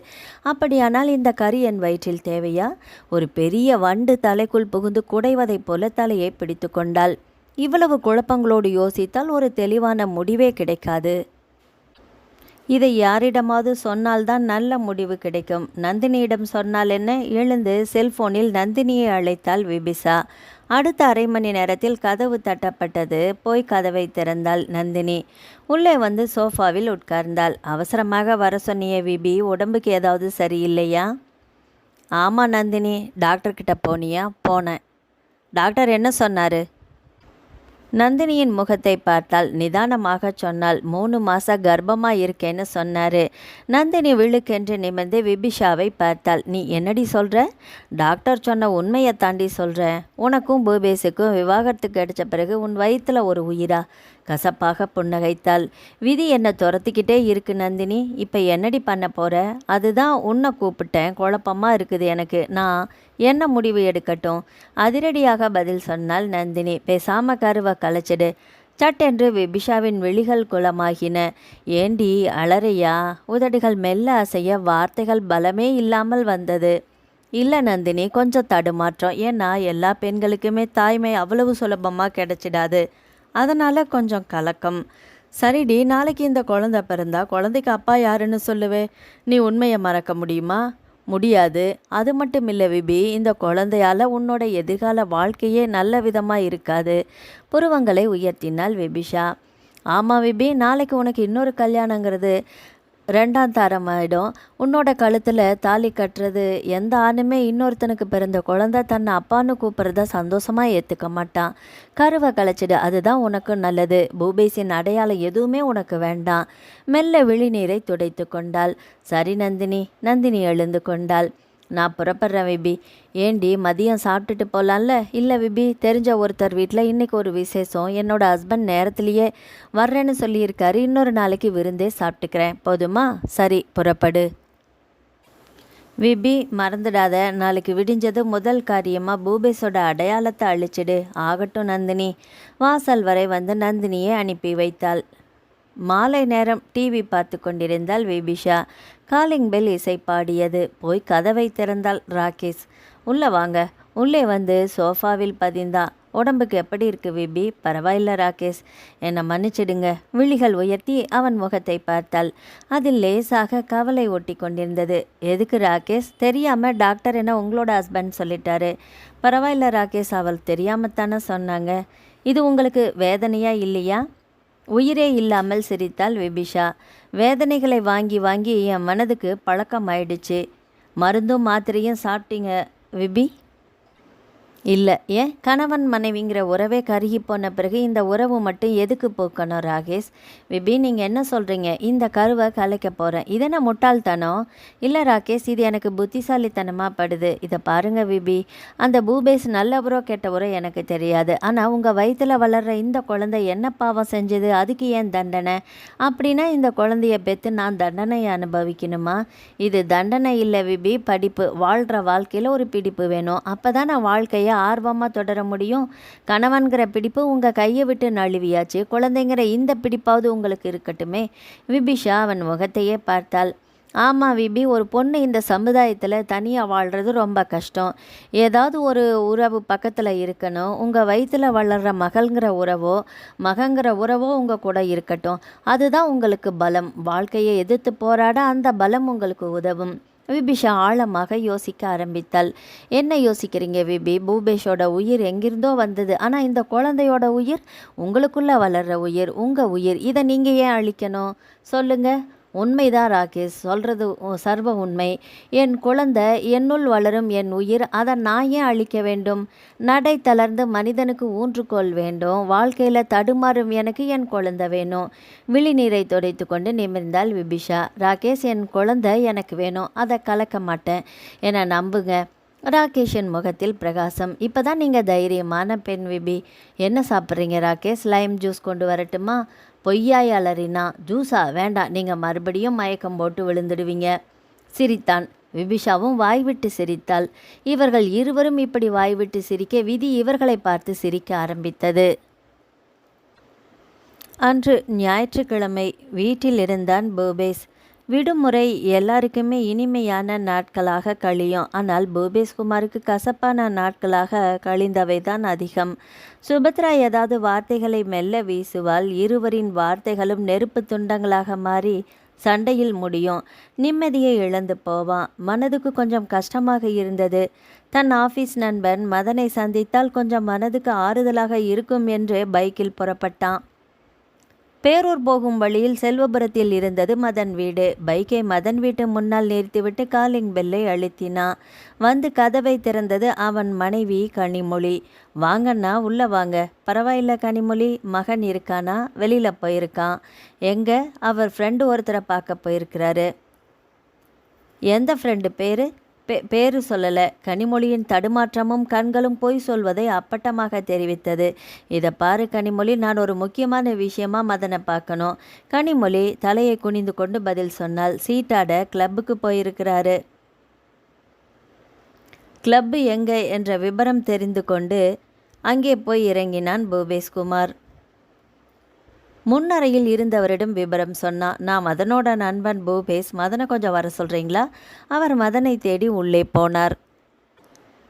அப்படியானால் இந்த கறி என் வயிற்றில் தேவையா? ஒரு பெரிய வண்டு தலைக்குள் புகுந்து குடைவதைப் போல தலையை பிடித்து கொண்டாள். இவ்வளவு குழப்பங்களோடு யோசித்தால் ஒரு தெளிவான முடிவே கிடைக்காது. இதை யாரிடமாவது சொன்னால்தான் நல்ல முடிவு கிடைக்கும். நந்தினியிடம் சொன்னால் என்ன? எழுந்து செல்போனில் நந்தினியை அழைத்தாள் விபிஷா. அடுத்த அரை மணி நேரத்தில் கதவு தட்டப்பட்டது. போய் கதவை திறந்தாள் நந்தினி. உள்ளே வந்து சோஃபாவில் உட்கார்ந்தாள். அவசரமாக வர சொன்னிய விபி, உடம்புக்கு ஏதாவது சரியில்லையா? ஆமாம் நந்தினி. டாக்டர்கிட்ட போனியா? போனேன். டாக்டர் என்ன சொன்னார்? நந்தினியின் முகத்தை பார்த்தால் நிதானமாக சொன்னாள். 3 மாத கர்ப்பமாக இருக்கேன்னு சொன்னார். நந்தினி விழுக்கென்று நிமிர்ந்து விபிஷாவை பார்த்தாள். நீ என்னடி சொல்கிற? டாக்டர் சொன்ன உண்மையை தாண்டி சொல்கிறேன். உனக்கும் பூபேஷுக்கும் விவாகரத்து கிடைச்ச பிறகு உன் வயிற்றில் ஒரு உயிரா? கசப்பாக புன்னகைத்தாள். விதி என்னை துரத்திக்கிட்டே இருக்கு நந்தினி. இப்போ என்னடி பண்ண போகிற? அதுதான் உன்னை கூப்பிட்டேன். குழப்பமாக இருக்குது எனக்கு. நான் என்ன முடிவு எடுக்கட்டும்? அதிரடியாக பதில் சொன்னாள் நந்தினி. பேசாம கருவை கலைச்சிடு. சட்டென்று விபிஷாவின் விழிகள் குளமாகின. ஏண்டி அலறையா? உதடுகள் மெல்ல அசைய வார்த்தைகள் பலமே இல்லாமல் வந்தது. இல்லை நந்தினி, கொஞ்சம் தடுமாற்றம். ஏன்னா எல்லா பெண்களுக்குமே தாய்மை அவ்வளவு சுலபமாக கிடைச்சிடாது. அதனால் கொஞ்சம் கலக்கம். சரிடி, நாளைக்கு இந்த குழந்தை பிறந்தா குழந்தைக்கு அப்பா யாருன்னு சொல்லுவே? நீ உண்மையை மறக்க முடியுமா? முடியாது. அது மட்டும் இல்லை விபி, இந்த குழந்தையால் உன்னோட எதிர்கால வாழ்க்கையே நல்ல விதமாக இருக்காது. புருவங்களை உயர்த்தினாள் விபிஷா. ஆமாம் விபி, நாளைக்கு உனக்கு இன்னொரு கல்யாணங்கிறது 2ஆம் தரமாயிடும். உன்னோட கழுத்தில் தாலி கட்டுறது எந்த ஆணுமே இன்னொருத்தனுக்கு பிறந்த குழந்தை தன்னை அப்பான்னு கூப்பிட்றத சந்தோஷமாக ஏற்றுக்க மாட்டான். கருவை கலைச்சிடு, அதுதான் உனக்கு நல்லது. பூபேஷின் அடையாளம் எதுவுமே உனக்கு வேண்டாம். மெல்ல விழிநீரை துடைத்து கொண்டாள். சரி நந்தினி. நந்தினி எழுந்து கொண்டாள். நான் புறப்படுறேன் விபி. ஏண்டி, மதியம் சாப்பிட்டுட்டு போகலான்ல? இல்லை விபி, தெரிஞ்ச ஒருத்தர் வீட்டில் இன்றைக்கி ஒரு விசேஷம். என்னோட ஹஸ்பண்ட் நேரத்துலேயே வர்றேன்னு சொல்லியிருக்காரு. இன்னொரு நாளைக்கு விருந்தே சாப்பிட்டுக்கிறேன். போதுமா? சரி, புறப்படு. விபி, மறந்துடாத. நாளைக்கு விடிஞ்சது முதல் காரியமாக பூபேஷோட அடையாளத்தை அழிச்சிடு. ஆகட்டும் நந்தினி. வாசல் வரை வந்து நந்தினியை அனுப்பி வைத்தாள். மாலை நேரம் டிவி பார்த்து கொண்டிருந்தாள் விபிஷா. காலிங் பெல் இசை பாடியது. போய் கதவை திறந்தாள் ராகேஷ். உள்ளே வாங்க. உள்ளே வந்து சோஃபாவில் பதிந்தா. உடம்புக்கு எப்படி இருக்கு விபி? பரவாயில்ல ராகேஷ், என்னை மன்னிச்சிடுங்க. விழிகள் உயர்த்தி அவன் முகத்தை பார்த்தாள். அதில் லேசாக கவலை ஒட்டி கொண்டிருந்தது. எதுக்கு ராகேஷ்? தெரியாமல் டாக்டர் என்ன உங்களோட ஹஸ்பண்ட் சொல்லிட்டாரு. பரவாயில்ல ராகேஷ், அவள் தெரியாமத்தானே சொன்னாங்க. இது உங்களுக்கு வேதனையா இல்லையா? உயிரே இல்லாமல் சிரித்தாள் விபிஷா. வேதனைகளை வாங்கி வாங்கி என் மனதுக்கு பழக்கம் ஆயிடுச்சு. மருந்தும் மாத்திரையும் சாப்பிட்டீங்க விபி? இல்லை, ஏன் கணவன் மனைவிங்கிற உறவே கருகி போன பிறகு இந்த உறவு மட்டும் எதுக்கு போக்கணும் ராகேஷ்? விபி, நீங்கள் என்ன சொல்கிறீங்க? இந்த கருவை கலைக்க போகிறேன், இதென்ன முட்டாள்தனம்? இல்லை ராகேஷ், இது எனக்கு புத்திசாலித்தனமாக படுது. இதை பாருங்கள் விபி, அந்த பூபேஷ் நல்லவரோ கெட்டவரோ எனக்கு தெரியாது, ஆனால் உங்கள் வயிற்றில் வளர்கிற இந்த குழந்தை என்ன பாவம் செஞ்சது? அதுக்கு ஏன் தண்டனை? அப்படின்னா இந்த குழந்தைய பெற்று நான் தண்டனையை அனுபவிக்கணுமா? இது தண்டனை இல்லை விபி, படிப்பு. வாழ்கிற வாழ்க்கையில் ஒரு பிடிப்பு வேணும், அப்போ தான் நான் வாழ்க்கையை ஆர்வமாக தொடர முடியும். கணவன்கிற பிடிப்பு உங்கள் கையை விட்டு நழுவியாச்சு, குழந்தைங்கிற இந்த பிடிப்பாவது உங்களுக்கு இருக்கட்டுமே. விபிஷா அவன் முகத்தையே பார்த்தாள். ஆமாம் விபி, ஒரு பொண்ணு இந்த சமுதாயத்தில் தனியாக வாழ்கிறது ரொம்ப கஷ்டம். ஏதாவது ஒரு உறவு பக்கத்தில் இருக்கணும். உங்கள் வயிற்றில் வளர்கிற மகள்கிற உறவோ மகங்கிற உறவோ உங்கள் கூட இருக்கட்டும். அதுதான் உங்களுக்கு பலம். வாழ்க்கையை எதிர்த்து போராட அந்த பலம் உங்களுக்கு உதவும். விபிஷா ஆழமாக யோசிக்க ஆரம்பித்தாள். என்ன யோசிக்கிறீங்க விபி? பூபேஷோட உயிர் எங்கிருந்தோ வந்தது, ஆனால் இந்த குழந்தையோட உயிர் உங்களுக்குள்ளே வளர்கிற உயிர், உங்கள் உயிர். இதை நீங்கள் ஏன் அழிக்கணும்? சொல்லுங்கள். உண்மைதான் ராகேஷ் சொல்கிறது சர்வ உண்மை. என் குழந்தை என்னுள் வளரும் என் உயிர், அதை நான் ஏன் அழிக்க வேண்டும்? நடை தளர்ந்து மனிதனுக்கு ஊன்றுகோல் வேண்டும். வாழ்க்கையில் தடுமாறும் எனக்கு என் குழந்தை வேணும். விழிநீரை துடைத்து கொண்டு நிமிர்ந்தாள் விபிஷா. ராகேஷ், என் குழந்தை எனக்கு வேணும், அதை கலக்க மாட்டேன், என்னை நம்புங்க. ராகேஷின் முகத்தில் பிரகாசம். இப்போ தான் நீங்கள் தைரியமான பெண் விபி. என்ன சாப்பிட்றீங்க ராகேஷ்? லைம் ஜூஸ் கொண்டு வரட்டுமா? பொய்யாய் அலறினா. ஜூஸா? வேண்டாம், நீங்கள் மறுபடியும் மயக்கம் போட்டு விழுந்துடுவீங்க. சிரித்தான். விபிஷாவும் வாய்விட்டு சிரித்தாள். இவர்கள் இருவரும் இப்படி வாய்விட்டு சிரிக்க விதி இவர்களை பார்த்து சிரிக்க ஆரம்பித்தது. அன்று ஞாயிற்றுக்கிழமை. வீட்டில் இருந்தான் பூபேஷ். விடுமுறை எல்லாருக்குமே இனிமையான நாட்களாக கழியும். ஆனால் பூபேஷ்குமாருக்கு கசப்பான நாட்களாக கழிந்தவை தான் அதிகம். சுபத்ரா ஏதாவது வார்த்தைகளை மெல்ல வீசுவாள். இருவரின் வார்த்தைகளும் நெருப்பு துண்டங்களாக மாறி சண்டையில் முடியும். நிம்மதியை இழந்து போவான். மனதுக்கு கொஞ்சம் கஷ்டமாக இருந்தது. தன் ஆஃபீஸ் நண்பன் மதனை சந்தித்தால் கொஞ்சம் மனதுக்கு ஆறுதலாக இருக்கும் என்று பைக்கில் புறப்பட்டான். பேரூர் போகும் வழியில் செல்வபுரத்தில் இருந்தது மதன் வீடு. பைக்கை மதன் வீட்டு முன்னால் நிறுத்திவிட்டு காலிங் பெல்லை அழுத்தினான். வந்து கதவை திறந்தது அவன் மனைவி கனிமொழி. வாங்கண்ணா, உள்ளே வாங்க. பரவாயில்ல கனிமொழி, மகன் இருக்கானா? வெளியில் போயிருக்கான். எங்கே? அவர் ஃப்ரெண்டு ஒருத்தரை பார்க்க போயிருக்கிறாரு. எந்த ஃப்ரெண்டு? பேரு சொல்லலை. கனிமொழியின் தடுமாற்றமும் கண்களும் பொய் சொல்வதை அப்பட்டமாக தெரிவித்தது. இதை பாரு கனிமொழி, நான் ஒரு முக்கியமான விஷயமா மதனை பார்க்கணும். கனிமொழி தலையை குனிந்து கொண்டு பதில் சொன்னாள். சீட்டாட கிளப்புக்கு போயிருக்கிறாரு. கிளப்பு எங்கே என்ற விபரம் தெரிந்து கொண்டு அங்கே போய் இறங்கினான் பூபேஷ்குமார். முன்னறையில் இருந்தவரிடம் விபரம் சொன்னான். நான் மதனோட நண்பன் பூபேஷ். மதனை கொஞ்சம் வர சொல்கிறீங்களா? அவர் மதனை தேடி உள்ளே போனார்.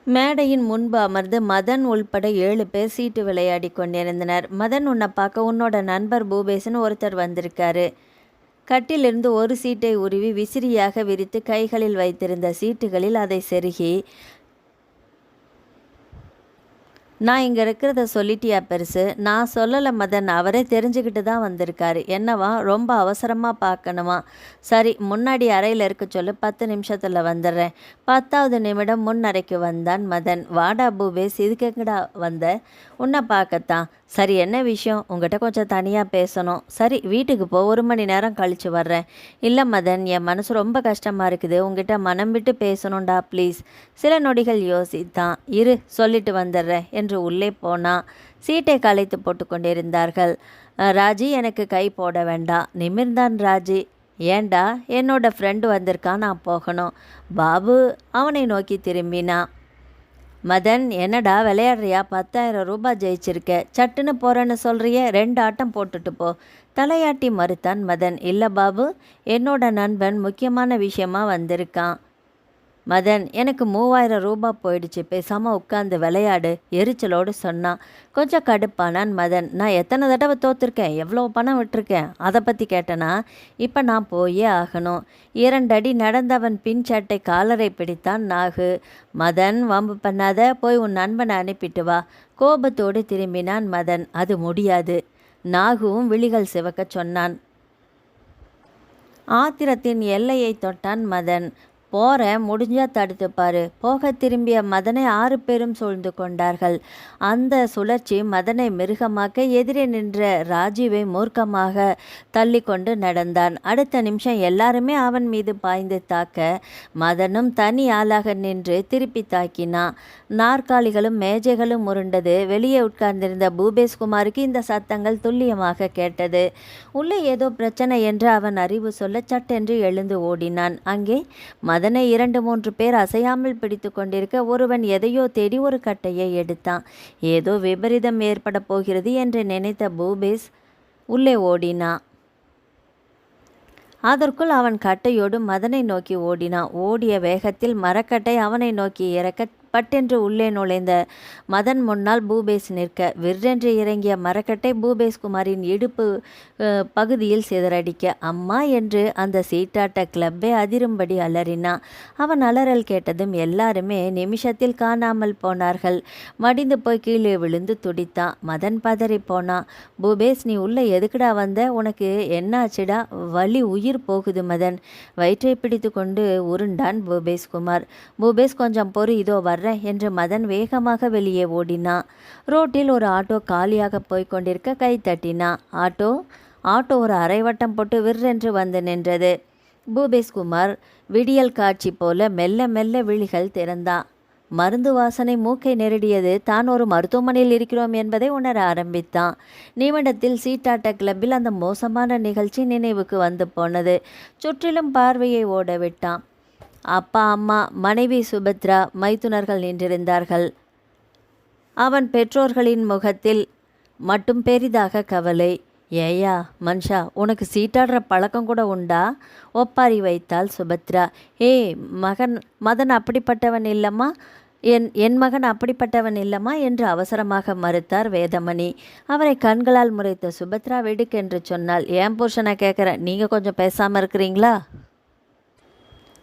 மேடையின் முன்பு அமர்ந்து மதன் உள்பட 7 பேர் சீட்டு விளையாடி கொண்டிருந்தனர். மதன், உன்னை பார்க்க உன்னோட நண்பர் பூபேஷ்னு ஒருத்தர் வந்திருக்காரு. கட்டிலிருந்து ஒரு சீட்டை உருவி விசிறியாக விரித்து கைகளில் வைத்திருந்த சீட்டுகளில் அதை செருகி, நான் இங்கே இருக்கிறத சொல்லிட்டியா பெருசு? நான் சொல்லலை மதன், அவரே தெரிஞ்சுக்கிட்டு தான் வந்திருக்காரு. என்னவா? ரொம்ப அவசரமாக பார்க்கணுமா? சரி, முன்னாடி அறையில் இருக்க சொல்லு, 10 நிமிஷத்தில் வந்துடுறேன். 10வது நிமிடம் முன் அறைக்கு வந்தான் மதன். வாடா பூபேஷ், இதுக்கெங்கடா வந்த? உன்னை பார்க்கத்தான். சரி, என்ன விஷயம்? உங்கள்கிட்ட கொஞ்சம் தனியாக பேசணும். சரி, வீட்டுக்கு போ, 1 மணி நேரம் கழித்து வர்றேன். இல்லை மதன், என் மனசு ரொம்ப கஷ்டமாக இருக்குது, உங்ககிட்ட மனம் விட்டு பேசணும்டா ப்ளீஸ். சில நொடிகள் யோசித்தான். இரு, சொல்லிட்டு வந்துடுறேன் என்று உள்ளே போனான். சீட்டை களைத்து போட்டு கொண்டிருந்தார்கள். ராஜி, எனக்கு கை போட வேண்டாம். நிமிர்ந்தான் ராஜி. ஏண்டா? என்னோட ஃப்ரெண்டு வந்திருக்கான், நான் போகணும். பாபு அவனை நோக்கி திரும்பினான். மதன், என்னடா விளையாடுறியா? 10,000 ரூபாய் ஜெயிச்சிருக்க, சட்டுன்னு போகிறேன்னு சொல்கிறிய? 2 ஆட்டம் போட்டுட்டு போ. தலையாட்டி மறுத்தான் மதன். இல்லை பாபு, என்னோட நண்பன் முக்கியமான விஷயமா வந்திருக்கான். மதன், எனக்கு 3000 ரூபாய் போயிடுச்சு, பேசாமல் உட்காந்து விளையாடு, எரிச்சலோடு சொன்னான். கொஞ்சம் கடுப்பானான் மதன். நான் எத்தனை தடவை தோற்றுருக்கேன், எவ்வளோ பணம் விட்டுருக்கேன், அதை பற்றி கேட்டனா? இப்போ நான் போயே ஆகணும். 2 அடி நடந்தவன் பின் சட்டை காலரை பிடித்தான் நாகு. மதன், வம்பு பண்ணாத, போய் உன் நண்பனை அனுப்பிட்டு வா. கோபத்தோடு திரும்பினான் மதன். அது முடியாது. நாகுவும் விழிகள் சிவக்க சொன்னான். ஆத்திரத்தின் எல்லையை தொட்டான் மதன். போகிறேன், முடிஞ்சா தடுத்து பாரு. போக திரும்பிய மதனை 6 பேரும் சூழ்ந்து கொண்டார்கள். அந்த சுழற்சி மதனை மிருகமாக்க எதிரே நின்ற ராஜீவை மூர்க்கமாக தள்ளி கொண்டு நடந்தான். அடுத்த நிமிஷம் எல்லாருமே அவன் மீது பாய்ந்து தாக்க மதனும் தனி ஆளாக நின்று திருப்பி தாக்கினான். நாற்காலிகளும் மேஜைகளும் உருண்டது. வெளியே உட்கார்ந்திருந்த பூபேஷ்குமாருக்கு இந்த சத்தங்கள் துல்லியமாக கேட்டது. உள்ளே ஏதோ பிரச்சனை என்று அவன் அறிவு சொல்ல சட்டென்று எழுந்து ஓடினான். அங்கே மதனை 2-3 பேர் அசையாமல் பிடித்து கொண்டிருக்க ஒருவன் எதையோ தேடி ஒரு கட்டையை எடுத்தான். ஏதோ விபரீதம் ஏற்பட போகிறது என்று நினைத்த பூபேஷ் உள்ளே ஓடினான். அதற்குள் அவன் கட்டையோடு மதனை நோக்கி ஓடினான். ஓடிய வேகத்தில் மரக்கட்டை அவனை நோக்கி இறக்க பட்டென்று உள்ளே நுழைந்த மதன் முன்னால் பூபேஷ் நிற்க விற்றென்று இறங்கிய மரக்கட்டை பூபேஷ்குமாரின் இடுப்பு பகுதியில் சிதறடிக்க அம்மா என்று அந்த சீட்டாட்ட கிளப்பை அதிரும்படி அலறினான். அவன் அலறல் கேட்டதும் எல்லாருமே நிமிஷத்தில் காணாமல் போனார்கள். மடிந்து போய் கீழே விழுந்து துடித்தான். மதன் பதறி போனான். பூபேஷ், நீ உள்ள எதுக்குடா வந்த? உனக்கு என்னாச்சுடா? வலி உயிர் போகுது மதன். வயிற்றை பிடித்து கொண்டு உருண்டான் பூபேஷ்குமார். பூபேஷ், கொஞ்சம் பொறு, இதோ வர்றேன் என்று மதன் வேகமாக வெளியே ஓடினான். ரோட்டில் ஒரு ஆட்டோ காலியாக போய்க் கொண்டிருக்க கை தட்டினான். ஆட்டோ ஒரு அரைவட்டம் போட்டு விற்றென்று வந்து நின்றது. பூபேஷ்குமார் விடியல் காட்சி போல மெல்ல மெல்ல விழிகள் திறந்தான். மருந்து வாசனை மூக்கை நெருடியது. தான் ஒரு மருத்துவமனையில் இருக்கிறோம் என்பதை உணர ஆரம்பித்தான். நிமிடத்தில் சீட்டாட்ட கிளப்பில் அந்த மோசமான நிகழ்ச்சி நினைவுக்கு வந்து போனது. சுற்றிலும் பார்வையை ஓட விட்டான். அப்பா, அம்மா, மனைவி சுபத்ரா, மைத்துனர்கள் நின்றிருந்தார்கள். அவன் பெற்றோர்களின் முகத்தில் மட்டும் பெரிதாக கவலை. ஏயா மனுஷா, உனக்கு சீட்டாடுற பழக்கம் கூட உண்டா? ஒப்பாரி வைத்தாள் சுபத்ரா. மதன் அப்படிப்பட்டவன் இல்லம்மா, என் மகன் அப்படிப்பட்டவன் இல்லம்மா என்று அவசரமாக மறுத்தார் வேதமணி. அவரை கண்களால் முறைத்த சுபத்ரா வெடுக்கென்று சொன்னாள். ஏன் புருஷனை கேட்குறேன், நீங்கள் கொஞ்சம் பேசாமல் இருக்கிறீங்களா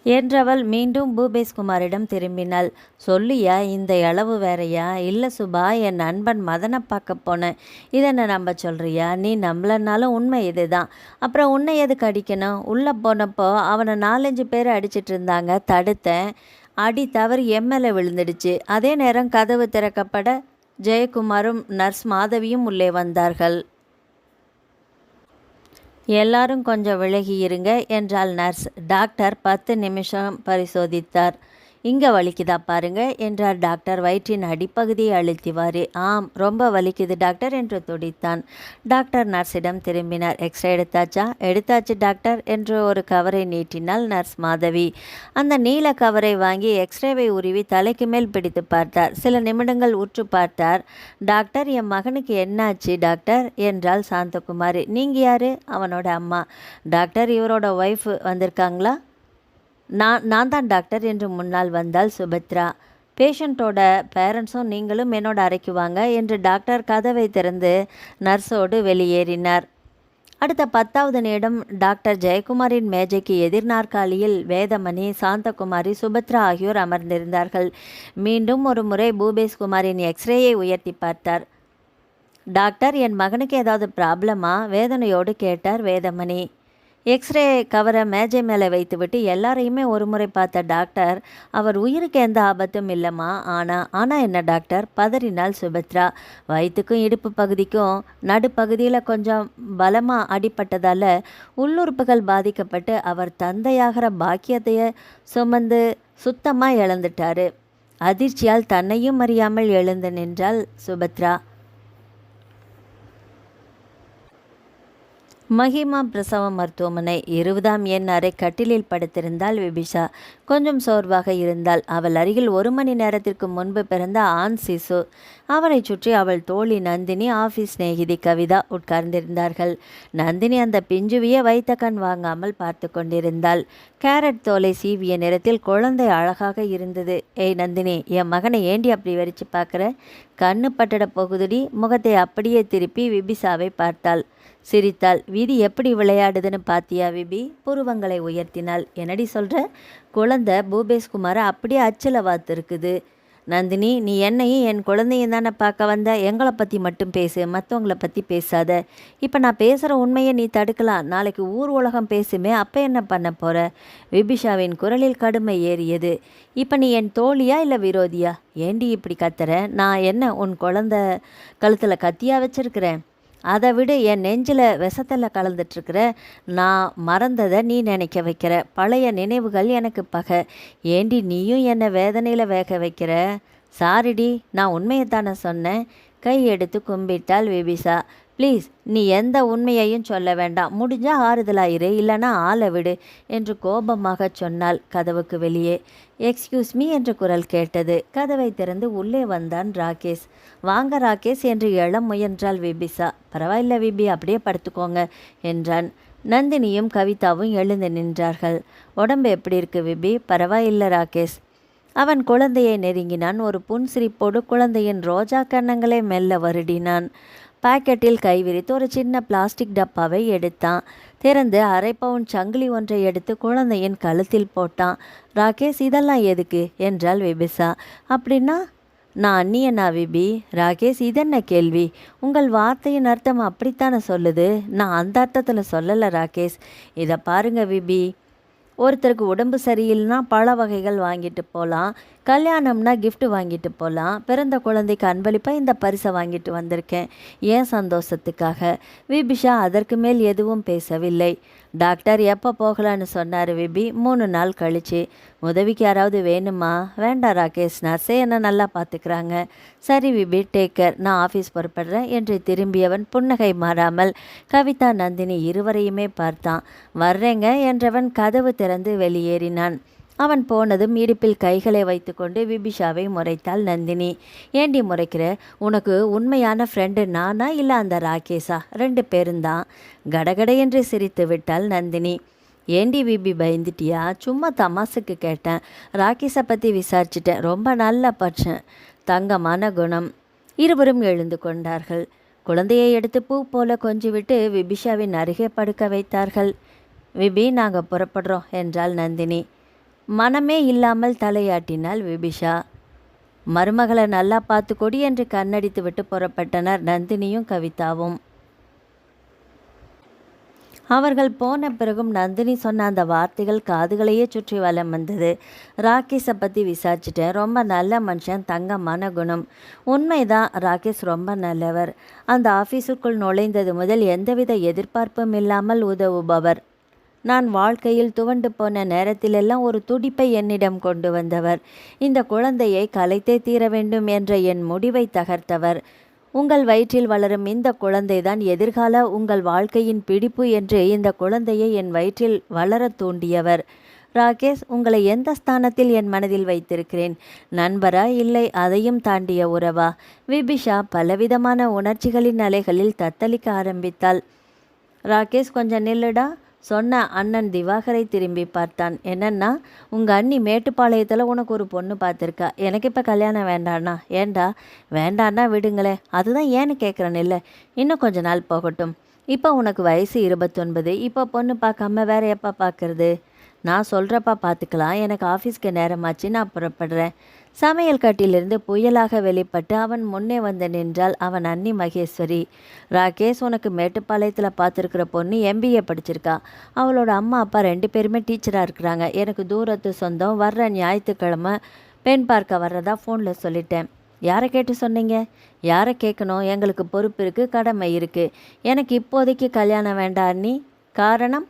என்றவள் மீண்டும் பூபேஷ்குமாரிடம் திரும்பினாள். சொல்லியா, இந்த அளவு வேறையா? இல்லை சுபா, என் நண்பன் மதனை பார்க்க போனேன். இதென்ன நம்ப சொல்கிறியா? நீ நம்பலனாலும் உண்மை இதுதான். அப்புறம் உன்னை எதுக்கு அடிக்கணும்? உள்ளே போனப்போ அவனை 4-5 பேர் அடிச்சிட்டு இருந்தாங்க. தடுத்தேன். அடி தவறி எம்எல்ஏ விழுந்துடுச்சு. அதே நேரம் கதவு திறக்கப்பட ஜெயக்குமாரும் நர்ஸ் மாதவியும் உள்ளே வந்தார்கள். எல்லாரும் கொஞ்சம் விலகி இருங்க என்றாள் நர்ஸ். டாக்டர் 10 நிமிஷம் பரிசோதித்தார். இங்கே வலிக்குதா பாருங்க என்றார் டாக்டர் வயிற்றின் அடிப்பகுதியை அழுத்திவாறு. ஆம், ரொம்ப வலிக்குது டாக்டர் என்று துடித்தான். டாக்டர் நர்ஸிடம் திரும்பினார். எக்ஸ்ரே எடுத்தாச்சா? எடுத்தாச்சு டாக்டர் என்று ஒரு கவரை நீட்டினாள் நர்ஸ் மாதவி. அந்த நீல கவரை வாங்கி எக்ஸ்ரேவை உருவி தலைக்கு மேல் பிடித்து பார்த்தார். சில நிமிடங்கள் உற்று பார்த்தார். டாக்டர், என் மகனுக்கு என்னாச்சு டாக்டர் என்றாள் சாந்தகுமாரி. நீங்கள் யாரு? அவனோட அம்மா. டாக்டர், இவரோட ஒய்ஃப் வந்திருக்காங்களா? நான் தான் டாக்டர் என்று முன்னால் வந்தாள் சுபத்ரா. பேஷண்ட்டோட பேரண்ட்ஸும் நீங்களும் என்னோட அறைக்கு வாங்க என்று டாக்டர் கதவை திறந்து நர்ஸோடு வெளியேறினார். அடுத்த 10வது நிமிடம் டாக்டர் ஜெயக்குமாரின் மேஜைக்கு எதிர் நாற்காலியில் வேதமணி, சாந்தகுமாரி, சுபத்ரா ஆகியோர் அமர்ந்திருந்தார்கள். மீண்டும் ஒரு முறை பூபேஷ்குமாரின் எக்ஸ்ரேயை உயர்த்தி பார்த்தார். டாக்டர், என் மகனுக்கு ஏதாவது ப்ராப்ளமா? வேதனையோடு கேட்டார் வேதமணி. எக்ஸ்ரே கவரை மேஜை மேலே வைத்துவிட்டு எல்லாரையுமே ஒரு முறை பார்த்த டாக்டர், அவர் உயிருக்கு எந்த ஆபத்தும் இல்லைம்மா. ஆனால் என்ன டாக்டர்? பதறினாள் சுபத்ரா. வயிற்றுக்கும் இடுப்பு பகுதிக்கும் நடுப்பகுதியில் கொஞ்சம் பலமாக அடிப்பட்டதால் உள்ளுறுப்புகள் பாதிக்கப்பட்டு அவர் தந்தையாகிற பாக்கியத்தையே சுமந்து சுத்தமாக இழந்துட்டாரு. அதிர்ச்சியால் தன்னையும் அறியாமல் எழுந்து நின்றாள் சுபத்ரா. மகிமா பிரசவ மருத்துவமனை 20ஆம் எண் அறை கட்டிலில் படுத்திருந்தாள் விபிஷா. கொஞ்சம் சோர்வாக இருந்தாள். அவள் அருகில் 1 மணி நேரத்திற்கு முன்பு பிறந்த ஆண் சிசு. அவரை சுற்றி அவள் தோழி நந்தினி, ஆஃபீஸ் சிநேகிதி கவிதா உட்கார்ந்திருந்தார்கள். நந்தினி அந்த பிஞ்சுவியை வைத்த கண் வாங்காமல் பார்த்து கொண்டிருந்தாள். கேரட் தோலை சீவிய நிறத்தில் குழந்தை அழகாக இருந்தது. ஏய் நந்தினி, என் மகனை ஏண்டி அப்படி வரிச்சு பார்க்குற? கண்ணு பட்டுட போகுதுடி. முகத்தை அப்படியே திருப்பி விபிஷாவை பார்த்தாள். சிரித்தாள். விதி எப்படி விளையாடுதுன்னு பாத்தியா விபி? புருவங்களை உயர்த்தினாள். என்னடி சொல்கிற? குழந்தை பூபேஷ்குமாரை அப்படியே அச்சில் வாத்து இருக்குது. நந்தினி, நீ என்னையும் என் குழந்தையும் தானே பார்க்க வந்த, எங்களை பற்றி மட்டும் பேசு, மற்றவங்கள பற்றி பேசாத. இப்போ நான் பேசுகிற உண்மையை நீ தடுக்கலாம், நாளைக்கு ஊர் உலகம் பேசுமே, அப்போ என்ன பண்ண போகிற? விபிஷாவின் குரலில் கடுமை ஏறியது. இப்போ நீ என் தோழியா இல்லை விரோதியா? ஏண்டி இப்படி கத்துற? நான் என்ன உன் குழந்தை கழுத்தில் கத்தியா வச்சிருக்கிறேன்? அதை விட என் நெஞ்சில் விஷத்தில் கலந்துட்டுருக்கிற. நான் மறந்ததை நீ நினைக்க வைக்கிற. பழைய நினைவுகள் எனக்கு பகை. ஏண்டி நீயும் என்னை வேதனையில் வேக வைக்கிற? சாரிடி, நான் உண்மையைத்தானே சொன்னேன். கை எடுத்து கும்பிட்டாள் விபிஷா. ப்ளீஸ், நீ எந்த உண்மையையும் சொல்ல வேண்டாம், முடிஞ்சால் ஆறுதலாயிரு, இல்லைனா ஆளை விடு என்று கோபமாக சொன்னாள். கதவுக்கு வெளியே எக்ஸ்கியூஸ் மீ என்ற குரல் கேட்டது. கதவை திறந்து உள்ளே வந்தான் ராகேஷ். வாங்க ராகேஷ் என்று எழ முயன்றாள் விபிஷா. பரவாயில்ல விபி, அப்படியே படுத்துக்கோங்க என்றான். நந்தினியும் கவிதாவும் எழுந்து நின்றார்கள். உடம்பு எப்படி இருக்கு விபி? பரவாயில்ல ராகேஷ். அவன் குழந்தையை நெருங்கினான். ஒரு புன்சிரிப்போடு குழந்தையின் ரோஜா கன்னங்களை மெல்ல வருடினான். பாக்கெட்டில் கை விரித்து ஒரு சின்ன பிளாஸ்டிக் டப்பாவை எடுத்தான். திறந்து 1/2 பவுன் சங்கிலி ஒன்றை எடுத்து குழந்தையின் கழுத்தில் போட்டான். ராகேஷ், இதெல்லாம் எதுக்கு என்றாள் விபிஷா. அப்படின்னா நான் அண்ணியனா விபி? ராகேஷ், இதென்ன கேள்வி? உங்கள் வார்த்தையின் அர்த்தம் அப்படித்தானே சொல்லுது. நான் அந்த அர்த்தத்தில் சொல்லலை ராகேஷ். இதை பாருங்க விபி, ஒருத்தருக்கு உடம்பு சரியில்லைனா பழ வகைகள் வாங்கிட்டு போகலாம், கல்யாணம்னா gift வாங்கிட்டு போகலாம், பிறந்த குழந்தைக்கு அன்பளிப்பாக இந்த பரிசை வாங்கிட்டு வந்திருக்கேன் ஏன் சந்தோஷத்துக்காக. விபிஷா அதற்கு மேல் எதுவும் பேசவில்லை. டாக்டர் எப்போ போகலான்னு சொன்னார் விபி? 3 நாள் கழிச்சு. உதவிக்கு யாராவது வேணுமா? வேண்டாம் ராகேஷ், நர்ஸே என்ன நல்லா பார்த்துக்கிறாங்க. சரி விபி, டேக் கேர், நான் ஆஃபீஸ் புறப்படுறேன் என்று திரும்பியவன் புன்னகை மாறாமல் கவிதா நந்தினி இருவரையுமே பார்த்தான். வர்றேங்க என்றவன் கதவு திறந்து வெளியேறினான். அவன் போனதும் இடுப்பில் கைகளை வைத்துக்கொண்டு விபிஷாவை முறைத்தாள் நந்தினி. ஏண்டி முறைக்கிற? உனக்கு உண்மையான ஃப்ரெண்டு நானா இல்லை அந்த ராகேஷா? 2 பேருந்தான். கடகட என்று சிரித்து விட்டாள் நந்தினி. ஏண்டி விபி, பயந்துட்டியா? சும்மா தமாசுக்கு கேட்டேன். ராகேஷை பற்றி விசாரிச்சிட்டேன், ரொம்ப நல்ல பட்சன், தங்கமான குணம். இருவரும் எழுந்து கொண்டார்கள். குழந்தையை எடுத்து பூ போல கொஞ்சிவிட்டு விபிஷாவின் அருகே படுக்க வைத்தார்கள். விபி, நாங்கள் புறப்படுறோம் என்றாள் நந்தினி. மனமே இல்லாமல் தலையாட்டினாள் விபிஷா. மருமகளை நல்லா பார்த்து கொடி என்று கண்ணடித்து விட்டு புறப்பட்டனர் நந்தினியும் கவிதாவும். அவர்கள் போன பிறகும் நந்தினி சொன்ன அந்த வார்த்தைகள் காதுகளையே சுற்றி வலம் வந்தது. ராகேஷை பற்றி விசாரிச்சுட்டேன், ரொம்ப நல்ல மனுஷன், தங்கமான குணம். உண்மைதான், ராகேஷ் ரொம்ப நல்லவர். அந்த ஆஃபீஸுக்குள் நுழைந்தது முதல் எந்தவித எதிர்பார்ப்பும் இல்லாமல் உதவுபவர். நான் வாழ்க்கையில் துவண்டு போன நேரத்திலெல்லாம் ஒரு துடிப்பை என்னிடம் கொண்டு வந்தவர். இந்த குழந்தையை கலைத்தே தீர வேண்டும் என்ற என் முடிவை தகர்த்தவர். உங்கள் வயிற்றில் வளரும் இந்த குழந்தைதான் எதிர்கால உங்கள் வாழ்க்கையின் பிடிப்பு என்று இந்த குழந்தையை என் வயிற்றில் வளர தூண்டியவர். ராகேஷ், உங்களை எந்த ஸ்தானத்தில் என் மனதில் வைத்திருக்கிறேன்? நண்பரா, இல்லை அதையும் தாண்டிய உறவா? விபிஷா பலவிதமான உணர்ச்சிகளின் அலைகளில் தத்தளிக்க ஆரம்பித்தாள். ராகேஷ், கொஞ்சம் நில்லுடா சொன்ன அண்ணன் திவாகரை திரும்பி பார்த்தான். என்னன்னா, உங்கள் அண்ணி மேட்டுப்பாளையத்தில் உனக்கு ஒரு பொண்ணு பார்த்துருக்கா. எனக்கு இப்போ கல்யாணம் வேண்டாண்ணா. ஏண்டா? வேண்டான்னா விடுங்களே. அதுதான் ஏன்னு கேட்குறேன். இல்லை, இன்னும் கொஞ்ச நாள் போகட்டும். இப்போ உனக்கு வயசு 29. இப்போ பொண்ணு பார்க்காம வேற எப்போ பார்க்கறது? நான் சொல்கிறப்பா பார்த்துக்கலாம். எனக்கு ஆஃபீஸ்க்கு நேரமாச்சு, நான் புறப்படுறேன். சமையல் கட்டிலிருந்து புயலாக வெளிப்பட்டு அவன் முன்னே வந்து நின்றாள் அவன் அண்ணி மகேஸ்வரி. ராகேஷ், உனக்கு மேட்டுப்பாளையத்தில் பார்த்துருக்குற பொண்ணு MBA படிச்சிருக்கா. அவளோட அம்மா அப்பா 2 பேருமே டீச்சராக இருக்கிறாங்க. எனக்கு தூரத்து சொந்தம். வர்ற ஞாயிற்றுக்கிழமை பெண் பார்க்க வர்றதா ஃபோனில் சொல்லிட்டேன். யாரை கேட்டு சொன்னீங்க? யாரை கேட்கணும்? எங்களுக்கு பொறுப்பு இருக்குது, கடமை இருக்குது. எனக்கு இப்போதைக்கு கல்யாணம் வேண்டாம் அண்ணி. காரணம்?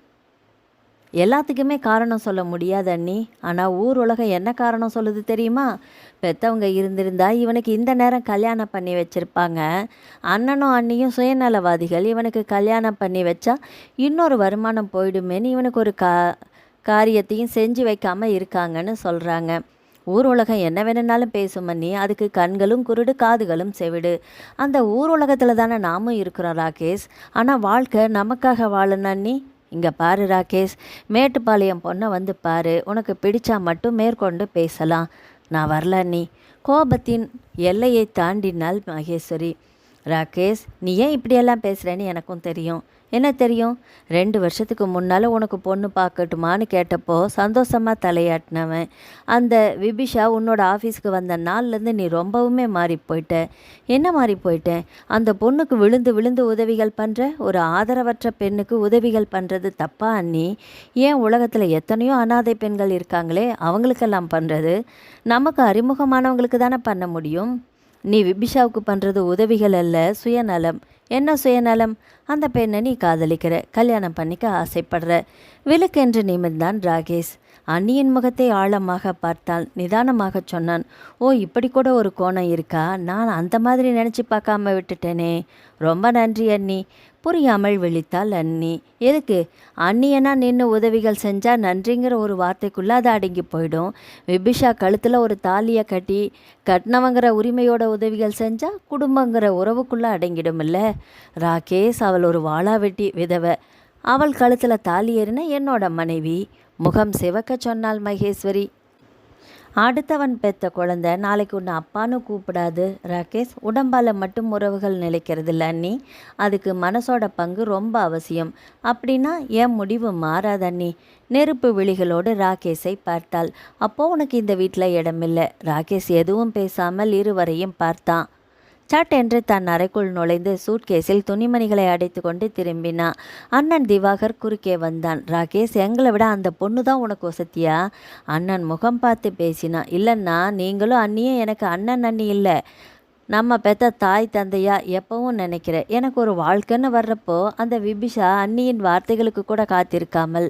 எல்லாத்துக்குமே காரணம் சொல்ல முடியாது அண்ணி. ஆனால் ஊர் உலகம் என்ன காரணம் சொல்லுது தெரியுமா? பெற்றவங்க இருந்திருந்தா இவனுக்கு இந்த நேரம் கல்யாணம் பண்ணி வச்சுருப்பாங்க. அண்ணனும் அண்ணியும் சுயநலவாதிகள். இவனுக்கு கல்யாணம் பண்ணி வச்சா இன்னொரு வருமானம் போயிடுமேன்னு இவனுக்கு ஒரு காரியத்தையும் செஞ்சு வைக்காமல் இருக்காங்கன்னு சொல்கிறாங்க. ஊர் உலகம் என்ன வேணும்னாலும் பேசும் அண்ணி. அதுக்கு கண்களும் குருடு, காதுகளும் செவிடு. அந்த ஊர் உலகத்தில் தானே நாமும் இருக்கிறோம் ராகேஷ். ஆனால் வாழ்க்கை நமக்காக வாழணும் அண்ணி. இங்கே பாரு ராகேஷ், மேட்டுப்பாளையம் பொண்ணை வந்து பாரு. உனக்கு பிடிச்சா மட்டும் மேற்கொண்டு பேசலாம். நான் வரல அண்ணி. கோபத்தின் எல்லையை தாண்டினாள் மகேஸ்வரி. ராகேஷ், நீ ஏன் இப்படியெல்லாம் பேசுகிறேன்னு எனக்கும் தெரியும். என்ன தெரியும்? 2 வருஷத்துக்கு முன்னால் உனக்கு பொண்ணு பார்க்கட்டுமான்னு கேட்டப்போ சந்தோஷமாக தலையாட்டினவன். அந்த விபிஷா உன்னோட ஆஃபீஸ்க்கு வந்த நாள்லேருந்து நீ ரொம்பவுமே மாறி போயிட்ட. என்ன மாறி போயிட்டேன்? அந்த பொண்ணுக்கு விழுந்து விழுந்து உதவிகள் பண்ணுற ஒரு ஆதரவற்ற பெண்ணுக்கு உதவிகள் பண்ணுறது தப்பா அண்ணி? ஏன் உலகத்தில் எத்தனையோ அனாதை பெண்கள் இருக்காங்களே, அவங்களுக்கெல்லாம் பண்ணுறது? நமக்கு அறிமுகமானவங்களுக்கு தானே பண்ண முடியும். நீ விபிஷாவுக்கு பண்ணுறது உதவிகள் அல்ல, சுயநலம். என்ன சுயநலம்? அந்த பெண்ணை நீ காதலிக்கிற, கல்யாணம் பண்ணிக்க ஆசைப்படுற. விழுக்கென்று நிமிர்ந்தான் ராகேஷ். அண்ணியின் முகத்தை ஆழமாக பார்த்தான். நிதானமாக சொன்னான், ஓ, இப்படி கூட ஒரு கோணம் இருக்கா? நான் அந்த மாதிரி நினச்சி பார்க்காம விட்டுட்டேனே. ரொம்ப நன்றி அண்ணி. புரியாமல் விழித்தாள் அண்ணி. எதுக்கு? அண்ணியனா நின்று உதவிகள் செஞ்சால் நன்றிங்கிற ஒரு வார்த்தைக்குள்ளே அது அடங்கி போயிடும். விபிஷா கழுத்தில் ஒரு தாலியை கட்டி கட்டினவங்கிற உரிமையோட உதவிகள் செஞ்சால் குடும்பங்கிற உறவுக்குள்ளே அடங்கிடுமில்ல. ராகேஷ், அவள் ஒரு வாளாவெட்டி விதவை. அவள் கழுத்தில் தாலி ஏறின என்னோட மனைவி. முகம் சிவக்க சொன்னாள் மகேஸ்வரி. அடுத்தவன் பெத்த குழந்தை நாளைக்கு உன்னை அப்பான்னு கூப்பிடாது ராகேஷ். உடம்பால் மட்டும் உறவுகள் நிலைக்கிறது இல்லை அண்ணி, அதுக்கு மனசோட பங்கு ரொம்ப அவசியம். அப்படின்னா என் முடிவு மாறாது அண்ணி. நெருப்பு விழிகளோடு ராகேஷை பார்த்தாள். அப்போ உனக்கு இந்த வீட்டில் இடமில்லை. ராகேஷ் எதுவும் பேசாமல் இருவரையும் பார்த்தான். சட் என்று தன் அறைக்குள் நுழைந்து சூட்கேஸில் துணிமணிகளை அடைத்து கொண்டு திரும்பினான். அண்ணன் திவாகர் குறுக்கே வந்தான். ராகேஷ், எங்களை விட அந்த பொண்ணு தான் உனக்கு வசதியா? அண்ணன் முகம் பார்த்து பேசினான். இல்லைன்னா நீங்களும் அண்ணியும் எனக்கு அண்ணன் அண்ணி இல்லை, நம்ம பெத்த தாய் தந்தையா எப்பவும் நினைக்கிறேன். எனக்கு ஒரு வாழ்க்கைன்னு வர்றப்போ அந்த விபிஷா அண்ணியின் வார்த்தைகளுக்கு கூட காத்திருக்காமல்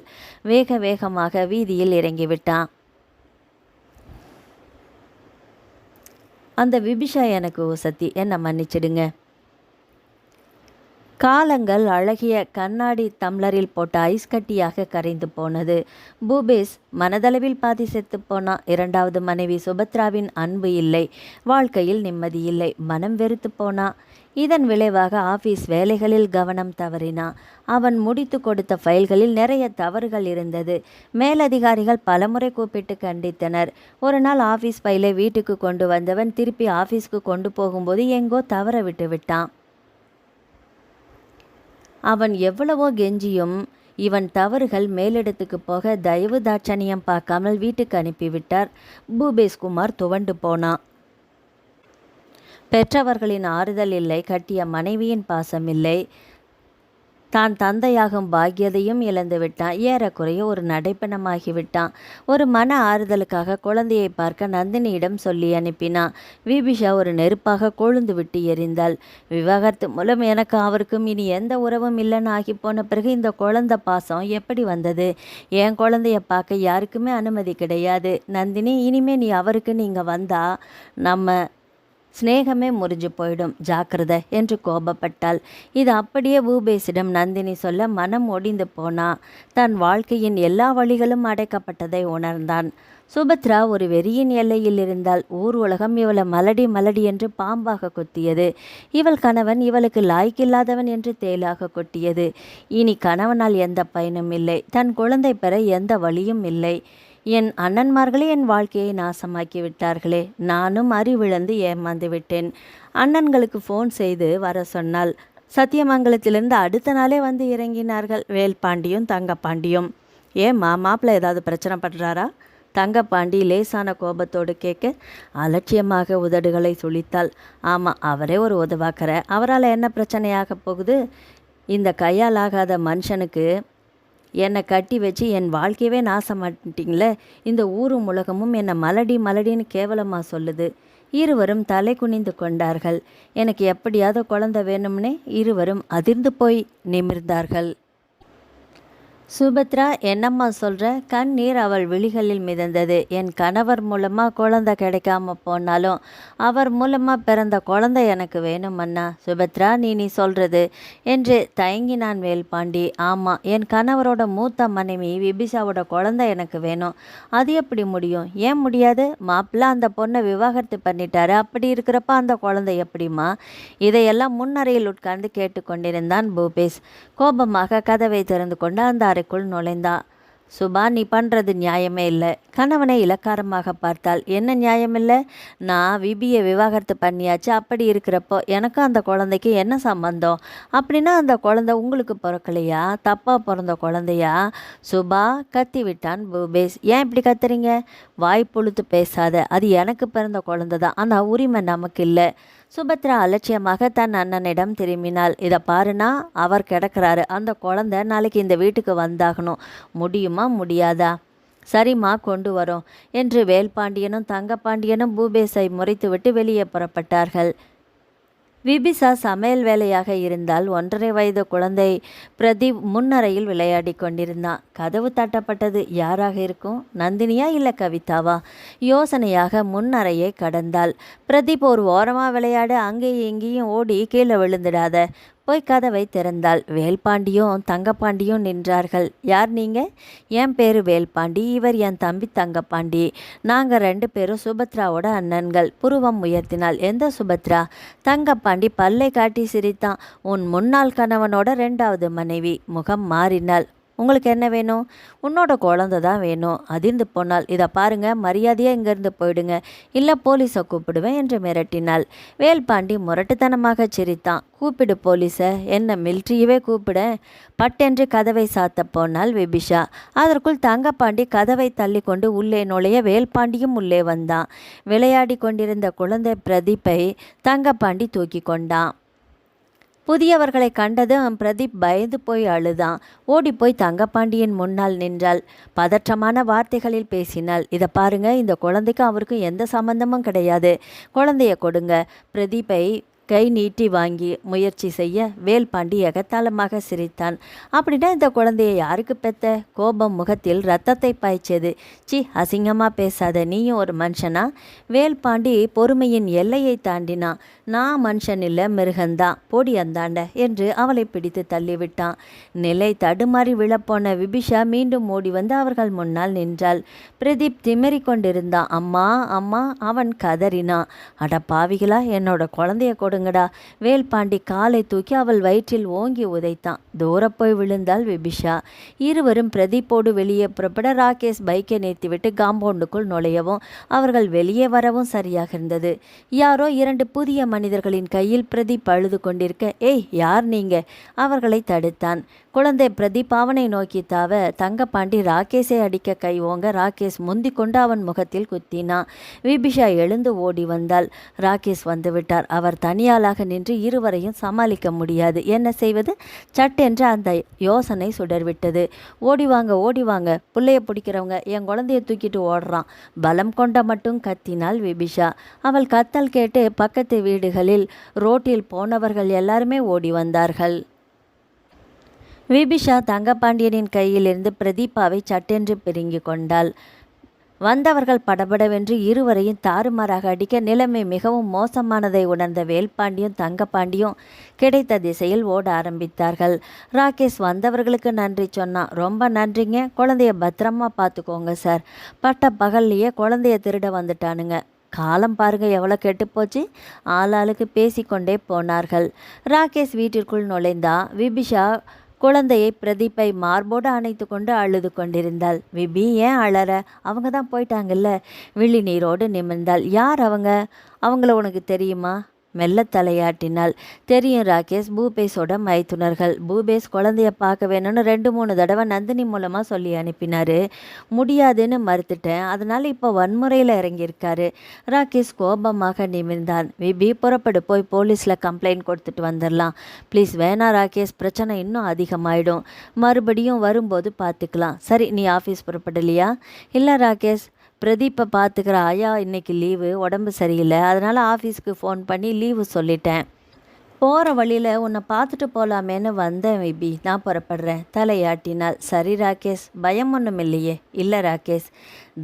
வேக வேகமாக வீதியில் இறங்கிவிட்டான். அந்த விபிஷா எனக்கு வசதி, என்னை மன்னிச்சிடுங்க. காலங்கள் அழகிய கண்ணாடி தம்ளரில் போட்ட ஐஸ் கட்டியாக கரைந்து போனது. பூபேஷ் மனதளவில் பாதி செத்து போனான். 2வது மனைவி சுபத்ராவின் அன்பு இல்லை, வாழ்க்கையில் நிம்மதி இல்லை, மனம் வெறுத்து போனான். இதன் விளைவாக ஆஃபீஸ் வேலைகளில் கவனம் தவறினான். அவன் முடித்து கொடுத்த ஃபைல்களில் நிறைய தவறுகள் இருந்தது. மேலதிகாரிகள் பலமுறை கூப்பிட்டு கண்டித்தனர். ஒரு நாள் ஆஃபீஸ் ஃபைலை வீட்டுக்கு கொண்டு வந்தவன் திருப்பி ஆஃபீஸ்க்கு கொண்டு போகும்போது எங்கோ தவற விட்டு விட்டான். அவன் எவ்வளவோ கெஞ்சியும் இவன் தவறுகள் மேலிடத்துக்கு போக தயவு தாட்சணியம் பார்க்காமல் வீட்டுக்கு அனுப்பிவிட்டார். பூபேஷ் குமார் துவண்டு போனான். பெற்றவர்களின் ஆறுதல் இல்லை, கட்டிய மனைவியின் பாசம் இல்லை, தான் தந்தையாகும் பாக்கியதையும் இழந்து விட்டான். ஏறக்குறைய ஒரு நடைப்பணமாகிவிட்டான். ஒரு மன ஆறுதலுக்காக குழந்தையை பார்க்க நந்தினியிடம் சொல்லி அனுப்பினான். விபிஷா ஒரு நெருப்பாக கொழுந்து விட்டு எரிந்தாள். விவாகரத்து மூலம் எனக்கு அவருக்கும் இனி எந்த உறவும் இல்லைன்னு ஆகி போன பிறகு இந்த குழந்தை பாசம் எப்படி வந்தது? என் குழந்தைய பார்க்க யாருக்குமே அனுமதி கிடையாது. நந்தினி, இனிமே நீ அவருக்கு நீங்கள் வந்தா நம்ம ஸ்நேகமே முறிஞ்சு போயிடும், ஜாக்கிரதை என்று கோபப்பட்டாள். இது அப்படியே பூபேஷிடம் நந்தினி சொல்ல மனம் ஒடிந்து போனா. தன் வாழ்க்கையின் எல்லா வழிகளும் அடைக்கப்பட்டதை உணர்ந்தான். சுபத்ரா ஒரு வெறியின் எல்லையில் இருந்தால். ஊர் உலகம் இவளை மலடி மலடி என்று பாம்பாக கொத்தியது. இவள் கணவன் இவளுக்கு லாய்க்கில்லாதவன் என்று தேலாக கொட்டியது. இனி கணவனால் எந்த பயனும் இல்லை, தன் குழந்தை பெற எந்த வழியும் இல்லை. என் அண்ணன்மார்களே என் வாழ்க்கையை நாசமாக்கி விட்டார்களே. நானும் அறிவிழந்து ஏமாந்து விட்டேன். அண்ணன்களுக்கு ஃபோன் செய்து வர சொன்னால் சத்தியமங்கலத்திலிருந்து அடுத்த நாளே வந்து இறங்கினார்கள் வேல்பாண்டியும் தங்கப்பாண்டியும். ஏம்மா, மாப்பிள்ளை ஏதாவது பிரச்சனை பண்ணுறாரா? தங்கப்பாண்டி லேசான கோபத்தோடு கேட்க அலட்சியமாக உதடுகளை சுழித்தாள். ஆமாம், அவரே ஒரு உதவாக்கிற, அவரால் என்ன பிரச்சனையாக போகுது? இந்த கையால் ஆகாத மனுஷனுக்கு என்னை கட்டி வச்சு என் வாழ்க்கையவே நாசமாட்டிங்களே. இந்த ஊரும் உலகமும் என்னை மலடி மலடின்னு கேவலமாக சொல்லுது. இருவரும் தலை குனிந்து கொண்டார்கள். எனக்கு எப்படியாவது குழந்தை வேணும்னே இருவரும் அதிர்ந்து போய் நிமிர்ந்தார்கள். சுபத்ரா, என்னம்மா சொல்கிற? கண்ணீர் அவள் விழிகளில் மிதந்தது. என் கணவர் மூலமாக குழந்தை கிடைக்காம போனாலும் அவர் மூலமாக பிறந்த குழந்தை எனக்கு வேணும் அண்ணா. சுபத்ரா, நீ சொல்கிறது என்று தயங்கினான் வேல்பாண்டி. ஆமாம், என் கணவரோட மூத்த மனைவி விபிஷாவோட குழந்தை எனக்கு வேணும். அது எப்படி முடியும்? ஏன் முடியாது? மாப்பிள்ளை அந்த பொண்ணை விவாகரத்து பண்ணிட்டாரு. அப்படி இருக்கிறப்ப அந்த குழந்தை எப்படிம்மா? இதையெல்லாம் முன்னறையில் உட்கார்ந்து கேட்டுக்கொண்டிருந்தான் பூபேஷ். கோபமாக கதவை திறந்து கொண்டு அந்த அறைக்குள் நுழைந்தா. சுபா, நீ பண்ணுறது நியாயமே இல்லை. கணவனை இலக்காரமாக பார்த்தாள். என்ன நியாயமில்லை? நான் விபியை விவாகரத்து பண்ணியாச்சு. அப்படி இருக்கிறப்போ எனக்கும் அந்த குழந்தைக்கு என்ன சம்பந்தம்? அப்படின்னா அந்த குழந்தை உங்களுக்கு பிறக்கலையா? தப்பாக பிறந்த குழந்தையா? சுபா, கத்தி விட்டான் பூபேஷ். ஏன் இப்படி கத்துறீங்க? வாய் பொழுத்து பேசாத. அது எனக்கு பிறந்த குழந்தை தான். ஆனால் உரிமை நமக்கு இல்லை. சுபத்ரா அலட்சியமாக தன் அண்ணனிடம் திரும்பினாள். இதை பாருனா, அவர் கிடக்கிறாரு. அந்த குழந்தை நாளைக்கு இந்த வீட்டுக்கு வந்தாகணும். முடியுமா முடியாதா? சரிம்மா, கொண்டு வரோம் என்று வேல்பாண்டியனும் தங்கப்பாண்டியனும் பூபேஷை முறைத்துவிட்டு வெளியே புறப்பட்டார்கள். விபிசா சமையல் வேலையாக இருந்தால் 1.5 வயது குழந்தை பிரதீப் முன்னறையில் விளையாடி கொண்டிருந்தான். கதவு தட்டப்பட்டது. யாராக இருக்கும்? நந்தினியா இல்லை கவிதாவா? யோசனையாக முன்னறையை கடந்தாள். பிரதீப், ஒரு ஓரமாக விளையாடு, அங்கேயும் இங்கேயும் ஓடி கீழே விழுந்துடாத. போய் கதவை திறந்தாள். வேல்பாண்டியும் தங்கப்பாண்டியும் நின்றார்கள். யார் நீங்கள்? என் பேர் வேல்பாண்டி, இவர் என் தம்பி தங்கப்பாண்டி. நாங்கள் 2 பேரும் சுபத்ராவோட அண்ணன்கள். புருவம் உயர்த்தினாள். எந்த சுபத்ரா? தங்கப்பாண்டி பல்லை காட்டி சிரித்தான். உன் முன்னாள் கணவனோட 2வது மனைவி. முகம் மாறினாள். உங்களுக்கு என்ன வேணும்? உன்னோட குழந்தை தான் வேணும். அதிர்ந்து போனாள். இதை பாருங்க, மரியாதையாக இங்கேருந்து போயிடுங்க, இல்லை போலீஸை கூப்பிடுவேன் என்று மிரட்டினாள். வேல்பாண்டி முரட்டுத்தனமாக சிரித்தான். கூப்பிடு போலீஸை. என்ன மிலிட்ரியவே கூப்பிட? பட்டென்று கதவை சாத்த போனாள் விபிஷா. அதற்குள் தங்கப்பாண்டி கதவை தள்ளி கொண்டு உள்ளே நுழைய வேல்பாண்டியும் உள்ளே வந்தான். விளையாடி கொண்டிருந்த குழந்தை பிரதீப்பை தங்கப்பாண்டி தூக்கி கொண்டான். புதியவர்களை கண்டதும் பிரதீப் பயந்து போய் அழுதான். ஓடிப்போய் தங்கப்பாண்டியின் முன்னால் நின்றாள். பதற்றமான வார்த்தைகளில் பேசினாள். இதை பாருங்க, இந்த குழந்தைக்கும் அவருக்கும் எந்த சம்பந்தமும் கிடையாது. குழந்தைய கொடுங்க. பிரதீப்பை கை நீட்டி வாங்கி முயற்சி செய்ய வேல்பாண்டி எகத்தாளமாக சிரித்தான். அப்படின்னா இந்த குழந்தைய யாருக்கு பெத்த? கோபம் முகத்தில் இரத்தத்தை பாய்ச்சது. சி, அசிங்கமாக பேசாத. நீயும் ஒரு மனுஷனா? வேல்பாண்டி பொறுமையின் எல்லையை தாண்டினான். நான் மனுஷன் இல்லை, மிருகந்தான். போடி அந்தாண்ட என்று அவளை பிடித்து தள்ளிவிட்டான். நிலை தடுமாறி விழப்போன விபிஷா மீண்டும் ஓடி வந்து அவர்கள் முன்னால் நின்றாள். பிரதீப் திமிரி கொண்டிருந்தான். அம்மா அம்மா அவன் கதறினான். அட பாவிகளா, என்னோட குழந்தைய கொடுங்கடா. வேல்பாண்டி காலை தூக்கி அவள் வயிற்றில் ஓங்கி உதைத்தான். தூரப்போய் விழுந்தாள் விபிஷா. இருவரும் பிரதீப்போடு வெளியே புறப்பட ராகேஷ் பைக்கை நிறுத்திவிட்டு காம்பவுண்டுக்குள் நுழையவும் அவர்கள் வெளியே வரவும் சரியாக இருந்தது. யாரோ 2 புதிய மனிதர்களின் கையில் பிரதீப் அழுது கொண்டிருக்க, ஏய் யார் நீங்க? அவர்களை தடுத்தான். குழந்தை பிரதீப் அவனை நோக்கி தாவ தங்கப்பாண்டி ராகேஷை அடிக்க கை ஓங்க ராகேஷ் முந்தி கொண்டு அவன் முகத்தில் குத்தினான். விபிஷா எழுந்து ஓடி வந்தாள். ராகேஷ் வந்துவிட்டார். அவர் தனியாளாக நின்று இருவரையும் சமாளிக்க முடியாது. என்ன செய்வது? சட்டென்று அந்த யோசனை சுடர்விட்டது. ஓடிவாங்க ஓடிவாங்க, புள்ளைய பிடிக்கிறவங்க, என் குழந்தைய தூக்கிட்டு ஓடுறான். பலம் கொண்ட மட்டும் கத்தினாள் விபிஷா. அவள் கத்தல் கேட்டு பக்கத்து வீடுகளில் ரோட்டில் போனவர்கள் எல்லாருமே ஓடி வந்தார்கள். விபிஷா தங்கப்பாண்டியனின் கையிலிருந்து பிரதீபாவை சட்டென்று பிடுங்கி கொண்டாள். வந்தவர்கள் படபடவென்று இருவரையும் தாறுமாறாக அடிக்க நிலைமை மிகவும் மோசமானதை உணர்ந்த வேல்பாண்டியும் தங்கப்பாண்டியும் கிடைத்த திசையில் ஓட ஆரம்பித்தார்கள். ராகேஷ் வந்தவர்களுக்கு நன்றி சொன்னான். ரொம்ப நன்றிங்க, குழந்தைய பத்திரமா பார்த்துக்கோங்க சார். பட்ட பகல்லையே குழந்தைய திருட வந்துட்டானுங்க. காலம் பாருங்க எவ்வளோ கெட்டுப்போச்சு. ஆளாளுக்கு பேசிக்கொண்டே போனார்கள். ராகேஷ் வீட்டிற்குள் நுழைந்தா. விபிஷா குழந்தையை பிரதீப்பை மார்போடு அணைத்து கொண்டு அழுது கொண்டிருந்தாள். விபி, ஏன் அழற? அவங்க தான் போயிட்டாங்கல்ல. விழி நீரோடு நிமிர்ந்தாள். யார் அவங்க? அவங்கள உனக்கு தெரியுமா? மெல்ல தலையாட்டினாள். தெரியும் ராகேஷ், பூபேஷோட மைத்துனர்கள். பூபேஷ் குழந்தைய பார்க்க வேணும்னு 2-3 தடவை நந்தினி மூலமாக சொல்லி அனுப்பினாரு. முடியாதுன்னு மறுத்துட்டேன். அதனால் இப்போ வன்முறையில் இறங்கியிருக்காரு. ராகேஷ் கோபமாக நிமிர்ந்தான். விபி, புறப்படு, போய் போலீஸில் கம்ப்ளைண்ட் கொடுத்துட்டு வந்துடலாம். ப்ளீஸ் வேணா ராகேஷ், பிரச்சனை இன்னும் அதிகமாயிடும். மறுபடியும் வரும்போது பார்த்துக்கலாம். சரி, நீ ஆஃபீஸ் புறப்படலையா? இல்லை ராகேஷ், பிரதீப்பை பார்த்துக்கிற ஆயா இன்னைக்கு லீவு, உடம்பு சரியில்லை. அதனால் ஆஃபீஸ்க்கு ஃபோன் பண்ணி லீவு சொல்லிட்டேன். போகிற வழியில் உன்னை பார்த்துட்டு போகலாமேன்னு வந்தேன் விபி. நான் புறப்படுறேன். தலையாட்டினாள். சரி ராகேஷ், பயம் ஒன்றும் இல்லையே? இல்லை ராகேஷ்.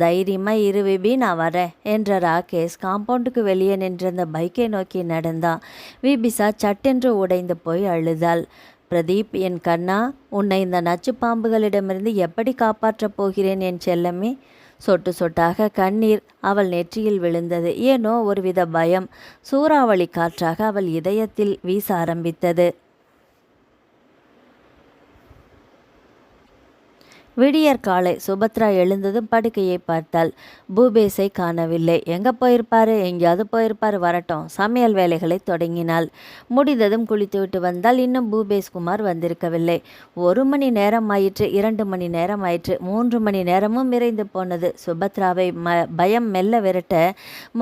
தைரியமாக இரு விபி, நான் வரேன் என்ற ராகேஷ் காம்பவுண்டுக்கு வெளியே நின்றிருந்த பைக்கை நோக்கி நடந்தான். விபிசா சட்டென்று உடைந்து போய் அழுதாள். பிரதீப், என் கண்ணா, உன்னை இந்த நச்சு பாம்புகளிடமிருந்து எப்படி காப்பாற்றப் போகிறேன் என் செல்லமே? சொட்டு சொட்டாக கண்ணீர் அவள் நெற்றியில் விழுந்தது. ஏனோ ஒருவித பயம் சூறாவளி காற்றாக அவள் இதயத்தில் வீச ஆரம்பித்தது. விடியற் காலை சுபத்ரா எழுந்ததும் படுக்கையை பார்த்தாள். பூபேஷை காணவில்லை. எங்கே போயிருப்பாரு? எங்கேயாவது போயிருப்பாரு, வரட்டும். சமையல் வேலைகளை தொடங்கினாள். முடிந்ததும் குளித்துவிட்டு வந்தால் இன்னும் பூபேஷ் குமார் வந்திருக்கவில்லை. 1 மணி நேரம் ஆயிற்று, 2 மணி நேரம் ஆயிற்று, 3 மணி நேரமும் விரைந்து போனது. சுபத்ராவை பயம் மெல்ல விரட்ட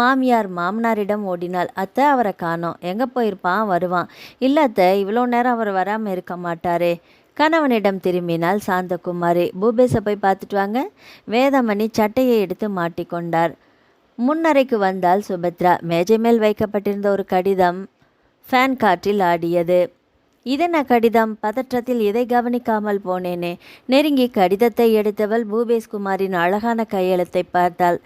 மாமியார் மாமனாரிடம் ஓடினாள். அத்தை, அவரை காணோம். எங்கே போயிருப்பான்? வருவான். இல்லை அத்தை, இவ்வளோ நேரம் அவர் வராமல் இருக்க மாட்டாரே. கணவனிடம் திரும்பினாள் சாந்தகுமாரி. பூபேஷை போய் பார்த்துட்டு வாங்க. வேதமணி சட்டையை எடுத்து மாட்டிக்கொண்டார். முன்னறைக்கு வந்தால் சுபத்ரா. மேஜை மேல் வைக்கப்பட்டிருந்த ஒரு கடிதம் ஃபேன் காற்றில் ஆடியது. இதென்ன கடிதம்? பதற்றத்தில் இதை கவனிக்காமல் போனேனே. நெருங்கி கடிதத்தை எடுத்தவள் பூபேஷ் குமாரின் அழகான கையெழுத்தை பார்த்தாள்.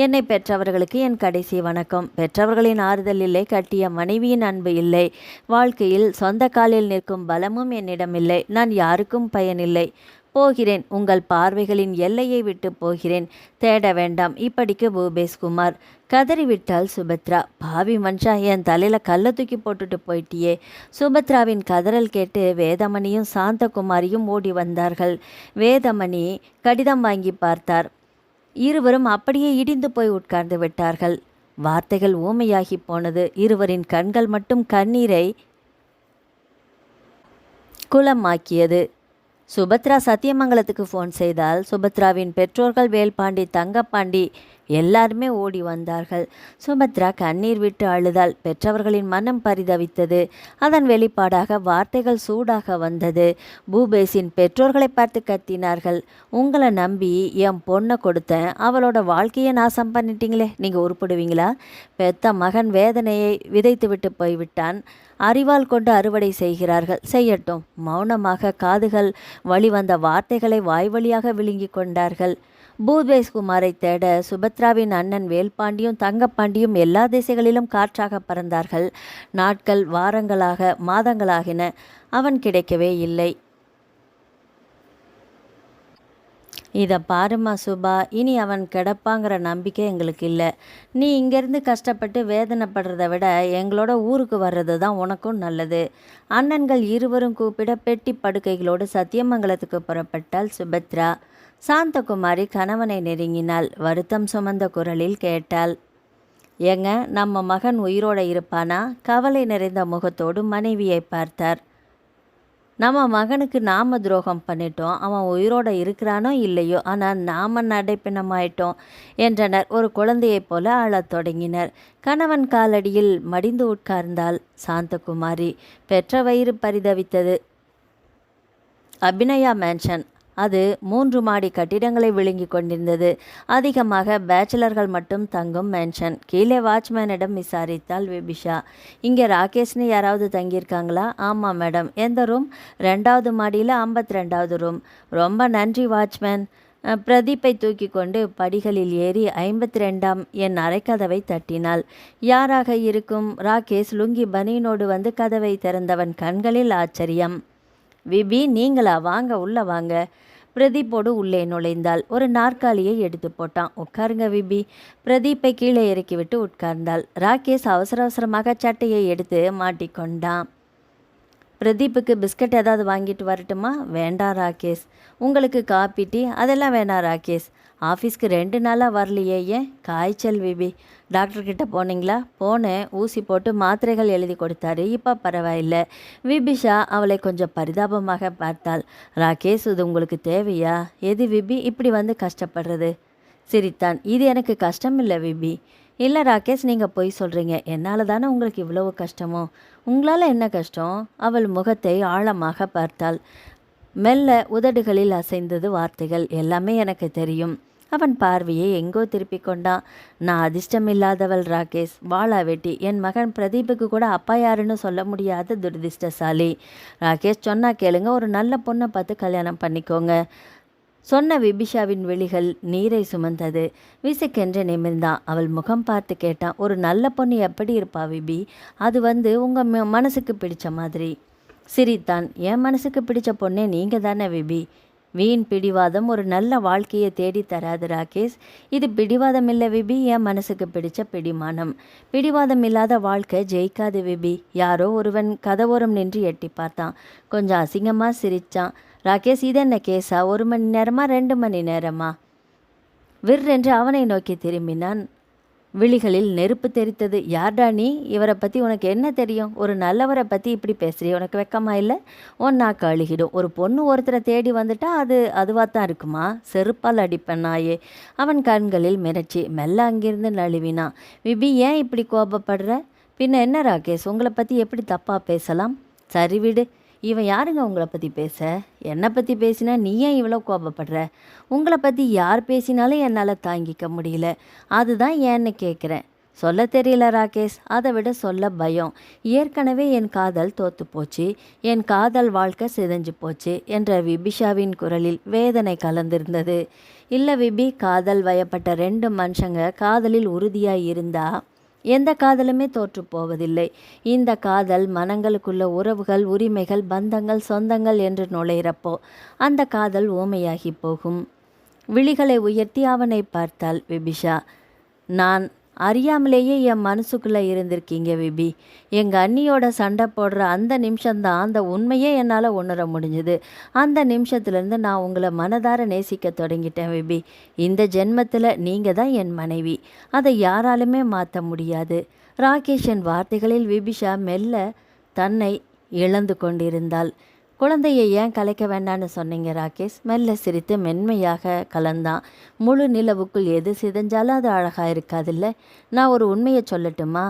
என்னை பெற்றவர்களுக்கு என் கடைசி வணக்கம். பெற்றவர்களின் ஆறுதல் இல்லை, கட்டிய மனைவியின் அன்பு இல்லை, வாழ்க்கையில் சொந்த காலில் நிற்கும் பலமும் என்னிடம் இல்லை. நான் யாருக்கும் பயனில்லை. போகிறேன். உங்கள் பார்வைகளின் எல்லையை விட்டு போகிறேன். தேட வேண்டாம். இப்படிக்கு பூபேஷ் குமார். கதறிவிட்டாள் சுபத்ரா. பாவி மனுஷா, என் தலையில் கல்லை தூக்கி போட்டுட்டு போயிட்டியே. சுபத்ராவின் கதறல் கேட்டு வேதமணியும் சாந்தகுமாரியும் ஓடி வந்தார்கள். வேதமணி கடிதம் வாங்கி பார்த்தார். இருவரும் அப்படியே இடிந்து போய் உட்கார்ந்து விட்டார்கள். வார்த்தைகள் ஊமையாகி போனது. இருவரின் கண்கள் மட்டும் கண்ணீரை குளமாக்கியது. சுபத்ரா சத்தியமங்கலத்துக்கு ஃபோன் செய்தால் சுபத்ராவின் பெற்றோர்கள் வேல்பாண்டி, தங்கப்பாண்டி எல்லாருமே ஓடி வந்தார்கள். சுபத்ரா கண்ணீர் விட்டு அழுதாள். பெற்றவர்களின் மனம் பரிதவித்தது. அதன் வெளிப்பாடாக வார்த்தைகள் சூடாக வந்தது. பூபேஷின் பெற்றோர்களை பார்த்து கத்தினார்கள். உங்களை நம்பி என் பொண்ணை கொடுத்தேன், அவளோட வாழ்க்கையை நாசம் பண்ணிட்டீங்களே, நீங்கள் உருப்படுவீங்களா? பெத்த மகன் வேதனையை விதைத்து விட்டு போய்விட்டான். அறிவால் கொண்டு அறுவடை செய்கிறார்கள், செய்யட்டும். மௌனமாக காதுகள் வழிவந்த வார்த்தைகளை வாய்வழியாக விழுங்கி கொண்டார்கள். பூபேஷ் குமாரை தேட சுபத்ராவின் அண்ணன் வேல்பாண்டியும் தங்கப்பாண்டியும் எல்லா திசைகளிலும் காற்றாக பறந்தார்கள். நாட்கள் வாரங்களாக மாதங்களாகின. அவன் கிடைக்கவே இல்லை. இதை பாருமா சுபா, இனி அவன் கிடப்பாங்கிற நம்பிக்கை எங்களுக்கு இல்லை. நீ இங்கேருந்து கஷ்டப்பட்டு வேதனைப்படுறத விட எங்களோட ஊருக்கு வர்றது தான் உனக்கும் நல்லது. அண்ணன்கள் இருவரும் கூப்பிட பெட்டி படுக்கைகளோடு சத்தியமங்கலத்துக்கு புறப்பட்டாள் சுபத்ரா. சாந்தகுமாரி கணவனை நெருங்கினாள். வருத்தம் சுமந்த குரலில் கேட்டாள். ஏங்க, நம்ம மகன் உயிரோடு இருப்பானா? கவலை நிறைந்த முகத்தோடு மனைவியை பார்த்தார். நம்ம மகனுக்கு நாம துரோகம் பண்ணிட்டோம். அவன் உயிரோடு இருக்கிறானோ இல்லையோ, ஆனால் நாம நடைப்பிணமாயிட்டோம் என்றனர். ஒரு குழந்தையைப் போல அழத் தொடங்கினர். கணவன் காலடியில் மடிந்து உட்கார்ந்தாள் சாந்தகுமாரி. பெற்ற வயிறு பரிதவித்தது. அபிநயா மேன்ஷன். அது 3 மாடி கட்டிடங்களை விழுங்கி கொண்டிருந்தது. அதிகமாக பேச்சுலர்கள் மட்டும் தங்கும் மேன்ஷன். கீழே வாட்ச்மேனிடம் விசாரித்தாள் விபிஷா. இங்கே ராகேஷ்னு யாராவது தங்கியிருக்காங்களா? ஆமாம் மேடம். எந்த ரூம்? 2வது மாடியில் 52வது ரூம். ரொம்ப நன்றி வாட்ச்மேன். பிரதீப்பை தூக்கி கொண்டு படிகளில் ஏறி 52ஆம் என் அறைக்கதவை தட்டினாள். யாராக இருக்கும்? ராகேஷ் லுங்கி பனியனோடு வந்து கதவை திறந்தவன் கண்களில் ஆச்சரியம். விபி, நீங்களா? வாங்க, உள்ள வாங்க. பிரதீப்போடு உள்ளே நுழைந்தாள். ஒரு நாற்காலியை எடுத்து போட்டான். உட்காருங்க விபி. பிரதீப்பை கீழே இறக்கிவிட்டு உட்கார்ந்தாள். ராகேஷ் அவசர அவசரமாக சட்டையை எடுத்து மாட்டிக்கொண்டான். பிரதீப்புக்கு பிஸ்கட் ஏதாவது வாங்கிட்டு வரட்டுமா? வேண்டாம் ராகேஷ். உங்களுக்கு காப்பி, டீ அதெல்லாம் வேணாம் ராகேஷ். ஆஃபீஸ்க்கு 2 நாளாக வரலையே, ஏன்? காய்ச்சல் விபி. டாக்டர்கிட்ட போனீங்களா? போனேன். ஊசி போட்டு மாத்திரைகள் எழுதி கொடுத்தாரு. இப்போ பரவாயில்லை. விபிஷா அவளை கொஞ்சம் பரிதாபமாக பார்த்தாள். ராகேஷ், இது உங்களுக்கு தேவையா? எது விபி இப்படி வந்து கஷ்டப்படுறது? சிரித்தான். இது எனக்கு கஷ்டம் இல்லை விபி. இல்லை ராகேஷ், நீங்கள் பொய் சொல்கிறீங்க. என்னால் தானே உங்களுக்கு இவ்வளவு கஷ்டமோ? உங்களால் என்ன கஷ்டம்? அவள் முகத்தை ஆழமாக பார்த்தாள். மெல்ல உதடுகளில் அசைந்தது வார்த்தைகள். எல்லாமே எனக்கு தெரியும். அவன் பார்வையை எங்கோ திருப்பி கொண்டான். நான் அதிர்ஷ்டமில்லாதவள் ராகேஷ். வாளா வெட்டி. என் மகன் பிரதீப்புக்கு கூட அப்பா யாருன்னு சொல்ல முடியாத துரதிர்ஷ்டசாலி. ராகேஷ், சொன்னா கேளுங்க. ஒரு நல்ல பொண்ணை பார்த்து கல்யாணம் பண்ணிக்கோங்க. சொன்ன விபிஷாவின் விழிகள் நீரை சுமந்தது. விசுக்கென்று நிமிர்ந்தான். அவள் முகம் பார்த்து கேட்டான். ஒரு நல்ல பொண்ணு எப்படி இருப்பா விபி? அது உங்கள் மனசுக்கு பிடிச்ச மாதிரி. சிரித்தான். என் மனசுக்கு பிடிச்ச பொண்ணே நீங்கள் தானே விபி. வீண் பிடிவாதம் ஒரு நல்ல வாழ்க்கையை தேடி தராது ராகேஷ். இது பிடிவாதம் இல்லை விபி, என் மனசுக்கு பிடிச்ச பிடிமானம். பிடிவாதம் இல்லாத வாழ்க்கை ஜெயிக்காது விபி. யாரோ ஒருவன் கதவோரம் நின்று எட்டி பார்த்தான். கொஞ்சம் அசிங்கமாக சிரித்தான். ராகேஷ், இது என்ன கேஸா? 1 மணி நேரமா 2 மணி நேரமா? விற்றென்று அவனை நோக்கி திரும்பினான். விழிகளில் நெருப்பு தெரித்தது. யார்டா நீ? இவரை பற்றி உனக்கு என்ன தெரியும்? ஒரு நல்லவரை பற்றி இப்படி பேசுகிறீ? உனக்கு வெக்கமா இல்லை? உன் நாக்கு அழுகிடும். ஒரு பொண்ணு ஒருத்தரை தேடி வந்துட்டா அது அதுவாக தான் இருக்குமா? செருப்பால் அடிப்பேன் நாயே. அவன் கண்களில் மிரட்சி. மெல்ல அங்கிருந்து நழுவினான். விபி, ஏன் இப்படி கோபப்படுற? பின்ன என்ன ராகேஷ், உங்களை பற்றி எப்படி தப்பாக பேசலாம்? சரி விடு. இவன் யாருங்க உங்களை பற்றி பேச? என்னை பற்றி பேசினா நீ ஏன் இவ்வளோ கோபப்படுற? உங்களை பற்றி யார் பேசினாலும் என்னால் தாங்கிக்க முடியல. அதுதான் ஏன்னு கேட்குறேன். சொல்ல தெரியல ராகேஷ், அதை விட சொல்ல பயம். ஏற்கனவே என் காதல் தோற்று போச்சு, என் காதல் வாழ்க்கை சிதைஞ்சு போச்சு என்ற விபிஷாவின் குரலில் வேதனை கலந்திருந்தது. இல்லை விபி, காதல் வயப்பட்ட 2 மனுஷங்க காதலில் உறுதியாக இருந்தா எந்த காதலுமே தோற்று போவதில்லை. இந்த காதல் மனங்களுக்குள்ள உறவுகள், உரிமைகள், பந்தங்கள், சொந்தங்கள் என்று நுழையிறப்போ அந்த காதல் ஊமையாகி போகும். விழிகளை உயர்த்தி அவனை பார்த்தாள் விபிஷா. நான் அறியாமலேயே என் மனசுக்குள்ளே இருந்திருக்கீங்க விபி. எங்கள் அண்ணியோட சண்டை போடுற அந்த நிமிஷம்தான் அந்த உண்மையே என்னால் உணர முடிஞ்சுது. அந்த நிமிஷத்துலேருந்து நான் உங்களை மனதார நேசிக்க தொடங்கிட்டேன் விபி. இந்த ஜென்மத்தில் நீங்கள் தான் என் மனைவி. அதை யாராலுமே மாற்ற முடியாது. ராகேஷின் வார்த்தைகளில் விபிஷா மெல்ல தன்னை இழந்து கொண்டிருந்தாள். குழந்தையை ஏன் கலைக்க வேண்டான்னு சொன்னீங்க ராகேஷ்? மெல்ல சிரித்து மென்மையாக கலந்தான். முழு நிலவுக்குள் எது சிதைஞ்சாலும் அது அழகாக இருக்காதில்ல. நான் ஒரு உண்மையை சொல்லட்டுமா?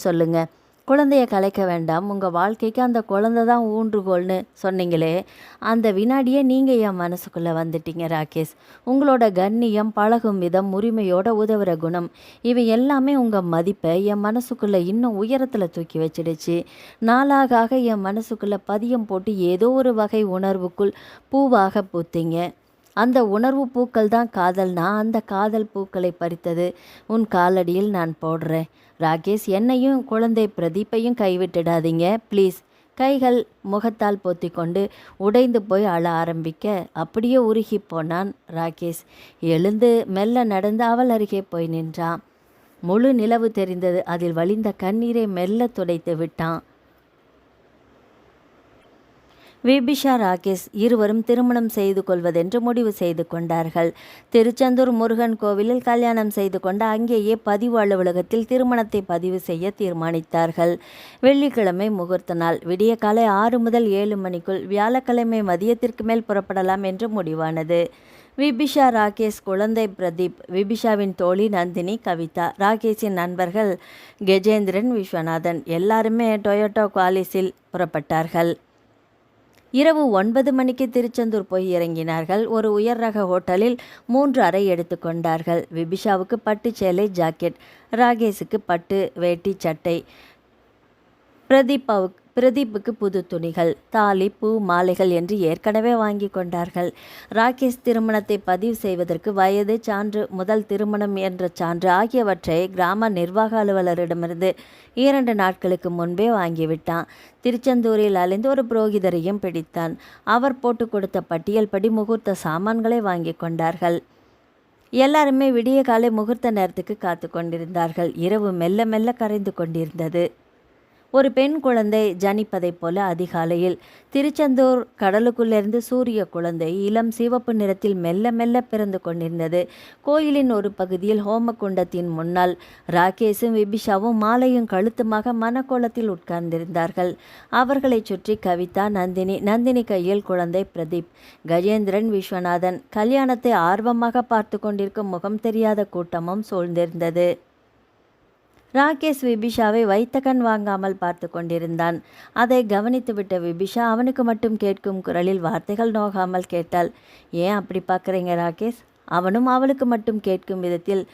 சொல்லுங்க. குழந்தைய கலைக்க வேண்டாம், உங்கள் வாழ்க்கைக்கு அந்த குழந்தை தான் ஊன்றுகோல்னு சொன்னீங்களே, அந்த வினாடியே நீங்கள் என் மனசுக்குள்ளே வந்துட்டீங்க ராகேஷ். உங்களோட கண்ணியம், பழகும் விதம், உரிமையோட உதவுற குணம், இவை எல்லாமே உங்கள் மதிப்பை என் மனசுக்குள்ளே இன்னும் உயரத்தில் தூக்கி வச்சிடுச்சு. நாளாக என் மனசுக்குள்ளே பதியம் போட்டு ஏதோ ஒரு வகை உணர்வுக்குள் பூவாக பூத்தீங்க. அந்த உணர்வு பூக்கள் தான் காதல்னா அந்த காதல் பூக்களை பறித்தது உன் காலடியில் நான் போடுறேன். ராகேஷ், என்னையும் குழந்தை பிரதீப்பையும் கைவிட்டுடாதீங்க ப்ளீஸ். கைகள் முகத்தால் போத்தி கொண்டு உடைந்து போய் அழ ஆரம்பிக்க அப்படியே உருகி போனான் ராகேஷ். எழுந்து மெல்ல நடந்து அவள் அருகே போய் நின்றான். முழு நிலவு தெரிந்தது. அதில் வழிந்த கண்ணீரை மெல்ல துடைத்து விட்டான். விபிஷா, ராகேஷ் இருவரும் திருமணம் செய்து கொள்வதென்று முடிவு செய்து கொண்டார்கள். திருச்செந்தூர் முருகன் கோவிலில் கல்யாணம் செய்து கொண்டு அங்கேயே பதிவு அலுவலகத்தில் திருமணத்தை பதிவு செய்ய தீர்மானித்தார்கள். வெள்ளிக்கிழமை முகூர்த்த நாள். விடிய காலை 6 முதல் 7 மணிக்குள், வியாழக்கிழமை மதியத்திற்கு மேல் புறப்படலாம் என்று முடிவானது. விபிஷா, ராகேஷ், குழந்தை பிரதீப், விபிஷாவின் தோழி நந்தினி, கவிதா, ராகேஷின் நண்பர்கள் கஜேந்திரன், விஸ்வநாதன் எல்லாருமே டொயோட்டோ குவாலிஸில் புறப்பட்டார்கள். இரவு 9 மணிக்கு திருச்செந்தூர் போய் இறங்கினார்கள். ஒரு உயர் ரக ஹோட்டலில் 3 அறை எடுத்து கொண்டார்கள். விபிஷாவுக்கு பட்டு சேலை ஜாக்கெட், ராகேஷுக்கு பட்டு வேட்டி சட்டை, பிரதீப்புக்கு புது துணிகள், தாலி, பூ, மாலைகள் என்று ஏற்கனவே வாங்கி கொண்டார்கள். ராகேஷ் திருமணத்தை பதிவு செய்வதற்கு வயது சான்று, முதல் திருமணம் என்ற சான்று ஆகியவற்றை கிராம நிர்வாக அலுவலரிடமிருந்து 2 நாட்களுக்கு முன்பே வாங்கிவிட்டான். திருச்செந்தூரில் அலைந்து ஒரு புரோகிதரையும் பிடித்தான். அவர் போட்டு கொடுத்த பட்டியல் படி முகூர்த்த சாமான்களை வாங்கி கொண்டார்கள். எல்லாருமே விடிய காலை முகூர்த்த நேரத்துக்கு காத்து கொண்டிருந்தார்கள். இரவு மெல்ல மெல்ல கரைந்து கொண்டிருந்தது. ஒரு பெண் குழந்தை ஜனிப்பதைப் போல அதிகாலையில் திருச்செந்தூர் கடலுக்குள்ளிருந்து சூரிய குழந்தை இளம் சிவப்பு நிறத்தில் மெல்ல மெல்ல பிறந்து கொண்டிருந்தது. கோயிலின் ஒரு பகுதியில் ஹோமகுண்டத்தின் முன்னால் ராகேஷும் விபிஷாவும் மாலையும் கழுத்துமாக மனக்கோலத்தில் உட்கார்ந்திருந்தார்கள். அவர்களை சுற்றி கவிதா, நந்தினி கையில் குழந்தை பிரதீப், கஜேந்திரன், விஸ்வநாதன். கல்யாணத்தை ஆர்வமாக பார்த்து கொண்டிருக்கும் முகம் தெரியாத கூட்டமும் சூழ்ந்திருந்தது. ராகேஷ் விபிஷாவை வைத்த கண் வாங்காமல் பார்த்து கொண்டிருந்தான். அதை கவனித்துவிட்ட விபிஷா அவனுக்கு மட்டும் கேட்கும் குரலில் வார்த்தைகள் நோகாமல் கேட்டாள். ஏன் அப்படி பார்க்குறீங்க ராகேஷ்? அவனும் அவளுக்கு மட்டும் கேட்கும் விதத்தில்,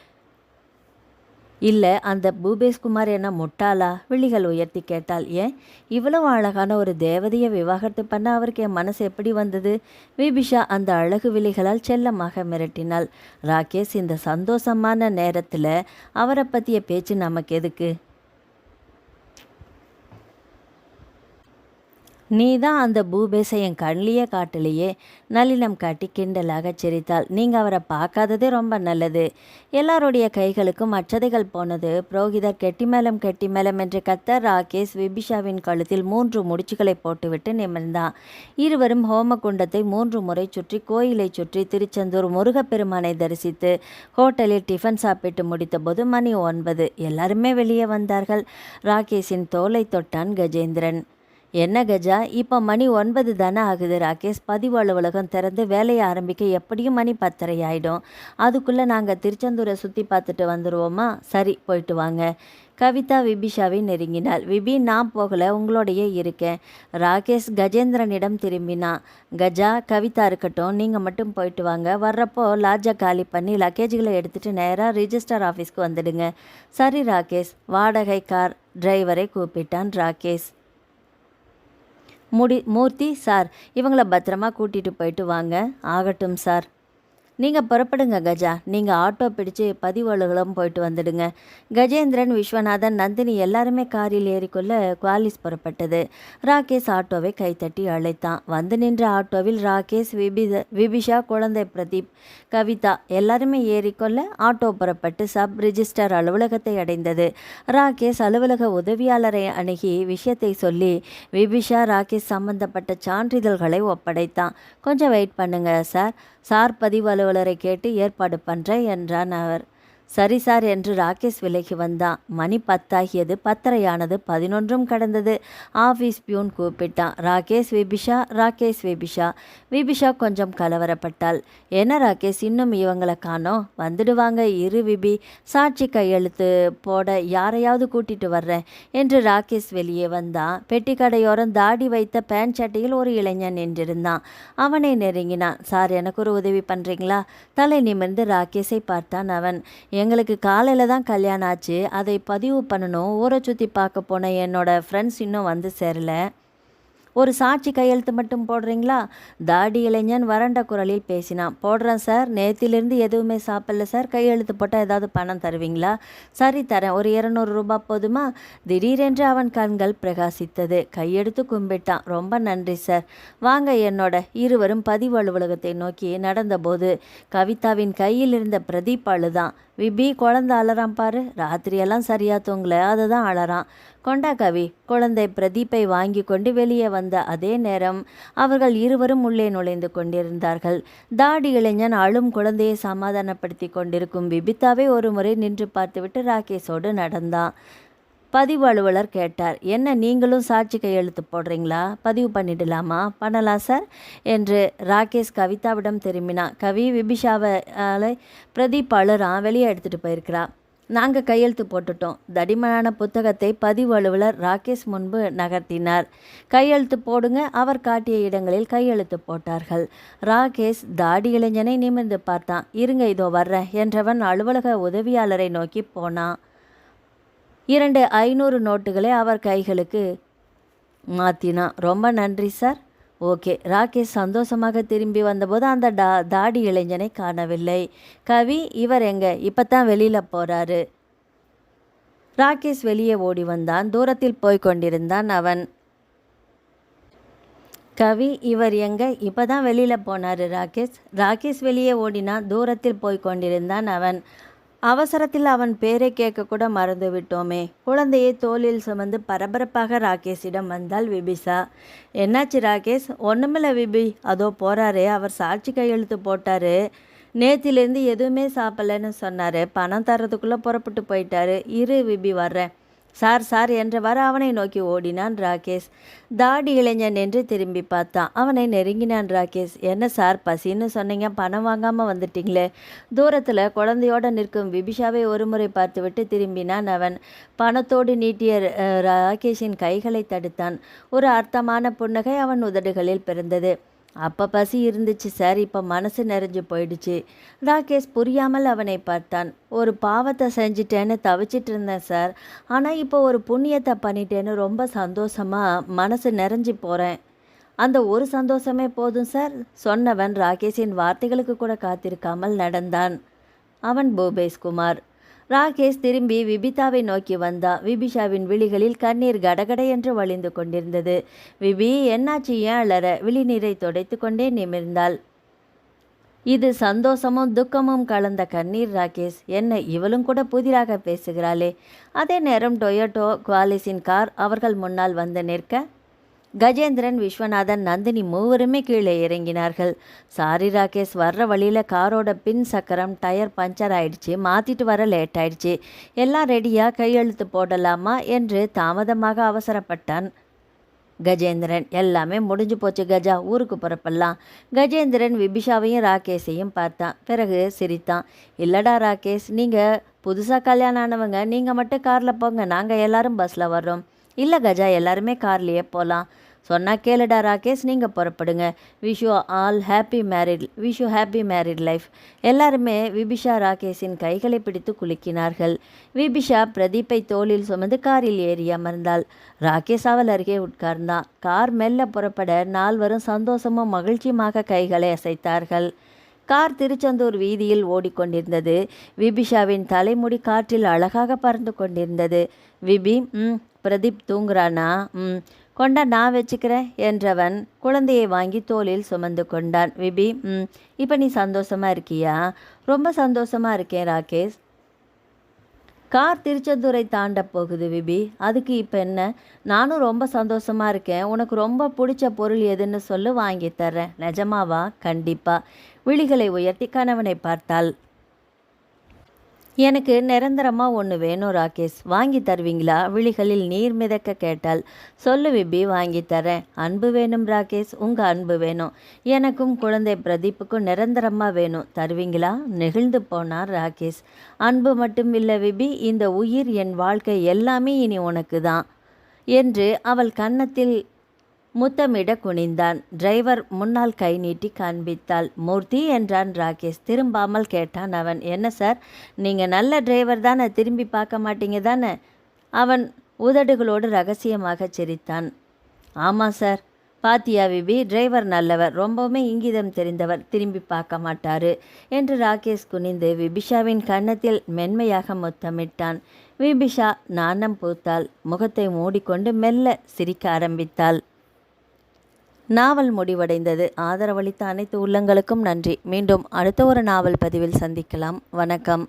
இல்லை, அந்த பூபேஷ்குமார் என்ன முட்டாளா? விழிகள் உயர்த்தி கேட்டாள். ஏன், இவ்வளவு அழகான ஒரு தேவதையை விவாகரத்து பண்ண அவருக்கு என் மனசு எப்படி வந்தது? விபிஷா அந்த அழகு விழிகளால் செல்லமாக மிரட்டினாள். ராகேஷ், இந்த சந்தோஷமான நேரத்தில் அவரை பற்றிய பேச்சு நமக்கு எதுக்கு? நீ தான் அந்த பூபேசை என் கண்ணிலேயே காட்டலையே. நளினம் காட்டி கிண்டலாகச் சிரித்தாள். நீங்கள் அவரை பார்க்காததே ரொம்ப நல்லது. எல்லாருடைய கைகளுக்கும் அச்சதைகள் போனது. புரோகிதர் கெட்டி மேளம் என்று கத்த ராகேஷ் விபிஷாவின் கழுத்தில் 3 முடிச்சுகளை போட்டுவிட்டு நிமிர்ந்தான். இருவரும் ஹோமகுண்டத்தை 3 முறை சுற்றி கோயிலை சுற்றி திருச்செந்தூர் முருகப்பெருமானை தரிசித்து ஹோட்டலில் டிஃபன் சாப்பிட்டு முடித்தபோது மணி 9. எல்லாருமே வெளியே வந்தார்கள். ராகேஷின் தோலை தொட்டான் கஜேந்திரன். என்ன கஜா, இப்போ மணி 9 தானே ஆகுது ராகேஷ். பதிவு அலுவலகம் திறந்து வேலையை ஆரம்பிக்க எப்படியும் மணி 10:30 ஆகிடும். அதுக்குள்ளே நாங்கள் திருச்செந்தூரை சுற்றி பார்த்துட்டு வந்துடுவோமா? சரி, போயிட்டு வாங்க. கவிதா விபிஷாவை நெருங்கினாள். விபி, நான் போகலை, உங்களோடையே இருக்கேன். ராகேஷ் கஜேந்திரனிடம் திரும்பினான். கஜா, கவிதா இருக்கட்டும், நீங்கள் மட்டும் போயிட்டு வாங்க. வர்றப்போ லாட்ஜை காலி பண்ணி லக்கேஜ்களை எடுத்துகிட்டு நேராக ரிஜிஸ்டர் ஆஃபீஸ்க்கு வந்துடுங்க. சரி ராகேஷ். வாடகை கார் டிரைவரை கூப்பிட்டான் ராகேஷ். மூர்த்தி சார், இவங்கள பத்திரமா கூட்டிகிட்டு போயிட்டு வாங்க. ஆகட்டும் சார். நீங்கள் புறப்படுங்க கஜா. நீங்கள் ஆட்டோ பிடிச்சு பதிவு அலுவலகம் போயிட்டு வந்துடுங்க. கஜேந்திரன், விஸ்வநாதன், நந்தினி எல்லாருமே காரில் ஏறிக்கொள்ள குவாலிஸ் புறப்பட்டது. ராகேஷ் ஆட்டோவை கைத்தட்டி அழைத்தான். வந்து நின்ற ஆட்டோவில் ராகேஷ், விபிஷா, குழந்தை பிரதீப், கவிதா எல்லாருமே ஏறிக்கொள்ள ஆட்டோ புறப்பட்டு சப் ரிஜிஸ்டர் அலுவலகத்தை அடைந்தது. ராகேஷ் அலுவலக உதவியாளரை அணுகி விஷயத்தை சொல்லி விபிஷா ராகேஷ் சம்பந்தப்பட்ட சான்றிதழ்களை ஒப்படைத்தான். கொஞ்சம் வெயிட் பண்ணுங்க சார். சார் பதிவு அலுவலரை கேட்டு ஏற்பாடு பண்ணுறேன் என்றான் அவர். சரி சார் என்று ராகேஷ் விலகி வந்தான். மணி 10 ஆகியது. 10:30 ஆனது. 11ம் கடந்தது. ஆஃபீஸ் பியூன் கூப்பிட்டான். ராகேஷ், விபிஷா, ராகேஷ், விபிஷா. விபிஷா கொஞ்சம் கலவரப்பட்டாள். என்ன ராகேஷ், இன்னும் இவங்களை காணோம்? வந்துடுவாங்க, இரு விபி, சாட்சி கையெழுத்து போட யாரையாவது கூட்டிட்டு வர்றேன் என்று ராகேஷ் வெளியே வந்தான். பெட்டிக்கடையோரம் தாடி வைத்த பேண்ட் சட்டையில் ஒரு இளைஞன் நின்றிருந்தான். அவனை நெருங்கினான். சார், எனக்கு ஒரு உதவி பண்ணுறீங்களா? தலை நிமிர்ந்து ராகேஷை பார்த்தான் அவன். எங்களுக்கு காலையில் தான் கல்யாணம் ஆச்சு. அதை பதிவு பண்ணணும். ஊரை சுற்றி பார்க்க போன என்னோடய ஃப்ரெண்ட்ஸ் இன்னும் வந்து சேரல. ஒரு சாட்சி கையெழுத்து மட்டும் போடுறீங்களா? தாடி இளைஞன் வறண்ட குரலில் பேசினான். போடுறேன் சார். நேத்திலிருந்து எதுவுமே சாப்பிடல சார். கையெழுத்து போட்டால் ஏதாவது பணம் தருவீங்களா? சரி, தரேன். ஒரு 200 ரூபாய் போதுமா? திடீரென்று அவன் கண்கள் பிரகாசித்தது. கையெடுத்து கும்பிட்டான். ரொம்ப நன்றி சார். வாங்க என்னோட. இருவரும் பதிவு அலுவலகத்தை நோக்கி நடந்தபோது கவிதாவின் கையில் இருந்த பிரதீப் அழுதான். விபி, குழந்தை அலறான் பாரு. ராத்திரியெல்லாம் சரியாக தூங்கல, அதுதான் அலறான். கொண்டா கவி. குழந்தை பிரதீப்பை வாங்கி கொண்டு வெளியே வந்த அதே நேரம் அவர்கள் இருவரும் உள்ளே நுழைந்து கொண்டிருந்தார்கள். தாடி இளைஞன் அழும் குழந்தையை சமாதானப்படுத்தி கொண்டிருக்கும் விபிதாவை ஒரு முறை நின்று பார்த்துவிட்டு ராகேஷோடு நடந்தான். பதிவு அலுவலர் கேட்டார். என்ன, நீங்களும் சாட்சி கையெழுத்து போடுறீங்களா? பதிவு பண்ணிடலாமா? பண்ணலாம் சார் என்று ராகேஷ் கவிதாவிடம் திரும்பினான். கவி, விபிஷாவை பிரதீப் அழுறான், வெளியே எடுத்துகிட்டு போயிருக்கிறா. நாங்கள் கையெழுத்து போட்டுட்டோம். தடிமனான புத்தகத்தை பதிவு அலுவலர் ராகேஷ் முன்பு நகர்த்தினார். கையெழுத்து போடுங்க. அவர் காட்டிய இடங்களில் கையெழுத்து போட்டார்கள். ராகேஷ் தாடி இளைஞனை நிமிர்ந்து பார்த்தான். இருங்க, இதோ வர்றேன் என்றவன் அலுவலக உதவியாளரை நோக்கி போனான். 2 500 நோட்டுகளை அவர் கைகளுக்கு மாற்றினான். ரொம்ப நன்றி சார். ஓகே. ராகேஷ் சந்தோஷமாக திரும்பி வந்தபோது அந்த தாடி இளைஞனை காணவில்லை. கவி, இவர் எங்க? இப்போ தான் வெளியில் போகிறாரு. ராகேஷ் வெளியே ஓடி வந்தான். தூரத்தில் போய் கொண்டிருந்தான் அவன். கவி, இவர் எங்க? இப்போ தான் வெளியில் போனார் ராகேஷ். ராகேஷ் வெளியே ஓடினான். தூரத்தில் போய் கொண்டிருந்தான் அவன். அவசரத்தில் அவன் பேரை கேட்க கூட மறந்து விட்டோமே. குழந்தையை தோளில் சுமந்து பரபரப்பாக ராகேஷிடம் வந்தாள் விபிஷா. என்னாச்சு ராகேஷ்? ஒன்றுமில்ல விபி, அதோ போகிறாரே, அவர் சாட்சி கையெழுத்து போட்டார். நேத்திலேருந்து எதுவுமே சாப்பிடலன்னு சொன்னார். பணம் தர்றதுக்குள்ளே புறப்பட்டு போயிட்டாரு. இரு விபி, வர்றேன். சார் சார் என்றவாறு அவனை நோக்கி ஓடினான் ராகேஷ். தாடி இளைஞன் என்று திரும்பி பார்த்தான். அவனை நெருங்கினான் ராகேஷ். என்ன சார், பசின்னு சொன்னீங்க, பணம் வாங்காமல் வந்துட்டீங்களே. தூரத்தில் குழந்தையோடு நிற்கும் விபிஷாவை ஒரு முறை பார்த்துவிட்டு திரும்பினான் அவன். பணத்தோடு நீட்டிய ராகேஷின் கைகளை தடுத்தான். ஒரு அர்த்தமான புன்னகை அவன் உதடுகளில் பிறந்தது. அப்போ பசி இருந்துச்சு சார், இப்போ மனசு நிறைஞ்சு போயிடுச்சு. ராகேஷ் புரியாமல் அவனை பார்த்தான். ஒரு பாவத்தை செஞ்சிட்டேன்னு தவிச்சிட்டு இருந்தேன் சார். ஆனால் இப்போ ஒரு புண்ணியத்தை பண்ணிட்டேன்னு ரொம்ப சந்தோஷமாக மனசு நிறைஞ்சி போகிறேன். அந்த ஒரு சந்தோஷமே போதும் சார். சொன்னவன் ராகேஷின் வார்த்தைகளுக்கு கூட காத்திருக்காமல் நடந்தான். அவன் பூபேஷ்குமார். ராகேஷ் திரும்பி விபிதாவை நோக்கி வந்தான். விபிஷாவின் விழிகளில் கண்ணீர் கடகட என்று வழிந்து கொண்டிருந்தது. விபி, என்னாச்சு, ஏன் அலற? விழிநீரை துடைத்து கொண்டே நிமிர்ந்தாள். இது சந்தோஷமும் துக்கமும் கலந்த கண்ணீர் ராகேஷ். என்ன, இவளும் கூட புதிராக பேசுகிறாளே. அதே நேரம் டொயோட்டோ குவாலிஸின் கார் அவர்கள் முன்னால் வந்து நிற்க, கஜேந்திரன், விஸ்வநாதன், நந்தினி மூவருமே கீழே இறங்கினார்கள். சாரி ராகேஷ், வர்ற வழியில் காரோட பின் சக்கரம் டயர் பஞ்சர் ஆயிடுச்சு, மாற்றிட்டு வர லேட் ஆயிடுச்சு. எல்லாம் ரெடியாக கையெழுத்து போடலாமா என்று தாமதமாக அவசரப்பட்டான் கஜேந்திரன். எல்லாமே முடிஞ்சு போச்சு கஜா, ஊருக்கு புறப்படலாம். கஜேந்திரன் விபிஷாவையும் ராகேஷையும் பார்த்தான். பிறகு சிரித்தான். இல்லடா ராகேஷ், நீங்கள் புதுசாக கல்யாணம் ஆனவங்க, நீங்கள் மட்டும் காரில் போங்க, நாங்கள் எல்லாரும் பஸ்ஸில் வர்றோம். இல்லை கஜா, எல்லாருமே கார்லேயே போகலாம். சொன்னால் கேளுடா ராகேஷ், நீங்கள் புறப்படுங்க. Wish you all happy married life. எல்லாருமே விபிஷா ராகேஷின் கைகளை பிடித்து குலுக்கினார்கள். விபிஷா பிரதீப்பை தோளில் சுமந்து காரில் ஏறி அமர்ந்தாள். ராகேஷ் அவள் அருகே உட்கார்ந்தான். கார் மெல்ல புறப்பட நால்வரும் சந்தோஷமும் மகிழ்ச்சியுமாக கைகளை அசைத்தார்கள். கார் திருச்செந்தூர் வீதியில் ஓடிக்கொண்டிருந்தது. விபிஷாவின் தலைமுடி காற்றில் அழகாக பறந்து கொண்டிருந்தது. விபி, பிரதீப் தூங்குறானா? கொண்டா, நான் வச்சுக்கிறேன் என்றவன் குழந்தையை வாங்கி தோளில் சுமந்து கொண்டான். விபி, இப்போ நீ சந்தோஷமாக இருக்கியா? ரொம்ப சந்தோஷமாக இருக்கேன் ராகேஷ். கார் திருச்செந்தூரை தாண்ட போகுது விபி, அதுக்கு இப்போ என்ன? நானும் ரொம்ப சந்தோஷமாக இருக்கேன். உனக்கு ரொம்ப பிடிச்ச பொருள் எதுன்னு சொல்லு, வாங்கி தர்றேன். நிஜமாவா? கண்டிப்பாக. விழிகளை உயர்த்தி கணவனை பார்த்தாள். எனக்கு நிரந்தரமாக ஒன்று வேணும் ராகேஷ், வாங்கி தருவீங்களா? விழிகளில் நீர் மிதக்க கேட்டாள். சொல்லு விபி, வாங்கி தரேன். அன்பு வேணும் ராகேஷ், உங்கள் அன்பு வேணும். எனக்கும் குழந்தை பிரதீப்புக்கும் நிரந்தரமாக வேணும், தருவீங்களா? நெகிழ்ந்து போனார் ராகேஷ். அன்பு மட்டும் இல்லை விபி, இந்த உயிர், என் வாழ்க்கை எல்லாமே இனி உனக்கு தான் என்று அவள் கன்னத்தில் முத்தமிட குனிந்தான். டிரைவர் முன்னால் கை நீட்டி காண்பித்தாள். மூர்த்தி என்றான் ராகேஷ். திரும்பாமல் கேட்டான் அவன். என்ன சார், நீங்கள் நல்ல டிரைவர் தானே, திரும்பி பார்க்க மாட்டீங்க தானே? அவன் உதடுகளோடு ரகசியமாக சிரித்தான். ஆமாம் சார். பாத்தியா விபி, டிரைவர் நல்லவர், ரொம்பவுமே இங்கிதம் தெரிந்தவர், திரும்பி பார்க்க மாட்டாரு என்று ராகேஷ் குனிந்து விபிஷாவின் கன்னத்தில் மென்மையாக முத்தமிட்டான். விபிஷா நாணம் பூத்தாள். முகத்தை மூடிக்கொண்டு மெல்ல சிரிக்க ஆரம்பித்தாள். நாவல் முடிவடைந்தது. ஆதரவளித்த அனைத்து உள்ளங்களுக்கும் நன்றி. மீண்டும் அடுத்த ஒரு நாவல் பதிவில் சந்திக்கலாம். வணக்கம்.